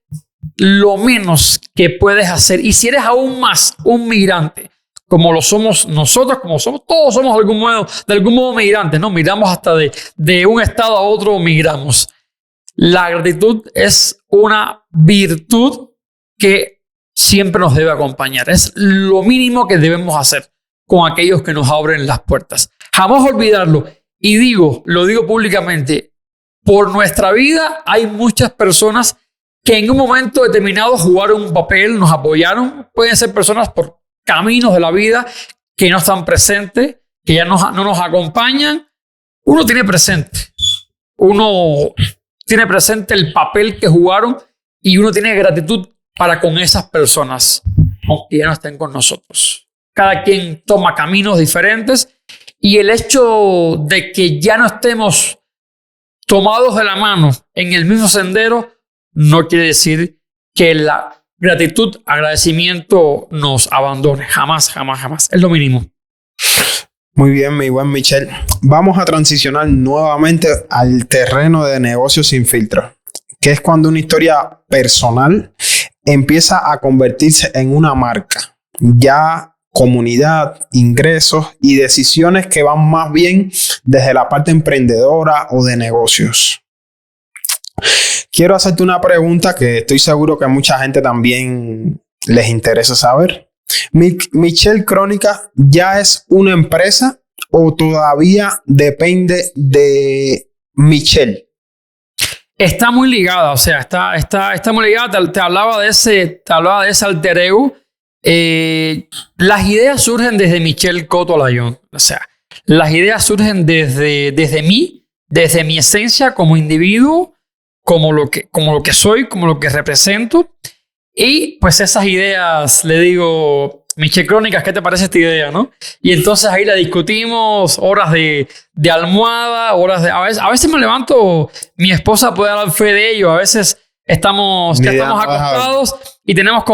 lo menos que puedes hacer, y si eres aún más un migrante, como lo somos nosotros, todos somos de algún modo migrantes, ¿no? Migramos hasta de un estado a otro, migramos. La gratitud es una virtud que siempre nos debe acompañar. Es lo mínimo que debemos hacer con aquellos que nos abren las puertas. Jamás olvidarlo. Y lo digo públicamente, por nuestra vida hay muchas personas que en un momento determinado jugaron un papel, nos apoyaron. Pueden ser personas por caminos de la vida que no están presentes, que ya no nos acompañan. Uno tiene presente el papel que jugaron y uno tiene gratitud para con esas personas, aunque ya no estén con nosotros. Cada quien toma caminos diferentes y el hecho de que ya no estemos tomados de la mano en el mismo sendero no quiere decir que la gratitud, agradecimiento nos abandone. Jamás, jamás, jamás. Es lo mínimo. Muy bien, mi buen Michel. Vamos a transicionar nuevamente al terreno de negocios sin filtro, que es cuando una historia personal empieza a convertirse en una marca. Ya comunidad, ingresos y decisiones que van más bien desde la parte emprendedora o de negocios. Quiero hacerte una pregunta que estoy seguro que a mucha gente también les interesa saber. ¿Michel Crónica ya es una empresa o todavía depende de Michel? Está muy ligada, o sea, está muy ligada. Te hablaba de ese alter ego. Las ideas surgen desde Michel Cotto Alayón. O sea, las ideas surgen desde mí, desde mi esencia como individuo, como lo que soy, como lo que represento. Y pues esas ideas, le digo, Michel Crónicas, ¿qué te parece esta idea, no? Y entonces ahí la discutimos, horas de almohada, a veces me levanto, mi esposa puede dar fe de ello, a veces estamos acostados y tenemos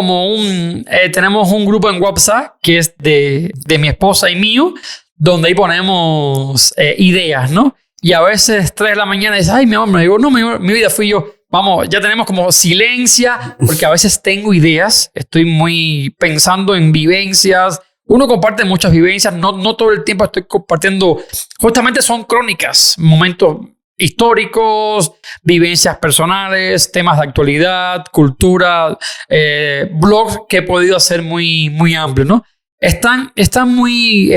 tenemos un grupo en WhatsApp que es de mi esposa y mío, donde ahí ponemos ideas, ¿no? Y a veces 3 de la mañana dice, ay, mi amor, me digo, no, mi vida fui yo. vamos, ya tenemos como silencia, porque a veces tengo ideas, estoy muy pensando en vivencias. Uno comparte muchas vivencias, no todo el tiempo estoy compartiendo, justamente son crónicas, momentos históricos, vivencias personales, temas de actualidad, cultura, blogs que he podido hacer muy amplios, ¿no? Están muy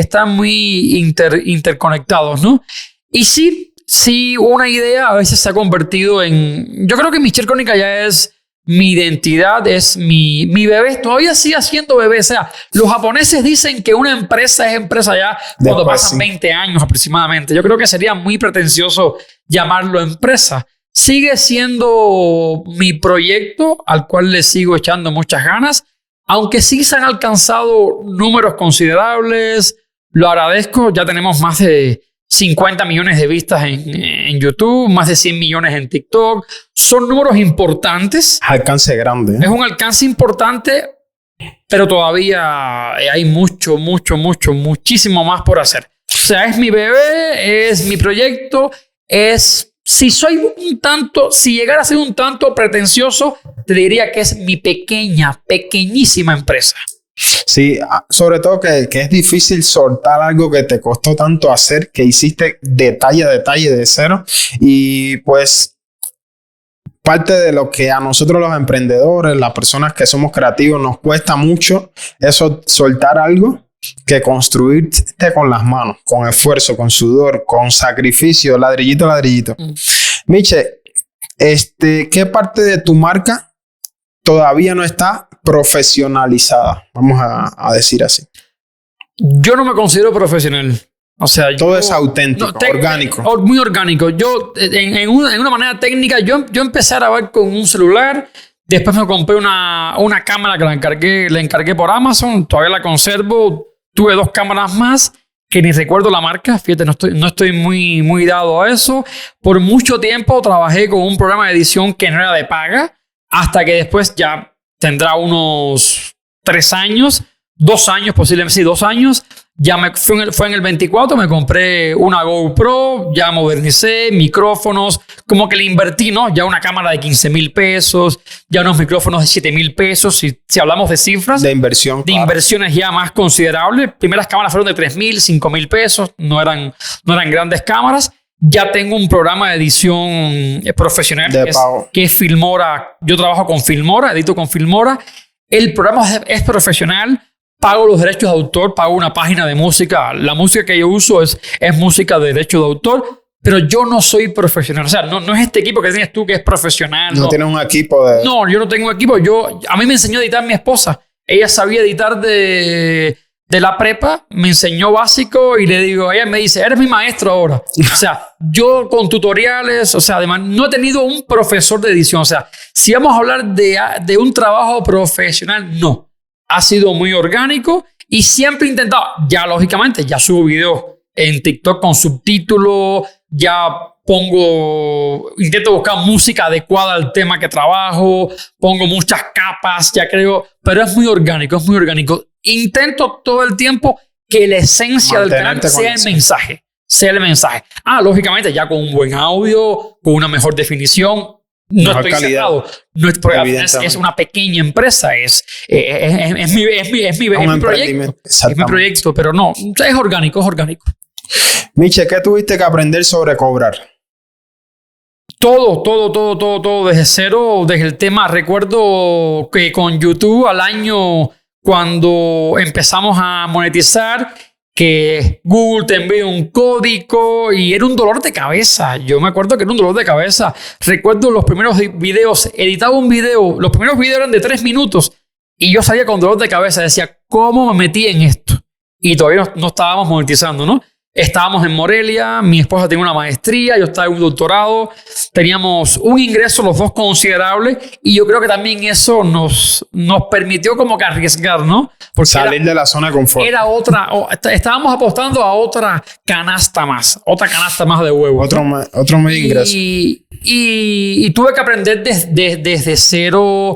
interconectados, ¿no? Y sí, una idea a veces se ha convertido en... Yo creo que Michel Crónica ya es mi identidad, es mi bebé. Todavía sigue siendo bebé. O sea, los japoneses dicen que una empresa es empresa ya cuando pasan 20 años aproximadamente. Yo creo que sería muy pretencioso llamarlo empresa. Sigue siendo mi proyecto al cual le sigo echando muchas ganas. Aunque sí se han alcanzado números considerables, lo agradezco. Ya tenemos más de 50 millones de vistas en YouTube, más de 100 millones en TikTok. Son números importantes. Alcance grande. Es un alcance importante, pero todavía hay muchísimo más por hacer. O sea, es mi bebé, es mi proyecto, si llegara a ser un tanto pretencioso, te diría que es mi pequeñísima empresa. Sí, sobre todo que es difícil soltar algo que te costó tanto hacer, que hiciste detalle a detalle de cero. Y pues parte de lo que a nosotros los emprendedores, las personas que somos creativos, nos cuesta mucho eso, soltar algo que construirte con las manos, con esfuerzo, con sudor, con sacrificio, ladrillito a ladrillito. Miche, ¿qué parte de tu marca todavía no está profesionalizada? Vamos a decir así. Yo no me considero profesional. O sea, todo es auténtico, orgánico. Muy orgánico. Yo, en una manera técnica, yo empecé a grabar con un celular. Después me compré una cámara que la encargué por Amazon. Todavía la conservo. Tuve 2 cámaras más que ni recuerdo la marca. Fíjate, no estoy muy dado a eso. Por mucho tiempo trabajé con un programa de edición que no era de paga. Hasta que después ya tendrá unos 3 años. 2 años, posiblemente, sí, 2 años. Ya fue en el 24, me compré una GoPro, ya modernicé, micrófonos, como que le invertí, ¿no? Ya una cámara de 15,000 pesos, ya unos micrófonos de 7,000 pesos. Si hablamos de cifras, de inversión, de inversiones ya más considerables. Primeras cámaras fueron de 3,000, 5,000 pesos, no eran grandes cámaras. Ya tengo un programa de edición profesional que es Filmora. Yo trabajo con Filmora, edito con Filmora. El programa es profesional. Pago los derechos de autor, pago una página de música. La música que yo uso es música de derecho de autor, pero yo no soy profesional. O sea, no es este equipo que tienes tú que es profesional. No tienes un equipo de... No, yo no tengo un equipo. A mí me enseñó a editar mi esposa. Ella sabía editar de la prepa, me enseñó básico y ella me dice, eres mi maestro ahora. O sea, yo con tutoriales, o sea, además no he tenido un profesor de edición. O sea, si vamos a hablar de un trabajo profesional, no. Ha sido muy orgánico y siempre he intentado, ya lógicamente, ya subo videos en TikTok con subtítulos, ya intento buscar música adecuada al tema que trabajo, pongo muchas capas, ya creo, pero es muy orgánico. Intento todo el tiempo que la esencia del canal sea el mensaje. Lógicamente, ya con un buen audio, con una mejor definición. No estoy cerrado. Es una pequeña empresa. Es mi proyecto. Es mi proyecto, pero no, es orgánico. Miche, ¿qué tuviste que aprender sobre cobrar? Todo desde cero, desde el tema. Recuerdo que con YouTube al año, cuando empezamos a monetizar, que Google te envía un código y era un dolor de cabeza. Yo me acuerdo que era un dolor de cabeza. Recuerdo los primeros videos, editaba un video, los primeros videos eran de 3 minutos y yo salía con dolor de cabeza. Decía, ¿cómo me metí en esto? Y todavía no estábamos monetizando, ¿no? Estábamos en Morelia, mi esposa tenía una maestría, yo estaba en un doctorado, teníamos un ingreso los dos considerable y yo creo que también eso nos permitió como que arriesgar, ¿no? Porque salir de la zona de confort. Estábamos apostando a otra canasta más de huevos. Otro medio ingreso. Y tuve que aprender desde cero,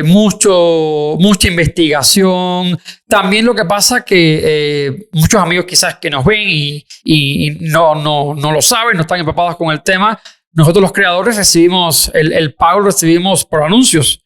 mucha investigación. También lo que pasa que muchos amigos quizás que nos ven y no lo saben, no están empapados con el tema. nosotros los creadores recibimos, el pago lo recibimos por anuncios.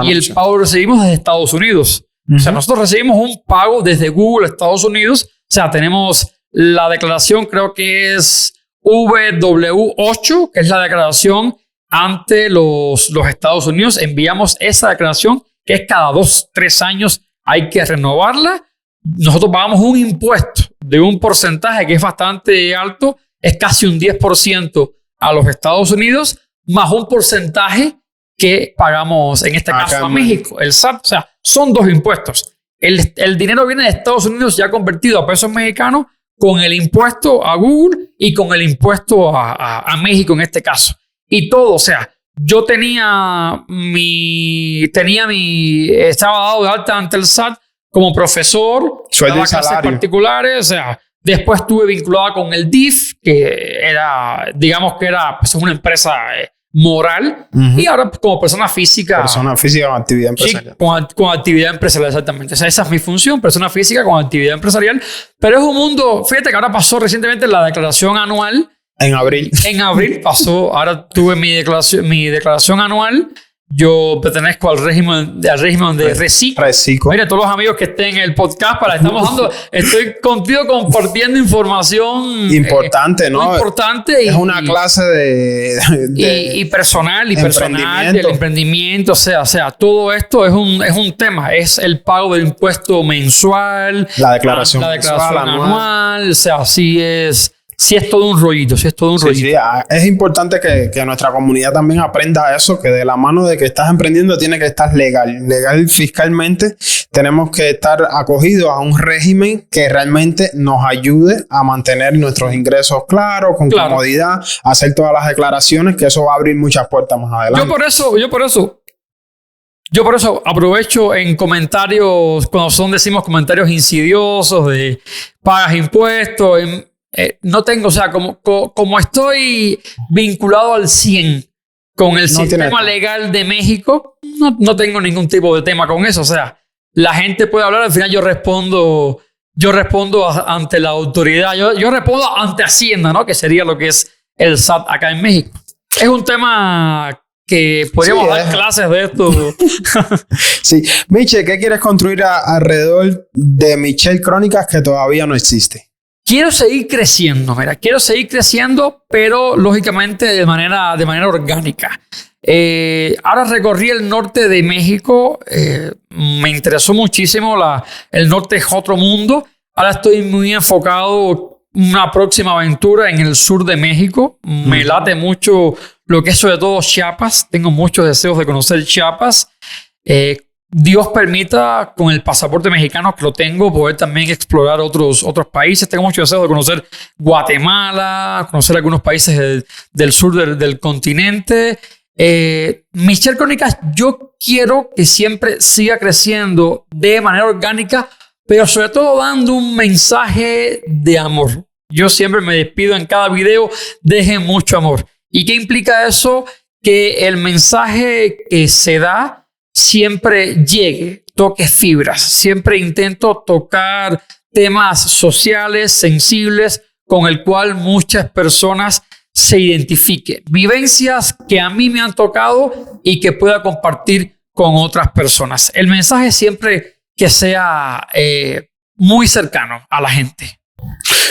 Y el pago lo recibimos desde Estados Unidos. O sea, nosotros recibimos un pago desde Google, Estados Unidos. O sea, tenemos la declaración, creo que es VW8, que es la declaración ante los Estados Unidos. Enviamos esa declaración, que es cada 2-3 años hay que renovarla. Nosotros pagamos un impuesto de un porcentaje que es bastante alto, es casi un 10% a los Estados Unidos, más un porcentaje que pagamos, en este caso, a México, el SAT. O sea, son 2 impuestos. El dinero viene de Estados Unidos ya convertido a pesos mexicanos con el impuesto a Google y con el impuesto a México en este caso. Y todo, o sea, yo estaba dado de alta ante el SAT como profesor, daba clases particulares, o sea, después estuve vinculada con el DIF, que era, digamos que era pues, una empresa moral, y ahora como persona física. Persona física con actividad empresarial. Sí, con actividad empresarial, exactamente. O sea, esa es mi función, persona física con actividad empresarial. Pero es un mundo, fíjate que ahora pasó recientemente la declaración anual. En abril. En abril pasó, ahora tuve mi declaración anual. Yo pertenezco al régimen de Reciclo. Mira, todos los amigos que estén en el podcast, estoy contigo compartiendo información importante, ¿no? Importante. Es una clase y personal, del emprendimiento. O sea, todo esto es un tema. Es el pago del impuesto mensual. La declaración anual. O sea, sí es todo un rollito, Sí, es importante que nuestra comunidad también aprenda eso, que de la mano de que estás emprendiendo tiene que estar legal fiscalmente. Tenemos que estar acogidos a un régimen que realmente nos ayude a mantener nuestros ingresos claros, con comodidad, hacer todas las declaraciones, que eso va a abrir muchas puertas más adelante. Yo por eso aprovecho en comentarios, cuando decimos comentarios insidiosos de pagas impuestos, no tengo, o sea, como estoy vinculado al 100 con el sistema legal de México, no tengo ningún tipo de tema con eso. O sea, la gente puede hablar, al final yo respondo ante la autoridad, yo respondo ante Hacienda, ¿no? Que sería lo que es el SAT acá en México. Es un tema que podríamos dar clases de esto. Sí. Miche, ¿qué quieres construir alrededor de Michel Crónicas que todavía no existe? Quiero seguir creciendo, pero lógicamente de manera orgánica. Ahora recorrí el norte de México, me interesó muchísimo, el norte es otro mundo. Ahora estoy muy enfocado una próxima aventura en el sur de México. Me late mucho lo que es sobre todo Chiapas, tengo muchos deseos de conocer Chiapas. Dios permita, con el pasaporte mexicano que lo tengo, poder también explorar otros países. Tengo mucho deseo de conocer Guatemala, conocer algunos países del sur del continente. Michel Crónicas, yo quiero que siempre siga creciendo de manera orgánica, pero sobre todo dando un mensaje de amor. Yo siempre me despido en cada video, dejen mucho amor. ¿Y qué implica eso? Que el mensaje que se da siempre llegue, toque fibras. Siempre intento tocar temas sociales, sensibles, con el cual muchas personas se identifiquen. Vivencias que a mí me han tocado y que pueda compartir con otras personas. El mensaje siempre que sea muy cercano a la gente.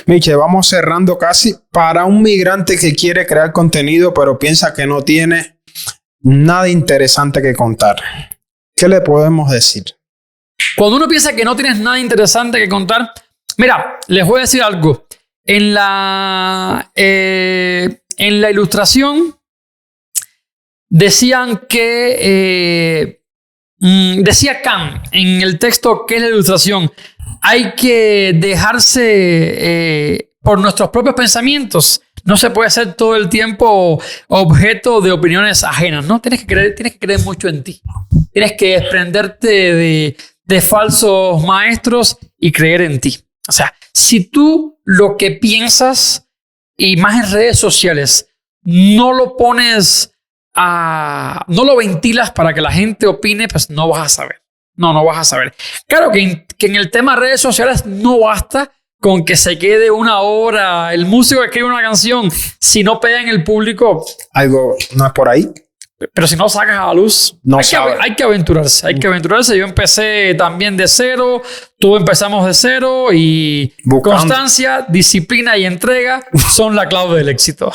Miche, vamos cerrando casi. Para un migrante que quiere crear contenido, pero piensa que no tiene nada interesante que contar, ¿qué le podemos decir? Cuando uno piensa que no tienes nada interesante que contar, mira, les voy a decir algo. En la ilustración decían que decía Kant en el texto que es la ilustración. Hay que dejarse por nuestros propios pensamientos. No se puede ser todo el tiempo objeto de opiniones ajenas, ¿no? Tienes que creer mucho en ti. Tienes que desprenderte de falsos maestros y creer en ti. O sea, si tú lo que piensas, y más en redes sociales, no lo ventilas para que la gente opine, pues no vas a saber. No vas a saber. Claro que en el tema de redes sociales no basta con que se quede una hora, el músico que escribe una canción, si no pega en el público, algo no es por ahí. Pero si no sacas a la luz, no hay que aventurarse, hay que aventurarse. Yo empecé también de cero, todos empezamos de cero y constancia, disciplina y entrega son la clave del éxito.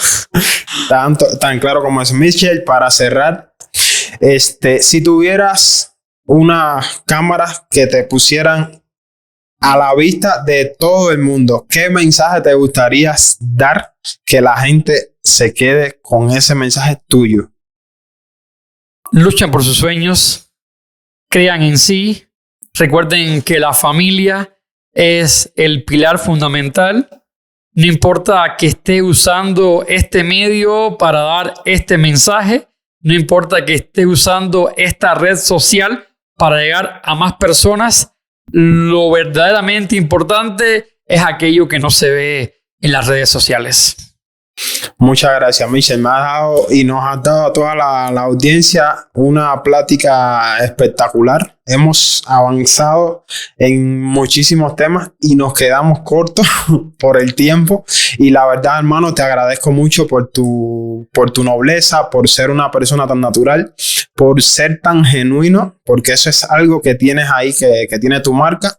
Tan claro como es. Michel, para cerrar, si tuvieras una cámara que te pusieran a la vista de todo el mundo, ¿qué mensaje te gustaría dar que la gente se quede con ese mensaje tuyo? Luchen por sus sueños, crean en sí, recuerden que la familia es el pilar fundamental. No importa que esté usando este medio para dar este mensaje, no importa que esté usando esta red social para llegar a más personas, lo verdaderamente importante es aquello que no se ve en las redes sociales. Muchas gracias, Michel. Me has dado y nos has dado a toda la audiencia una plática espectacular. Hemos avanzado en muchísimos temas y nos quedamos cortos por el tiempo. Y la verdad, hermano, te agradezco mucho por tu nobleza, por ser una persona tan natural, por ser tan genuino, porque eso es algo que tienes ahí, que tiene tu marca.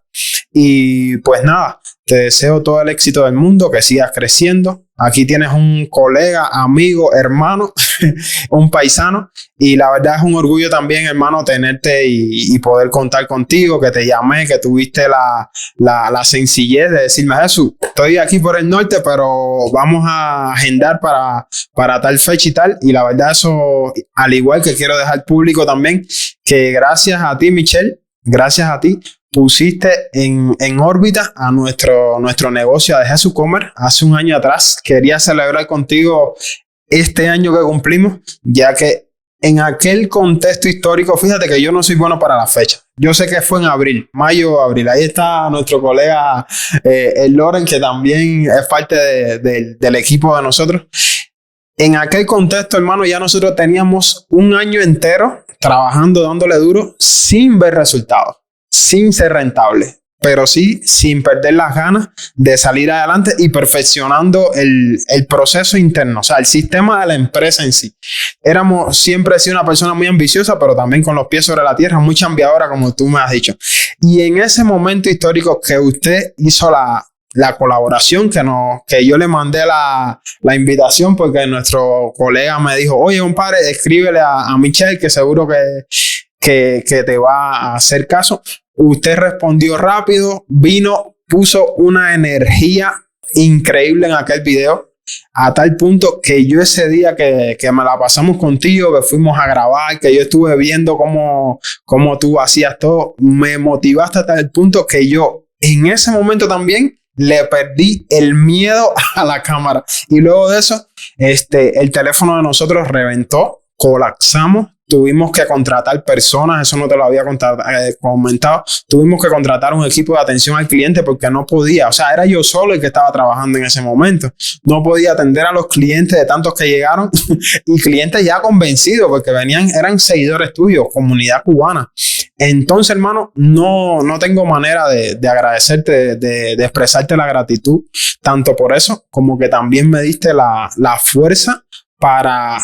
Y pues nada, te deseo todo el éxito del mundo, que sigas creciendo. Aquí tienes un colega, amigo, hermano, un paisano. Y la verdad es un orgullo también, hermano, tenerte y poder contar contigo, que te llamé, que tuviste la sencillez de decirme, Jesús, estoy aquí por el norte, pero vamos a agendar para tal fecha y tal. Y la verdad eso, al igual que quiero dejar público también, que gracias a ti, Michel, gracias a ti, pusiste en órbita a nuestro negocio de Jesús Commerce hace un año atrás. Quería celebrar contigo este año que cumplimos, ya que en aquel contexto histórico, fíjate que yo no soy bueno para la fecha. Yo sé que fue en abril, mayo o abril. Ahí está nuestro colega el Loren, que también es parte del equipo de nosotros. En aquel contexto, hermano, ya nosotros teníamos un año entero trabajando, dándole duro, sin ver resultados, sin ser rentable, pero sí sin perder las ganas de salir adelante y perfeccionando el proceso interno, o sea, el sistema de la empresa en sí. Siempre he sido una persona muy ambiciosa, pero también con los pies sobre la tierra, muy chambeadora, como tú me has dicho. Y en ese momento histórico que usted hizo la colaboración, que yo le mandé la invitación, porque nuestro colega me dijo, oye, compadre, escríbele a Michel, que seguro que te va a hacer caso. Usted respondió rápido, puso una energía increíble en aquel video, a tal punto que yo ese día que me la pasamos contigo, que fuimos a grabar, que yo estuve viendo cómo tú hacías todo, me motivaste a tal punto que yo en ese momento también le perdí el miedo a la cámara. Y luego de eso, el teléfono de nosotros reventó, colapsamos. Tuvimos que contratar personas, eso no te lo había comentado. Tuvimos que contratar un equipo de atención al cliente porque no podía. O sea, era yo solo el que estaba trabajando en ese momento. No podía atender a los clientes de tantos que llegaron y clientes ya convencidos porque eran seguidores tuyos, comunidad cubana. Entonces, hermano, no tengo manera de agradecerte, de expresarte la gratitud, tanto por eso como que también me diste la fuerza para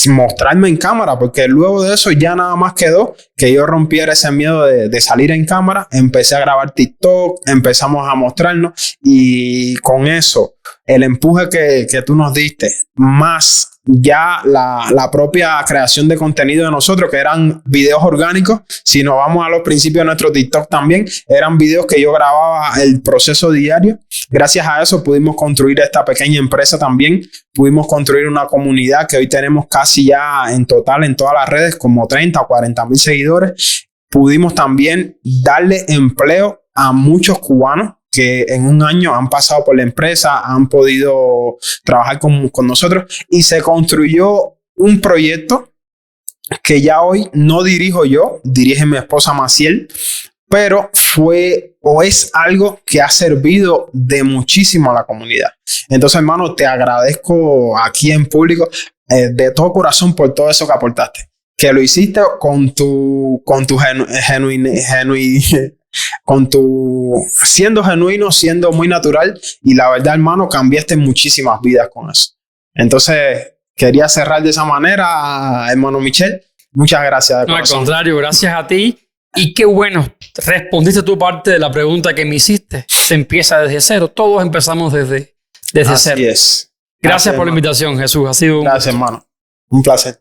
mostrarme en cámara, porque luego de eso ya nada más quedó que yo rompiera ese miedo de salir en cámara. Empecé a grabar TikTok, empezamos a mostrarnos y con eso, el empuje que tú nos diste, más ya la propia creación de contenido de nosotros, que eran videos orgánicos. Si nos vamos a los principios de nuestro TikTok también, eran videos que yo grababa el proceso diario. Gracias a eso pudimos construir esta pequeña empresa también. Pudimos construir una comunidad que hoy tenemos casi ya en total en todas las redes como 30 o 40 mil seguidores. Pudimos también darle empleo a muchos cubanos que en un año han pasado por la empresa, han podido trabajar con nosotros y se construyó un proyecto que ya hoy no dirijo yo, dirige mi esposa Maciel, pero fue o es algo que ha servido de muchísimo a la comunidad. Entonces, hermano, te agradezco aquí en público de todo corazón por todo eso que aportaste, que lo hiciste con tu siendo genuino, siendo muy natural, y la verdad, hermano, cambiaste muchísimas vidas con eso. Entonces, quería cerrar de esa manera, hermano Michel. Muchas gracias. No, al contrario, gracias a ti. Y qué bueno, respondiste tu parte de la pregunta que me hiciste. Se empieza desde cero. Todos empezamos desde cero. Así es. Gracias por la invitación, Jesús. Ha sido un Gracias, hermano. Un placer.